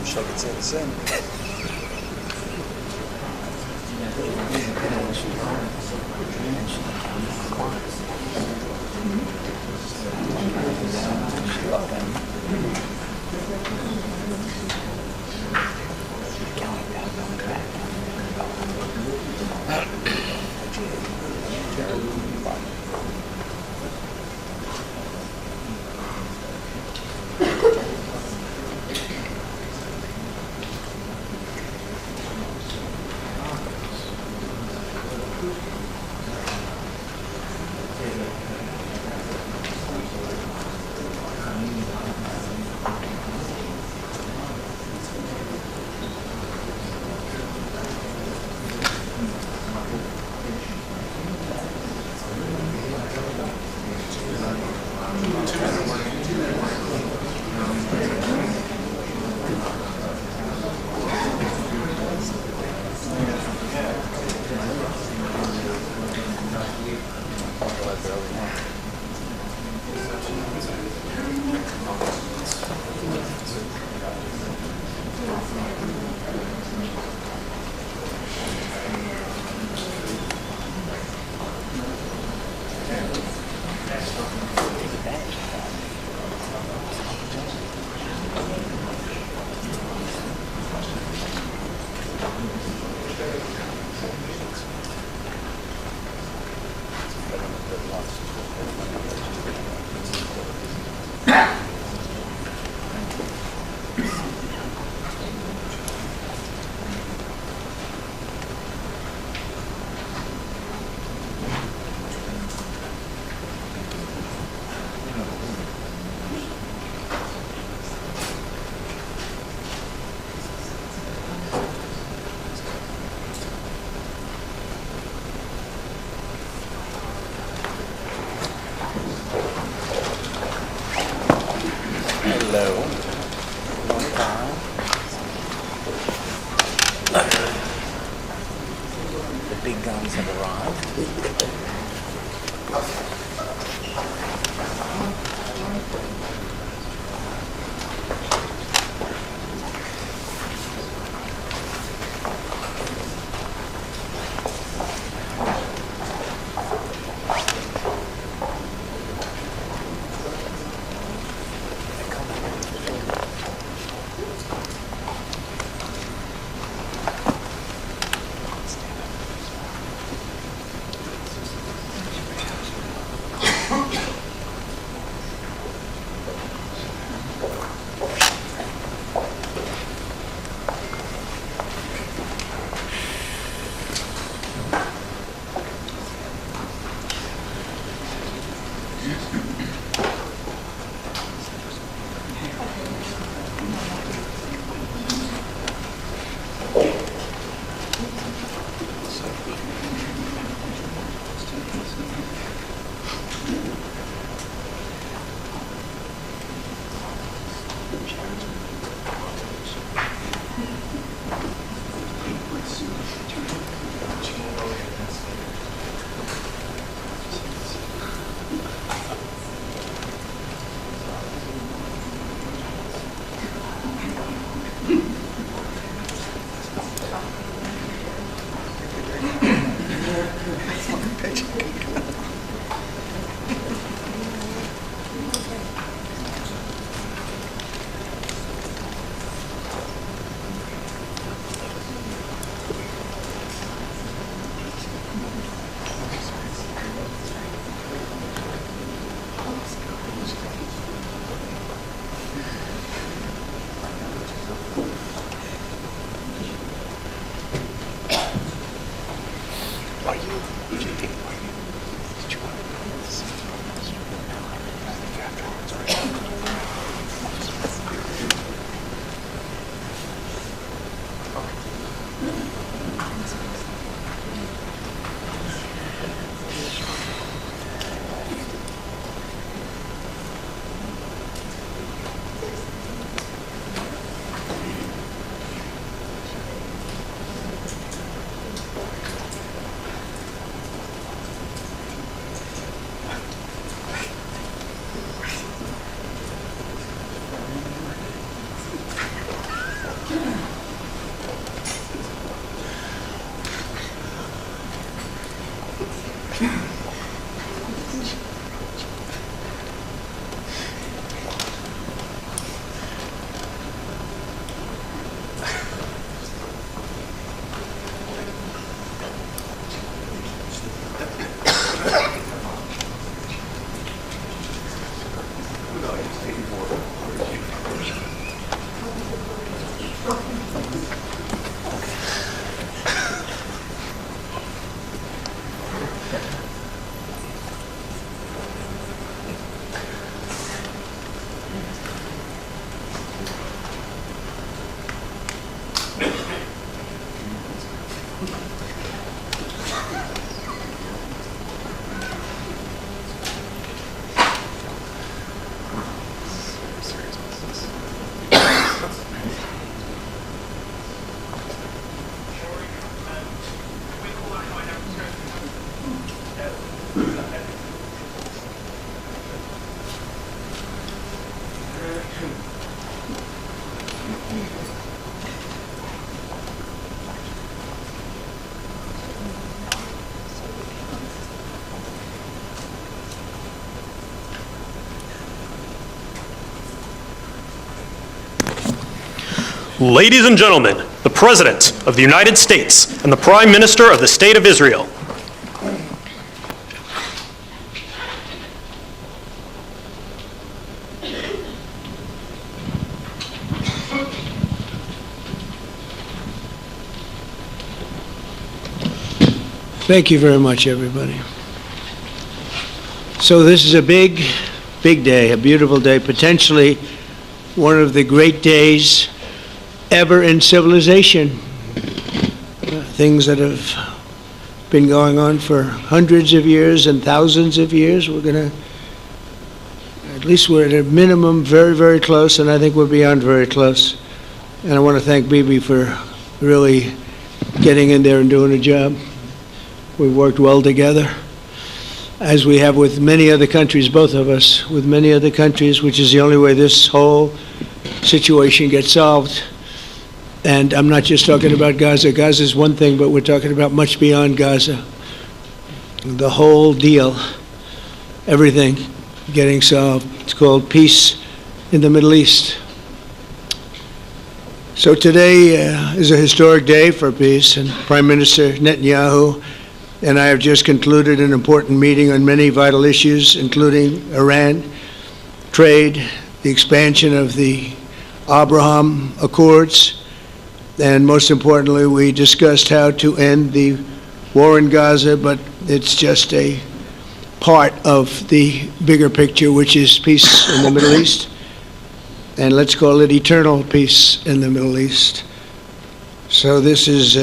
Wish I could say the same. Hello. Long time. The big guns have arrived. Ladies and gentlemen, the President of the United States and the Prime Minister of the State of Israel. Thank you very much, everybody. So this is a big, big day, a beautiful day, potentially one of the great days ever in civilization. Things that have been going on for hundreds of years and thousands of years. At least we're at a minimum very, very close, and I think we're beyond very close. And I want to thank Bibi for really getting in there and doing a job. We've worked well together, as we have with many other countries, both of us, with many other countries, which is the only way this whole situation gets solved. And I'm not just talking about Gaza. Gaza is one thing, but we're talking about much beyond Gaza. The whole deal, everything getting solved. It's called peace in the Middle East. So today is a historic day for peace, and Prime Minister Netanyahu and I have just concluded an important meeting on many vital issues, including Iran, trade, the expansion of the Abraham Accords, and most importantly, we discussed how to end the war in Gaza, but it's just a part of the bigger picture, which is peace in the Middle East, and let's call it eternal peace in the Middle East. So this is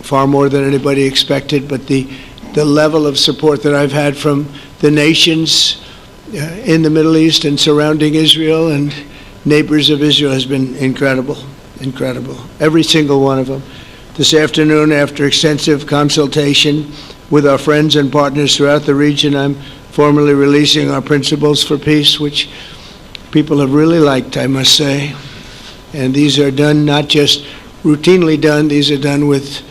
far more than anybody expected, but the level of support that I've had from the nations in the Middle East and surrounding Israel and neighbors of Israel has been incredible, incredible. Every single one of them. This afternoon, after extensive consultation with our friends and partners throughout the region, I'm formally releasing our principles for peace, which people have really liked, I must say. And these are done not just routinely done, these are done with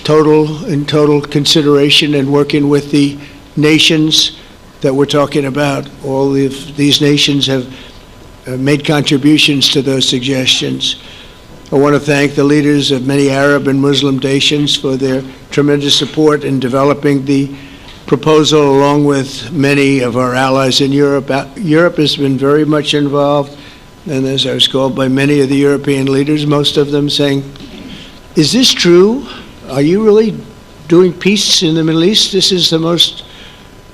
total consideration and working with the nations that we're talking about. All of these nations have made contributions to those suggestions. I want to thank the leaders of many Arab and Muslim nations for their tremendous support in developing the proposal, along with many of our allies in Europe. Europe has been very much involved, and as I was called by many of the European leaders, most of them saying, "Is this true? Are you really doing peace in the Middle East? This is the most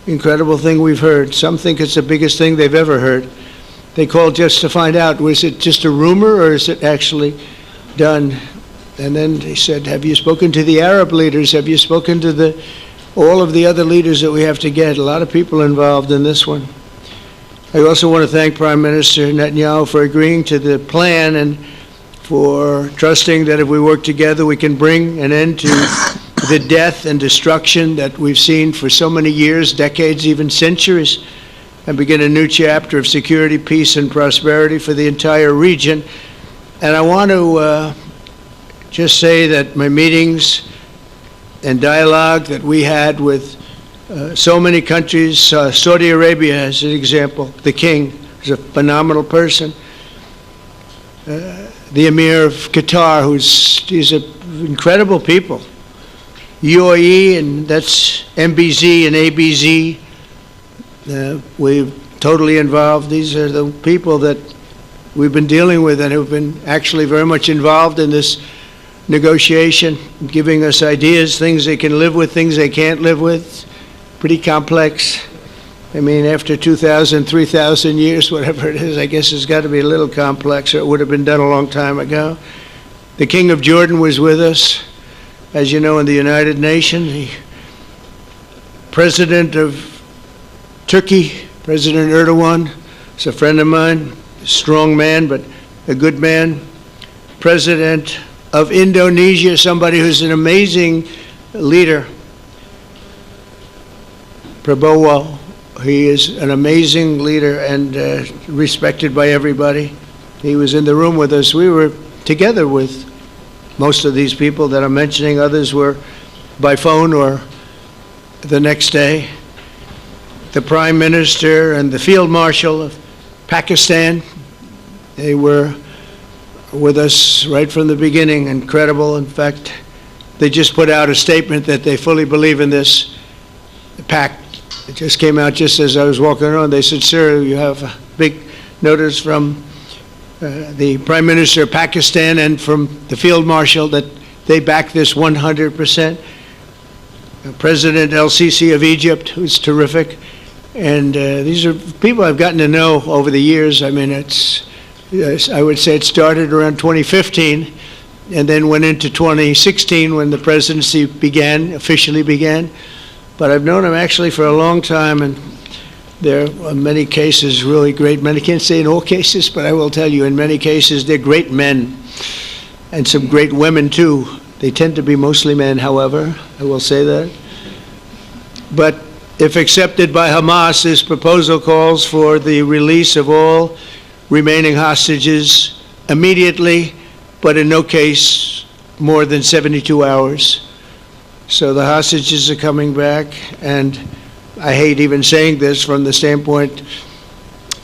incredible thing we've heard." Some think it's the biggest thing they've ever heard. They called just to find out, was it just a rumor or is it actually done? And then they said, have you spoken to the Arab leaders? Have you spoken to all of the other leaders that we have to get? A lot of people involved in this one. I also want to thank Prime Minister Netanyahu for agreeing to the plan and for trusting that if we work together, we can bring an end to the death and destruction that we've seen for so many years, decades, even centuries, and begin a new chapter of security, peace, and prosperity for the entire region. And I want to just say that my meetings and dialogue that we had with so many countries, Saudi Arabia as an example, the king is a phenomenal person. The Emir of Qatar, he's an incredible people. UAE, and that's MBZ and ABZ. We're totally involved. These are the people that we've been dealing with and who've been actually very much involved in this negotiation, giving us ideas, things they can live with, things they can't live with. Pretty complex. I mean, after 2,000, 3,000 years, whatever it is, I guess it's got to be a little complex, or it would have been done a long time ago. The King of Jordan was with us, as you know, in the United Nations. The President of Turkey, President Erdogan, is a friend of mine, a strong man, but a good man. President of Indonesia, somebody who's an amazing leader, Prabowo. He is an amazing leader and respected by everybody. He was in the room with us. We were together with most of these people that I'm mentioning. Others were by phone or the next day. The Prime Minister and the Field Marshal of Pakistan, they were with us right from the beginning. Incredible. In fact, they just put out a statement that they fully believe in this pact. It just came out just as I was walking around. They said, sir, you have a big notice from the Prime Minister of Pakistan and from the Field Marshal that they back this 100%. President El-Sisi of Egypt, who's terrific. And these are people I've gotten to know over the years. I mean, I would say it started around 2015 and then went into 2016 when the presidency officially began. But I've known him actually for a long time, and there are many cases really great men. I can't say in all cases, but I will tell you in many cases they're great men and some great women too. They tend to be mostly men, however, I will say that. But if accepted by Hamas, this proposal calls for the release of all remaining hostages immediately, but in no case more than 72 hours. So the hostages are coming back, and I hate even saying this from the standpoint,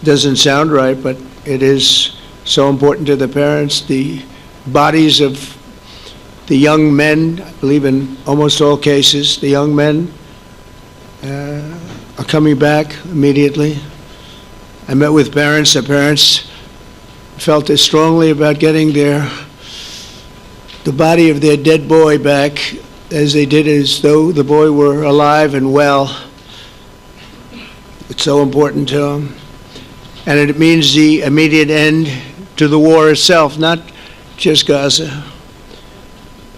doesn't sound right, but it is so important to the parents. The bodies of the young men, I believe in almost all cases, the young men are coming back immediately. I met with parents. The parents felt as strongly about getting the body of their dead boy back as they did as though the boy were alive and well. It's so important to them. And it means the immediate end to the war itself, not just Gaza.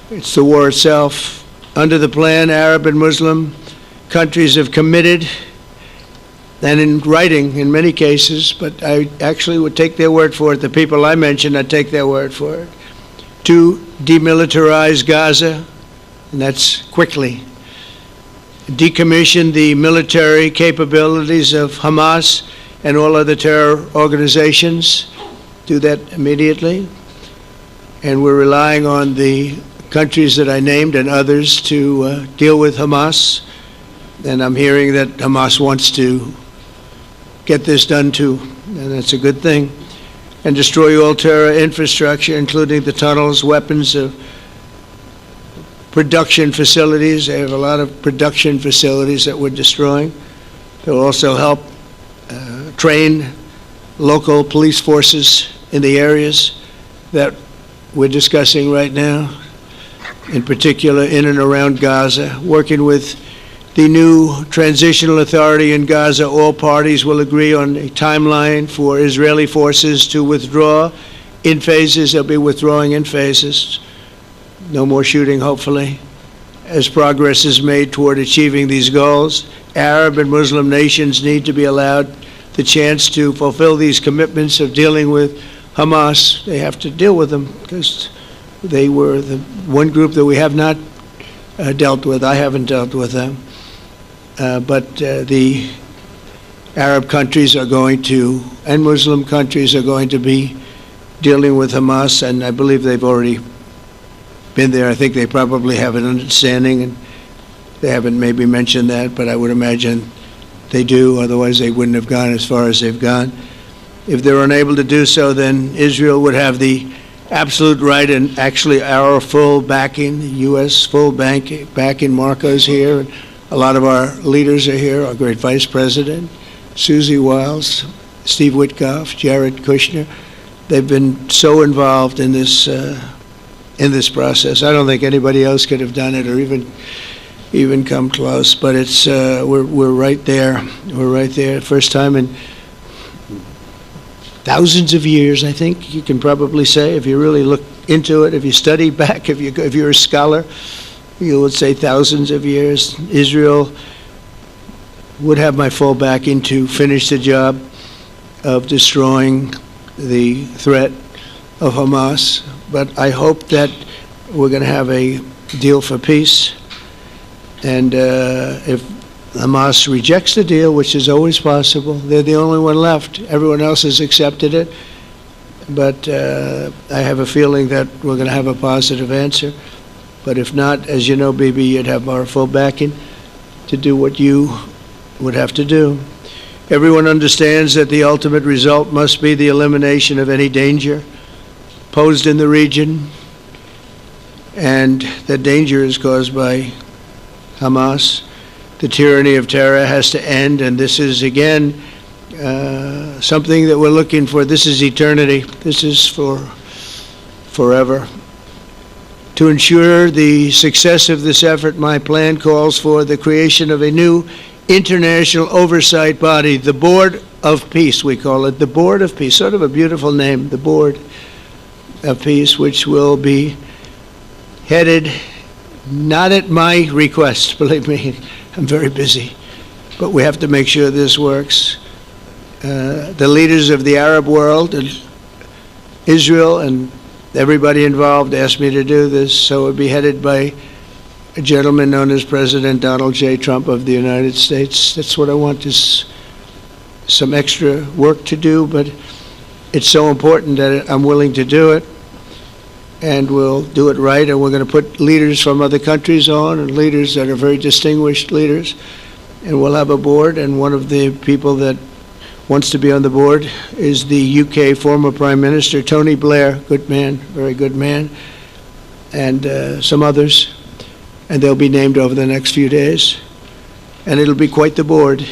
It's the war itself. Under the plan, Arab and Muslim countries have committed, and in writing in many cases, but I actually would take their word for it, the people I mentioned, I'd take their word for it, to demilitarize Gaza, and that's quickly. Decommission the military capabilities of Hamas and all other terror organizations, do that immediately. And we're relying on the countries that I named and others to deal with Hamas. And I'm hearing that Hamas wants to get this done too, and that's a good thing. And destroy all terror infrastructure, including the tunnels, weapons, production facilities. They have a lot of production facilities that we're destroying. They'll also help train local police forces in the areas that we're discussing right now, in particular in and around Gaza, working with the new transitional authority in Gaza. All parties will agree on a timeline for Israeli forces to withdraw in phases. They'll be withdrawing in phases. No more shooting, hopefully. As progress is made toward achieving these goals, Arab and Muslim nations need to be allowed the chance to fulfill these commitments of dealing with Hamas. They have to deal with them because they were the one group that we have not dealt with. I haven't dealt with them. But the Arab countries are going to, and Muslim countries are going to be dealing with Hamas, and I believe they've already been there. I think they probably have an understanding, and they haven't maybe mentioned that, but I would imagine they do, otherwise they wouldn't have gone as far as they've gone. If they're unable to do so, then Israel would have the absolute right, and actually our full backing, the U.S. full backing. Marco's here, and a lot of our leaders are here, our great Vice President, Susie Wiles, Steve Witkoff, Jared Kushner. They've been so involved in this process. I don't think anybody else could have done it or even come close, but it's we're right there. We're right there. First time in thousands of years, I think you can probably say, if you really look into it, if you study back, if you're a scholar, you would say thousands of years. Israel would have my full backing to finish the job of destroying the threat of Hamas. But I hope that we're going to have a deal for peace. And if Hamas rejects the deal, which is always possible, they're the only one left. Everyone else has accepted it. But I have a feeling that we're going to have a positive answer. But if not, as you know, Bibi, you'd have our full backing to do what you would have to do. Everyone understands that the ultimate result must be the elimination of any danger posed in the region, and that danger is caused by Hamas. The tyranny of terror has to end, and this is, again, something that we're looking for. This is eternity. This is for forever. To ensure the success of this effort, my plan calls for the creation of a new international oversight body, the Board of Peace, we call it, the Board of Peace, sort of a beautiful name, the Board of Peace, which will be headed, not at my request, believe me, I'm very busy, but we have to make sure this works. The leaders of the Arab world and Israel and everybody involved asked me to do this, so it would be headed by a gentleman known as President Donald J. Trump of the United States. That's what I want, is some extra work to do, but it's so important that I'm willing to do it, and we'll do it right, and we're going to put leaders from other countries on, and leaders that are very distinguished leaders, and we'll have a board, and one of the people that wants to be on the board is the UK former Prime Minister, Tony Blair, good man, very good man, and some others, and they'll be named over the next few days, and it'll be quite the board.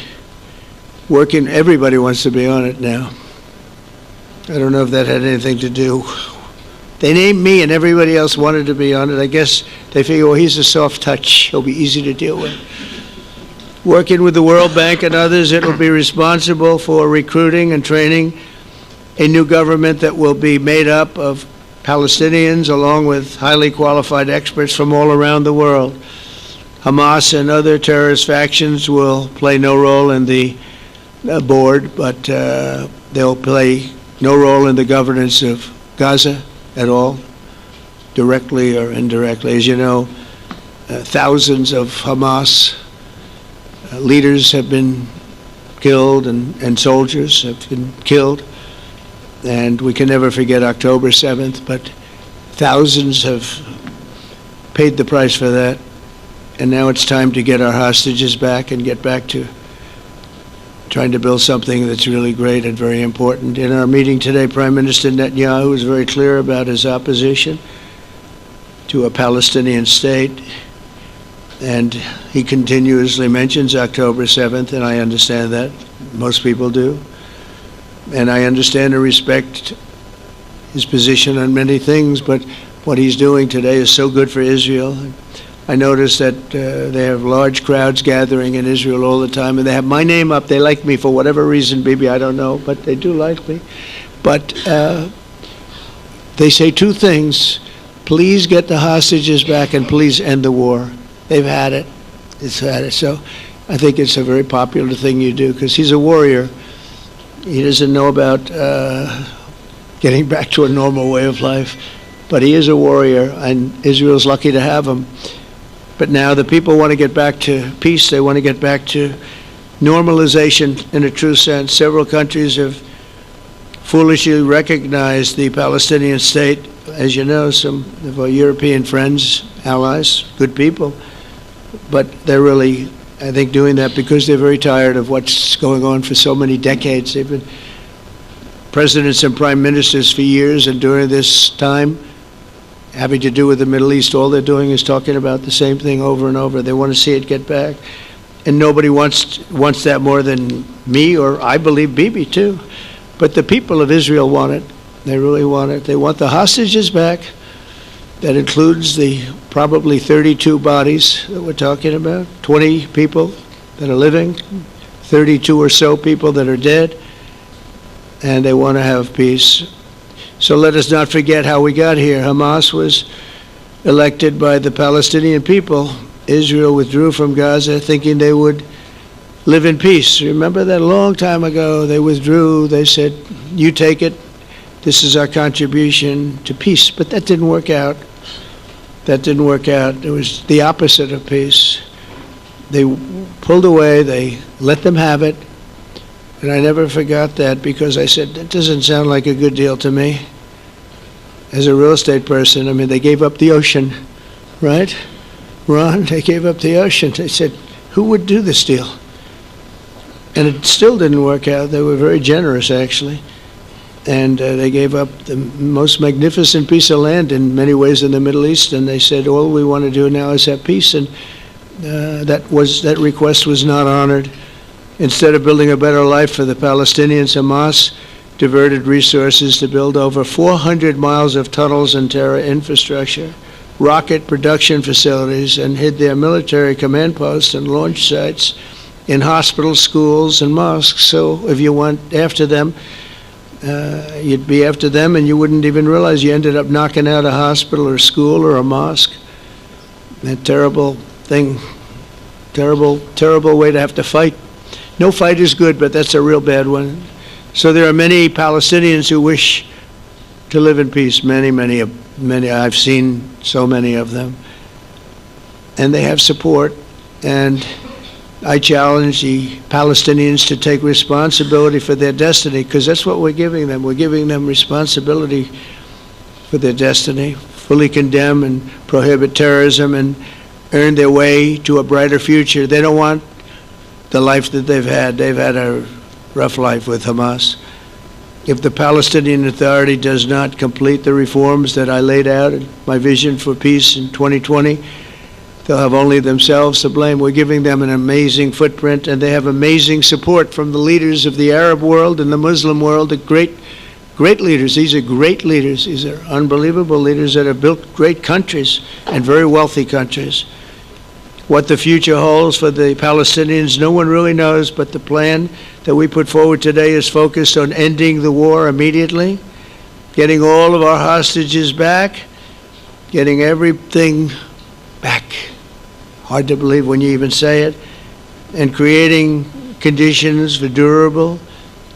Working, everybody wants to be on it now. I don't know if that had anything to do. They named me and everybody else wanted to be on it. I guess they figure, well, he's a soft touch, he'll be easy to deal with. Working with the World Bank and others, it will be responsible for recruiting and training a new government that will be made up of Palestinians along with highly qualified experts from all around the world. Hamas and other terrorist factions will play no role in the board, but they'll play no role in the governance of Gaza at all, directly or indirectly. As you know, thousands of Hamas leaders have been killed and soldiers have been killed, and we can never forget October 7th, but thousands have paid the price for that, and now it's time to get our hostages back and get back to trying to build something that's really great and very important. In our meeting today, Prime Minister Netanyahu was very clear about his opposition to a Palestinian state, and he continuously mentions October 7th, and I understand that. Most people do. And I understand and respect his position on many things, but what he's doing today is so good for Israel. I notice that they have large crowds gathering in Israel all the time, and they have my name up. They like me for whatever reason, Bibi, I don't know, but they do like me. But they say two things: please get the hostages back and please end the war. They've had it. It's had it. So I think it's a very popular thing you do, because he's a warrior. He doesn't know about getting back to a normal way of life, but he is a warrior, and Israel's lucky to have him. But now the people want to get back to peace. They want to get back to normalization in a true sense. Several countries have foolishly recognized the Palestinian state. As you know, some of our European friends, allies, good people, but they're really, I think, doing that because they're very tired of what's going on for so many decades. They've been presidents and prime ministers for years, and during this time, having to do with the Middle East, all they're doing is talking about the same thing over and over. They want to see it get back, and nobody wants that more than me, or I believe Bibi too. But the people of Israel want it. They really want it. They want the hostages back. That includes the probably 32 bodies that we're talking about, 20 people that are living, 32 or so people that are dead, and they want to have peace. So let us not forget how we got here. Hamas was elected by the Palestinian people. Israel withdrew from Gaza thinking they would live in peace. Remember that a long time ago? They withdrew. They said, you take it. This is our contribution to peace. But that didn't work out. That didn't work out. It was the opposite of peace. They pulled away. They let them have it. And I never forgot that, because I said, that doesn't sound like a good deal to me. As a real estate person, I mean, they gave up the ocean, right? Ron, they gave up the ocean. They said, who would do this deal? And it still didn't work out. They were very generous, actually. And they gave up the most magnificent piece of land in many ways in the Middle East, and they said, all we want to do now is have peace, and that request was not honored. Instead of building a better life for the Palestinians, Hamas diverted resources to build over 400 miles of tunnels and terror infrastructure, rocket production facilities and hid their military command posts and launch sites in hospitals, schools, and mosques. So if you went after them, you'd be after them and you wouldn't even realize you ended up knocking out a hospital or a school or a mosque. That terrible thing, terrible way to have to fight. No fight is good, but that's a real bad one. So there are many Palestinians who wish to live in peace, many. I've seen so many of them. And they have support. And I challenge the Palestinians to take responsibility for their destiny, because that's what we're giving them. We're giving them responsibility for their destiny, fully condemn and prohibit terrorism and earn their way to a brighter future. They don't want the life that they've had. They've had a rough life with Hamas. If the Palestinian Authority does not complete the reforms that I laid out in my vision for peace in 2020, they'll have only themselves to blame. We're giving them an amazing footprint, and they have amazing support from the leaders of the Arab world and the Muslim world, the great leaders. These are great leaders. These are unbelievable leaders that have built great countries and very wealthy countries. What the future holds for the Palestinians, no one really knows, but the plan that we put forward today is focused on ending the war immediately, getting all of our hostages back, getting everything back. Hard to believe when you even say it, and creating conditions for durable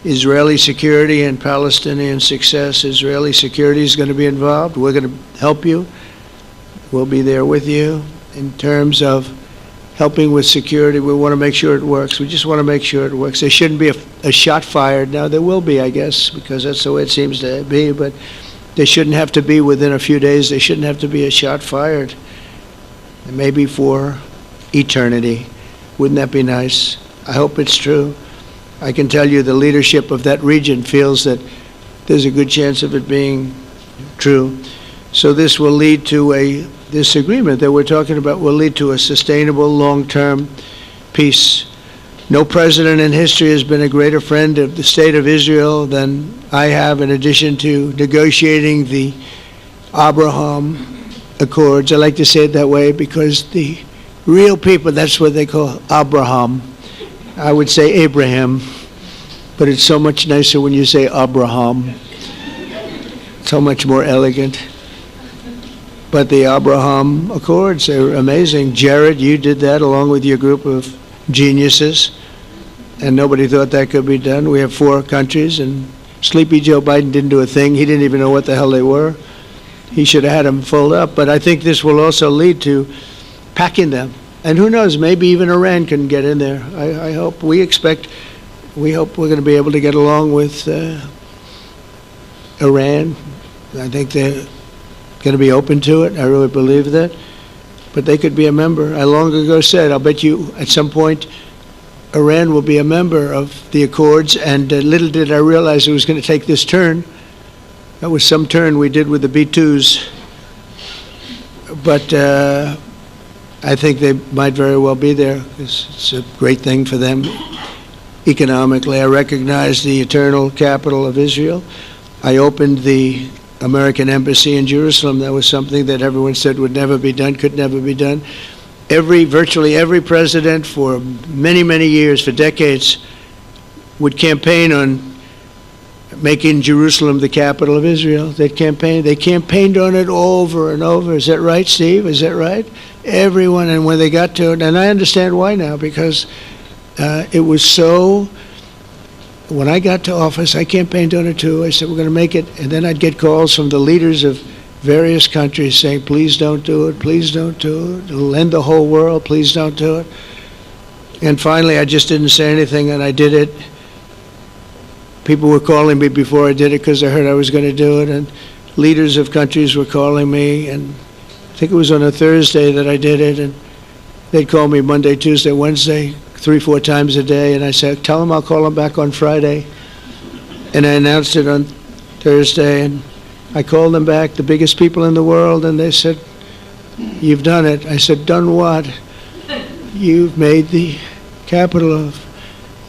Israeli security and Palestinian success. Israeli security is going to be involved. We're going to help you. We'll be there with you in terms of helping with security. We want to make sure it works. We just want to make sure it works. There shouldn't be a shot fired. Now, there will be, I guess, because that's the way it seems to be, but there shouldn't have to be within a few days. There shouldn't have to be a shot fired. And maybe for eternity. Wouldn't that be nice? I hope it's true. I can tell you the leadership of that region feels that there's a good chance of it being true. So this will lead to this agreement that we're talking about will lead to a sustainable long-term peace. No president in history has been a greater friend of the state of Israel than I have, in addition to negotiating the Abraham Accords. I like to say it that way because the real people, that's what they call Abraham. I would say Abraham, but it's so much nicer when you say Abraham. So much more elegant. But the Abraham Accords are amazing. Jared, you did that along with your group of geniuses, and nobody thought that could be done. We have 4 countries, and Sleepy Joe Biden didn't do a thing. He didn't even know what the hell they were. He should have had them fold up. But I think this will also lead to packing them. And who knows, maybe even Iran can get in there. I hope, we hope we're going to be able to get along with Iran. I think they're going to be open to it. I really believe that. But they could be a member. I long ago said, I'll bet you at some point Iran will be a member of the Accords, and little did I realize it was going to take this turn. That was some turn we did with the B-2s. But I think they might very well be there. It's a great thing for them economically. I recognize the eternal capital of Israel. I opened the American embassy in Jerusalem. That was something that everyone said would never be done, could never be done. Virtually every president for many, many years, for decades, would campaign on making Jerusalem the capital of Israel. They campaigned on it over and over. Is that right, Steve? Is that right? Everyone, and when they got to it, and I understand why now, because it was so. When I got to office, I campaigned on it too. I said, we're going to make it. And then I'd get calls from the leaders of various countries saying, please don't do it, please don't do it. It'll end the whole world, please don't do it. And finally, I just didn't say anything, and I did it. People were calling me before I did it because they heard I was going to do it, and leaders of countries were calling me, and I think it was on a Thursday that I did it, and they'd call me Monday, Tuesday, Wednesday, 3-4 times a day, and I said, tell them I'll call them back on Friday. And I announced it on Thursday, and I called them back, the biggest people in the world, and they said, you've done it. I said, done what? You've made the capital of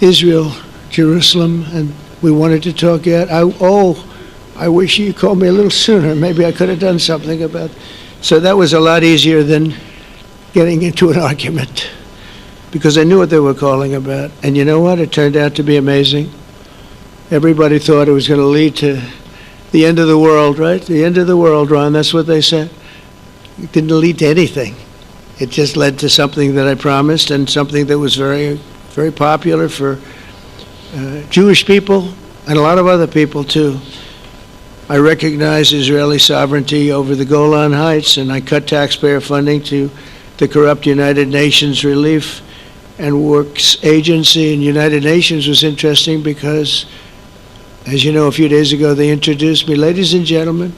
Israel, Jerusalem, and we wanted to talk yet. I wish you called me a little sooner. Maybe I could have done something about So that was a lot easier than getting into an argument, because I knew what they were calling about. And you know what? It turned out to be amazing. Everybody thought it was going to lead to the end of the world, right? The end of the world, Ron, that's what they said. It didn't lead to anything. It just led to something that I promised, and something that was very, very popular for Jewish people and a lot of other people too. I recognize Israeli sovereignty over the Golan Heights, and I cut taxpayer funding to the corrupt United Nations Relief and Works Agency. And United Nations was interesting because, as you know, a few days ago they introduced me. Ladies and gentlemen,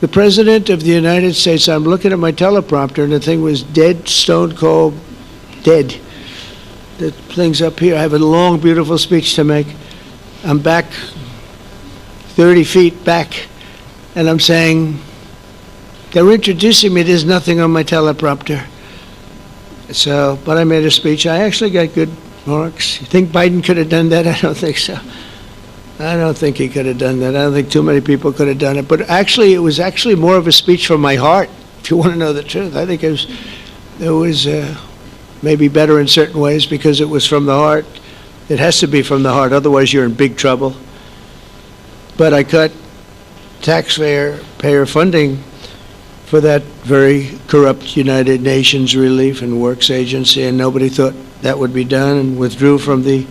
the President of the United States, I'm looking at my teleprompter and the thing was dead, stone cold, dead. The thing's up here. I have a long, beautiful speech to make. I'm back 30 feet back, and I'm saying, they're introducing me, there's nothing on my teleprompter. So, but I made a speech. I actually got good marks. You think Biden could have done that? I don't think so. I don't think he could have done that. I don't think too many people could have done it. But actually, it was actually more of a speech from my heart, if you want to know the truth. I think it was maybe better in certain ways because it was from the heart. It has to be from the heart, otherwise you're in big trouble. But I cut taxpayer funding for that very corrupt United Nations Relief and Works Agency, and nobody thought that would be done, and withdrew from the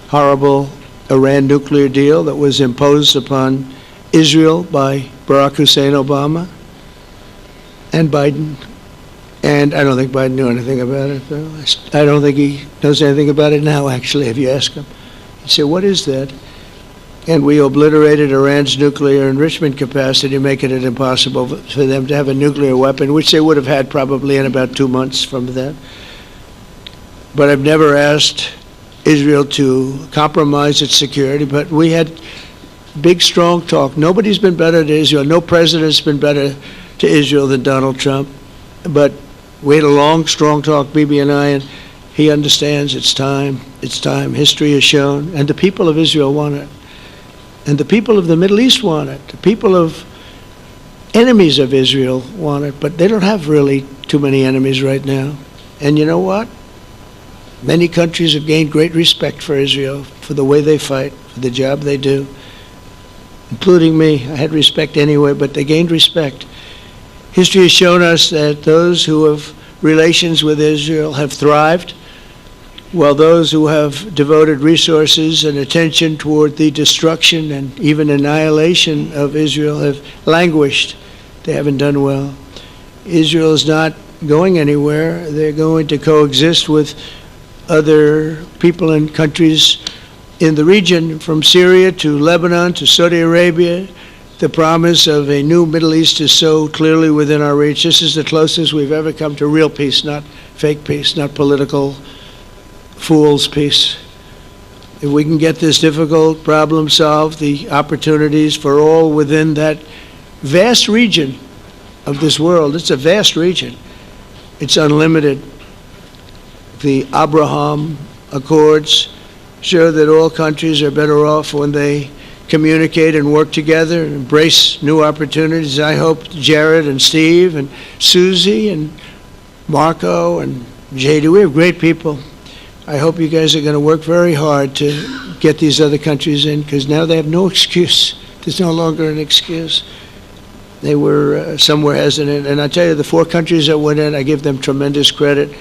horrible Iran nuclear deal that was imposed upon Israel by Barack Hussein Obama and Biden. And I don't think Biden knew anything about it, though. I don't think he knows anything about it now, actually, if you ask him. He'd say, what is that? And we obliterated Iran's nuclear enrichment capacity, making it impossible for them to have a nuclear weapon, which they would have had probably in about 2 months from that. But I've never asked Israel to compromise its security, but we had big, strong talk. Nobody's been better to Israel. No president's been better to Israel than Donald Trump. But we had a long, strong talk, Bibi and I, and he understands it's time. It's time. History has shown, and the people of Israel want it. And the people of the Middle East want it. The people of enemies of Israel want it, but they don't have really too many enemies right now. And you know what? Many countries have gained great respect for Israel, for the way they fight, for the job they do, including me. I had respect anyway, but they gained respect. History has shown us that those who have relations with Israel have thrived, while those who have devoted resources and attention toward the destruction and even annihilation of Israel have languished. They haven't done well. Israel is not going anywhere. They're going to coexist with other people and countries in the region, from Syria to Lebanon to Saudi Arabia. The promise of a new Middle East is so clearly within our reach. This is the closest we've ever come to real peace, not fake peace, not political fool's peace. If we can get this difficult problem solved, the opportunities for all within that vast region of this world, it's a vast region, it's unlimited. The Abraham Accords show that all countries are better off when they communicate and work together and embrace new opportunities. I hope Jared and Steve and Susie and Marco and JD, we have great people. I hope you guys are going to work very hard to get these other countries in, because now they have no excuse. There's no longer an excuse. They were somewhere hesitant. And I tell you, the 4 countries that went in, I give them tremendous credit,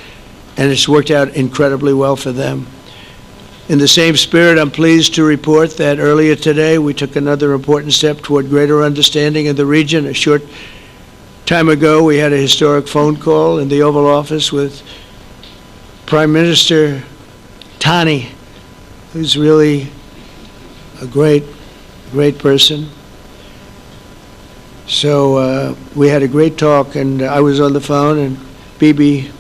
and it's worked out incredibly well for them. In the same spirit, I'm pleased to report that earlier today we took another important step toward greater understanding in the region. A short time ago, we had a historic phone call in the Oval Office with Prime Minister Tani, who's really a great person. So we had a great talk, and I was on the phone, and Bibi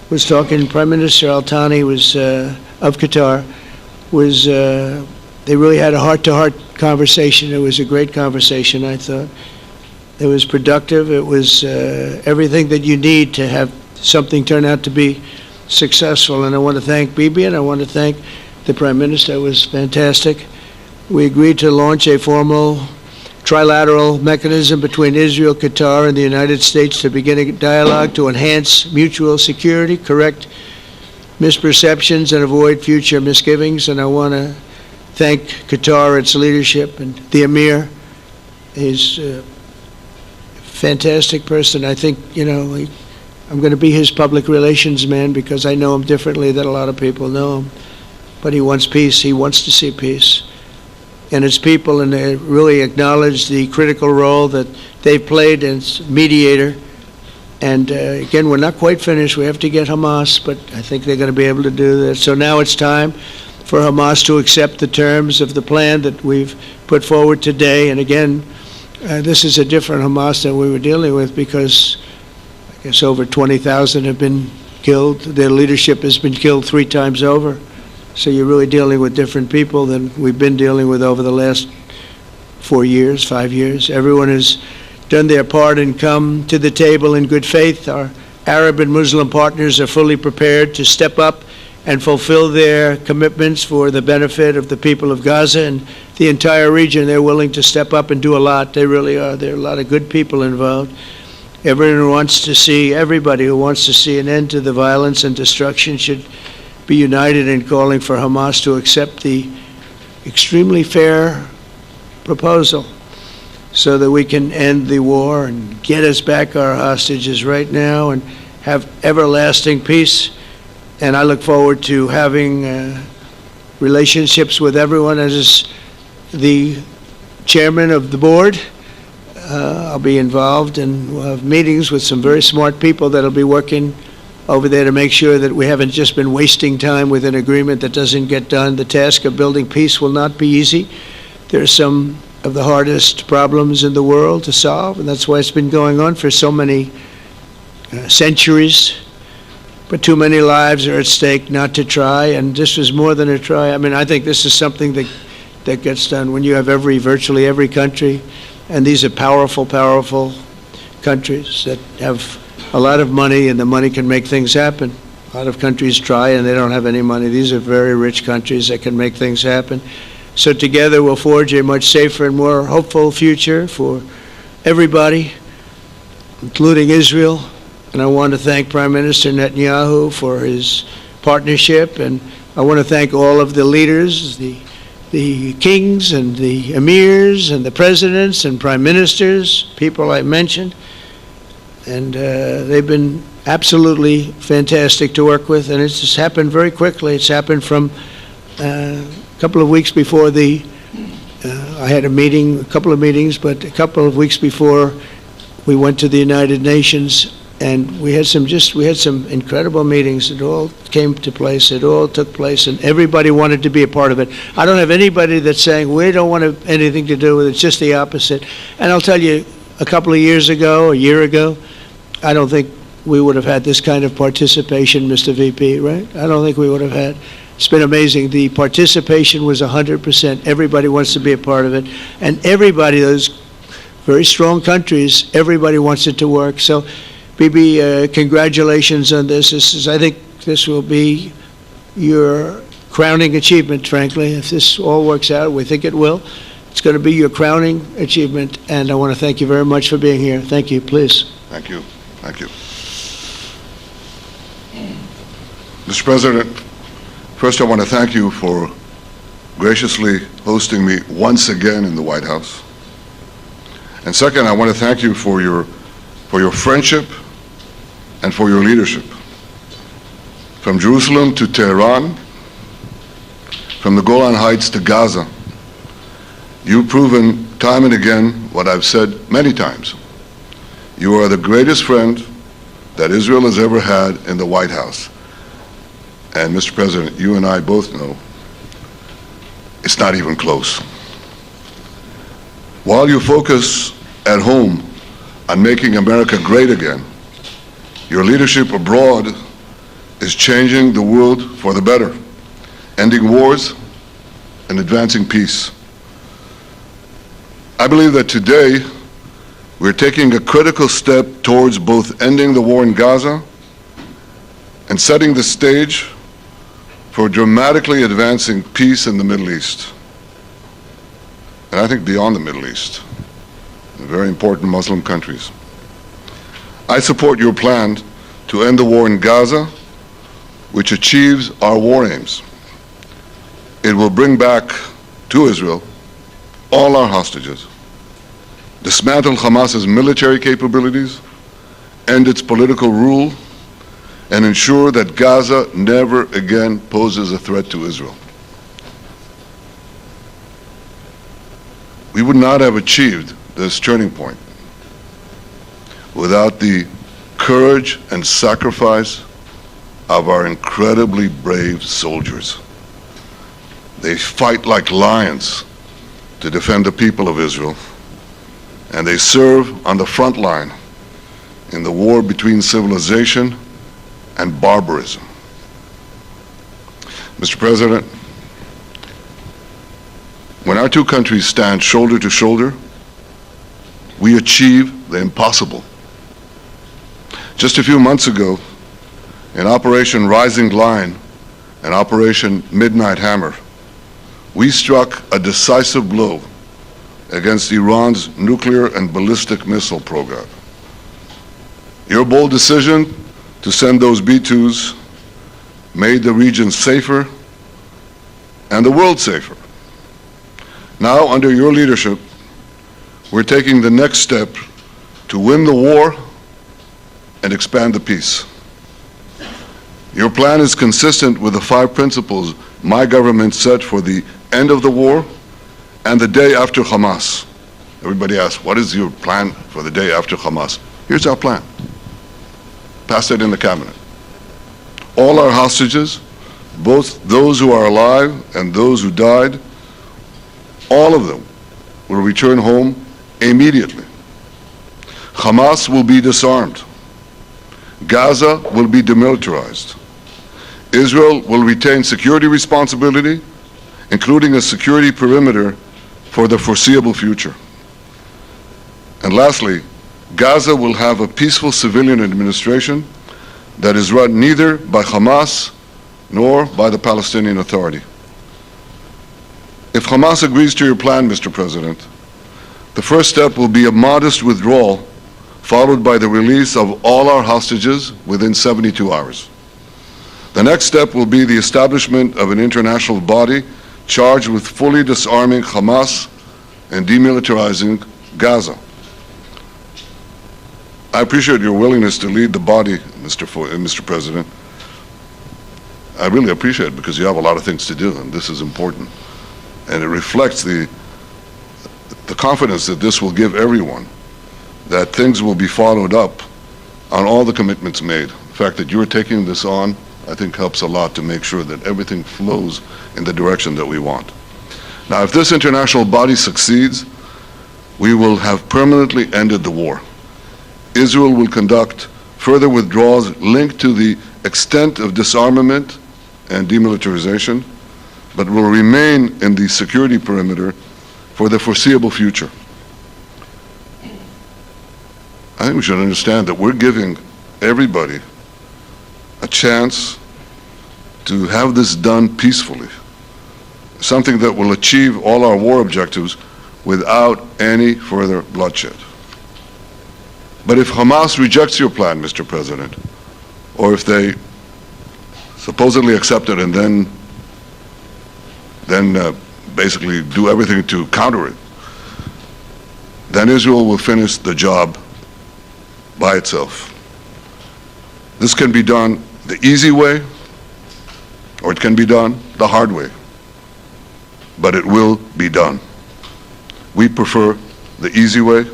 was talking. Prime Minister Al Thani was of Qatar. They really had a heart-to-heart conversation. It was a great conversation, I thought. It was productive. It was everything that you need to have something turn out to be successful. And I want to thank Bibi, and I want to thank the Prime Minister. It was fantastic. We agreed to launch a formal trilateral mechanism between Israel, Qatar, and the United States to begin a dialogue to enhance mutual security, correct misperceptions, and avoid future misgivings. And I want to thank Qatar, its leadership, and the Emir. He's a fantastic person. I think, I'm going to be his public relations man because I know him differently than a lot of people know him. But he wants peace. He wants to see peace. And his people, and they really acknowledge the critical role that they've played as mediator. And again, we're not quite finished. We have to get Hamas, but I think they're going to be able to do that. So now it's time for Hamas to accept the terms of the plan that we've put forward today. And again, this is a different Hamas than we were dealing with because I guess over 20,000 have been killed. Their leadership has been killed 3 times over. So you're really dealing with different people than we've been dealing with over the last 4 years, 5 years. Everyone has done their part and come to the table in good faith. Our Arab and Muslim partners are fully prepared to step up and fulfill their commitments for the benefit of the people of Gaza and the entire region. They're willing to step up and do a lot. They really are. There are a lot of good people involved. Everybody who wants to see an end to the violence and destruction should be united in calling for Hamas to accept the extremely fair proposal so that we can end the war and get us back our hostages right now and have everlasting peace. And I look forward to having relationships with everyone. As the chairman of the board, I'll be involved, and we'll have meetings with some very smart people that'll be working over there to make sure that we haven't just been wasting time with an agreement that doesn't get done. The task of building peace will not be easy. There are some of the hardest problems in the world to solve, and that's why it's been going on for so many centuries. But too many lives are at stake not to try, and this is more than a try. I mean, I think this is something that gets done when you have virtually every country, and these are powerful, powerful countries that have a lot of money, and the money can make things happen. A lot of countries try and they don't have any money. These are very rich countries that can make things happen. So together we'll forge a much safer and more hopeful future for everybody, including Israel. And I want to thank Prime Minister Netanyahu for his partnership, and I want to thank all of the leaders, the kings and the emirs and the presidents and prime ministers, people I mentioned. And they've been absolutely fantastic to work with, and it's just happened very quickly. It's happened from a couple of weeks before I had a couple of meetings, but a couple of weeks before we went to the United Nations, and we had some incredible meetings. It all came to place. It all took place, and everybody wanted to be a part of it. I don't have anybody that's saying we don't want anything to do with it. It's just the opposite. And I'll tell you, a couple of years ago, a year ago, I don't think we would have had this kind of participation, Mr. VP, right? I don't think we would have had. It's been amazing. The participation was 100%. Everybody wants to be a part of it. And everybody, those very strong countries, everybody wants it to work. So, Bibi, congratulations on this. I think this will be your crowning achievement, frankly. If this all works out, we think it will. It's going to be your crowning achievement, and I want to thank you very much for being here. Thank you, please. Thank you. Thank you. Mr. President, first I want to thank you for graciously hosting me once again in the White House. And second, I want to thank you for your friendship and for your leadership. From Jerusalem to Tehran, from the Golan Heights to Gaza, you've proven time and again what I've said many times. You are the greatest friend that Israel has ever had in the White House. And Mr. President, you and I both know it's not even close. While you focus at home on making America great again, your leadership abroad is changing the world for the better, ending wars and advancing peace. I believe that today we're taking a critical step towards both ending the war in Gaza and setting the stage for dramatically advancing peace in the Middle East, and I think beyond the Middle East. in very important Muslim countries. I support your plan to end the war in Gaza, which achieves our war aims. It will bring back to Israel all our hostages, dismantle Hamas's military capabilities, end its political rule, and ensure that Gaza never again poses a threat to Israel. We would not have achieved this turning point without the courage and sacrifice of our incredibly brave soldiers. They fight like lions to defend the people of Israel, and they serve on the front line in the war between civilization and barbarism. Mr. President, when our two countries stand shoulder to shoulder, we achieve the impossible. Just a few months ago, in Operation Rising Lion and Operation Midnight Hammer, we struck a decisive blow against Iran's nuclear and ballistic missile program. Your bold decision to send those B-2s made the region safer and the world safer. Now, under your leadership, we're taking the next step to win the war and expand the peace. Your plan is consistent with the 5 principles my government set for the end of the war and the day after Hamas. Everybody asks, what is your plan for the day after Hamas? Here's our plan. Passed it in the cabinet. All our hostages, both those who are alive and those who died, all of them will return home immediately. Hamas will be disarmed. Gaza will be demilitarized. Israel will retain security responsibility, including a security perimeter for the foreseeable future. And lastly, Gaza will have a peaceful civilian administration that is run neither by Hamas nor by the Palestinian Authority. If Hamas agrees to your plan, Mr. President, the first step will be a modest withdrawal, followed by the release of all our hostages within 72 hours. The next step will be the establishment of an international body charged with fully disarming Hamas and demilitarizing Gaza. I appreciate your willingness to lead the body, Mr. President. I really appreciate it because you have a lot of things to do, and this is important. And it reflects the confidence that this will give everyone, that things will be followed up on all the commitments made. The fact that you're taking this on, I think, helps a lot to make sure that everything flows in the direction that we want. Now, if this international body succeeds, we will have permanently ended the war. Israel will conduct further withdrawals linked to the extent of disarmament and demilitarization, but will remain in the security perimeter for the foreseeable future. I think we should understand that we're giving everybody a chance to have this done peacefully, something that will achieve all our war objectives without any further bloodshed. But if Hamas rejects your plan, Mr. President, or if they supposedly accept it and then basically do everything to counter it, then Israel will finish the job by itself. This can be done the easy way, or it can be done the hard way, but it will be done. We prefer the easy way,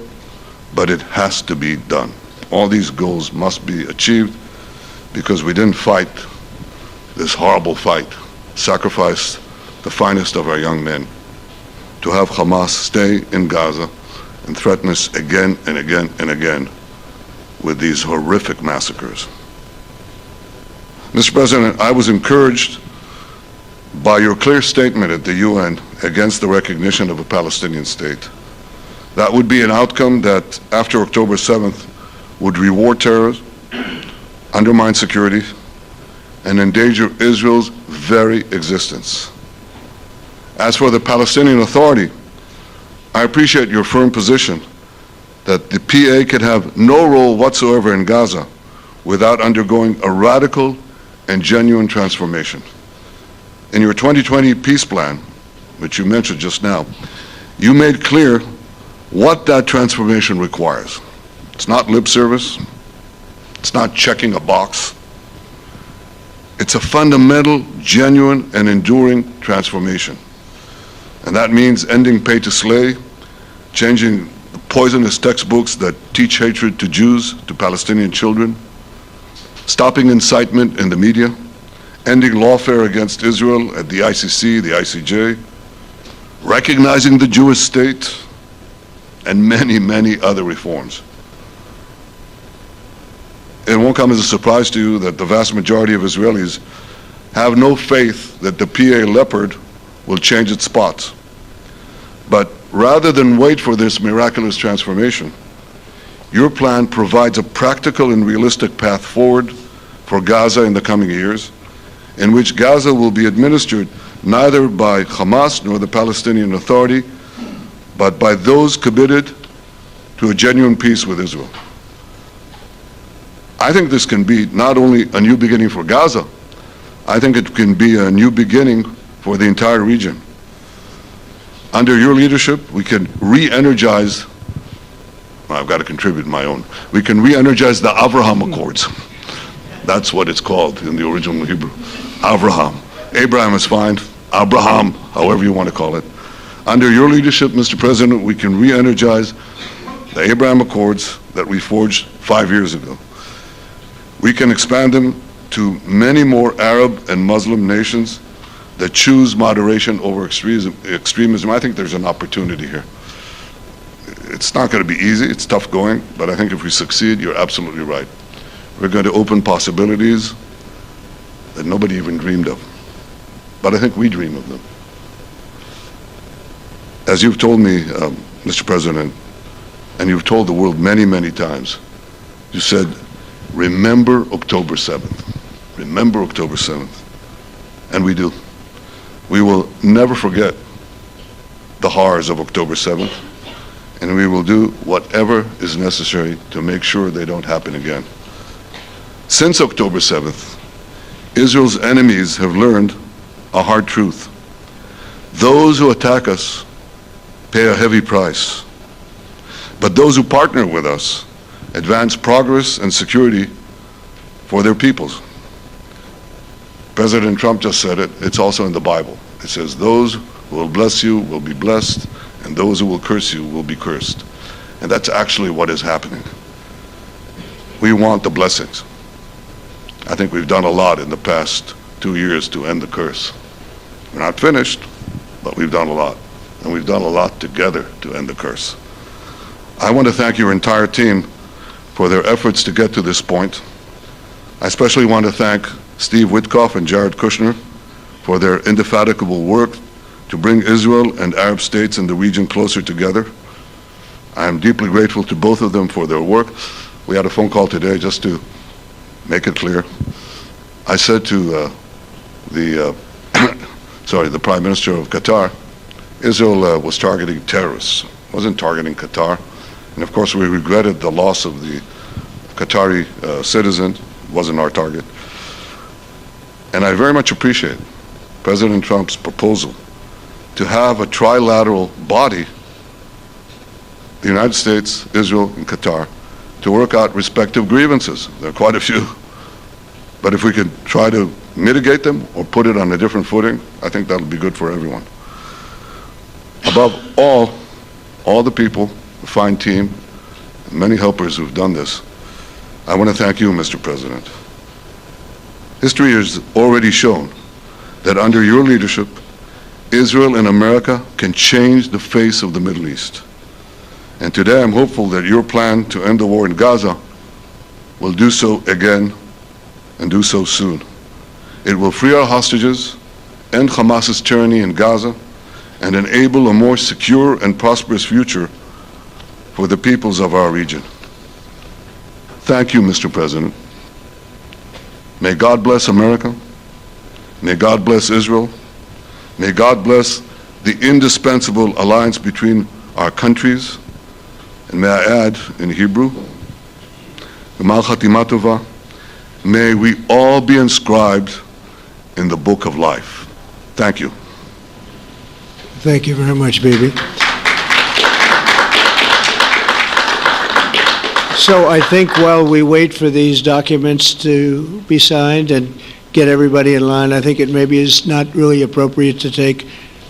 but it has to be done. All these goals must be achieved because we didn't fight this horrible fight, sacrificed the finest of our young men to have Hamas stay in Gaza and threaten us again and again and again with these horrific massacres. Mr. President, I was encouraged by your clear statement at the UN against the recognition of a Palestinian state. That would be an outcome that, after October 7th, would reward terrorists, undermine security, and endanger Israel's very existence. As for the Palestinian Authority, I appreciate your firm position that the PA could have no role whatsoever in Gaza without undergoing a radical and genuine transformation. In your 2020 peace plan, which you mentioned just now, you made clear what that transformation requires. It's not lip service. It's not checking a box. It's a fundamental, genuine, and enduring transformation. And that means ending pay to slay, changing the poisonous textbooks that teach hatred to Jews, to Palestinian children, stopping incitement in the media, ending lawfare against Israel at the ICC, the ICJ, recognizing the Jewish state, and many, many other reforms. It won't come as a surprise to you that the vast majority of Israelis have no faith that the PA Leopard will change its spots. But rather than wait for this miraculous transformation, your plan provides a practical and realistic path forward for Gaza in the coming years, in which Gaza will be administered neither by Hamas nor the Palestinian Authority, but by those committed to a genuine peace with Israel. I think this can be not only a new beginning for Gaza, I think it can be a new beginning for the entire region. Under your leadership, we can re-energize, well, I've got to contribute my own, we can re-energize the Abraham Accords. That's what it's called in the original Hebrew, Abraham. Abraham is fine, Abraham, however you want to call it. Under your leadership, Mr. President, we can re-energize the Abraham Accords that we forged 5 years ago. We can expand them to many more Arab and Muslim nations that choose moderation over extremism. I think there's an opportunity here. It's not going to be easy, it's tough going, but I think if we succeed, you're absolutely right. We're going to open possibilities that nobody even dreamed of. But I think we dream of them. As you've told me, Mr. President, and you've told the world many, many times, you said, remember October 7th. Remember October 7th. And we do. We will never forget the horrors of October 7th, and we will do whatever is necessary to make sure they don't happen again. Since October 7th, Israel's enemies have learned a hard truth. Those who attack us pay a heavy price, but those who partner with us advance progress and security for their peoples. President Trump just said it. It's also in the Bible. It says, those who will bless you will be blessed, and those who will curse you will be cursed. And that's actually what is happening. We want the blessings. I think we've done a lot in the past 2 years to end the curse. We're not finished, but we've done a lot. And we've done a lot together to end the curse. I want to thank your entire team for their efforts to get to this point. I especially want to thank Steve Witkoff and Jared Kushner for their indefatigable work to bring Israel and Arab states in the region closer together. I am deeply grateful to both of them for their work. We had a phone call today just to make it clear. I said to the Prime Minister of Qatar, Israel was targeting terrorists, wasn't targeting Qatar. And of course we regretted the loss of the Qatari citizen, wasn't our target. And I very much appreciate President Trump's proposal to have a trilateral body, the United States, Israel, and Qatar, to work out respective grievances. There are quite a few. But if we could try to mitigate them or put it on a different footing, I think that'll be good for everyone. Above all the people, the fine team, and many helpers who've done this, I want to thank you, Mr. President. History has already shown that under your leadership, Israel and America can change the face of the Middle East. And today I'm hopeful that your plan to end the war in Gaza will do so again and do so soon. It will free our hostages, end Hamas's tyranny in Gaza, and enable a more secure and prosperous future for the peoples of our region. Thank you, Mr. President. May God bless America. May God bless Israel. May God bless the indispensable alliance between our countries And may I add, in Hebrew, G'mal Chatima Tova, may we all be inscribed in the book of life. Thank you. Thank you very much, Bibi. So I think while we wait for these documents to be signed and get everybody in line, I think it maybe is not really appropriate to take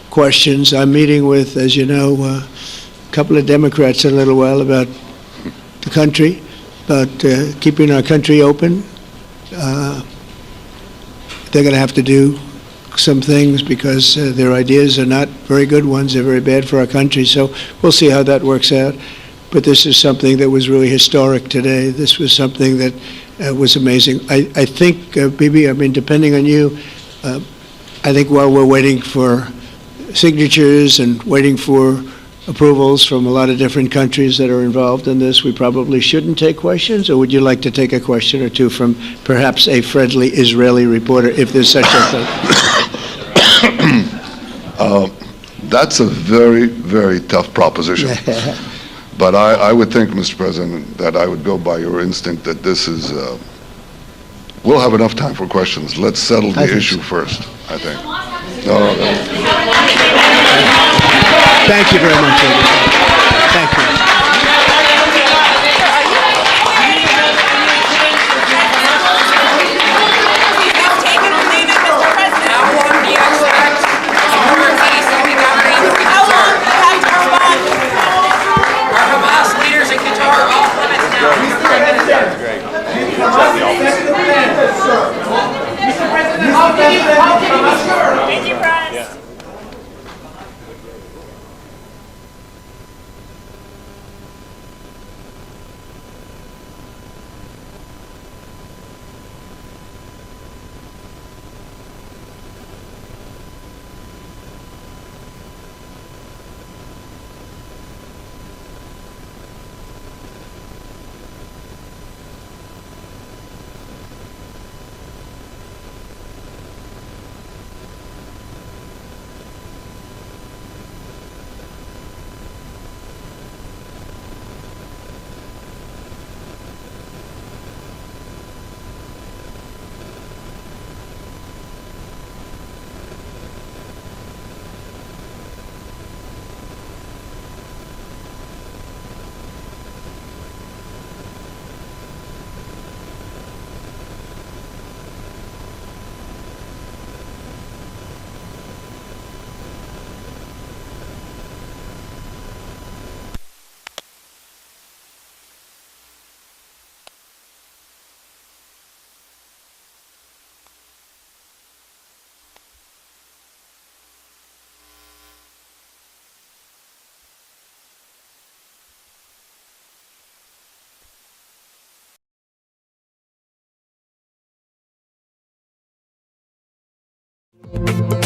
questions. I'm meeting with, as you know, a couple of Democrats in a little while about the country, about keeping our country open. They're going to have to do some things because their ideas are not very good ones. They're very bad for our country. So we'll see how that works out. But this is something that was really historic today. This was something that was amazing. I think, Bibi, I mean, depending on you, I think while we're waiting for signatures and waiting for approvals from a lot of different countries that are involved in this, we probably shouldn't take questions, or would you like to take a question or two from perhaps a friendly Israeli reporter, if there's such a thing? That's a very, very tough proposition. But I would think, Mr. President, that I would go by your instinct that this is, we'll have enough time for questions. Let's settle the issue first, I think. Thank you very much, Eddie. Thank you.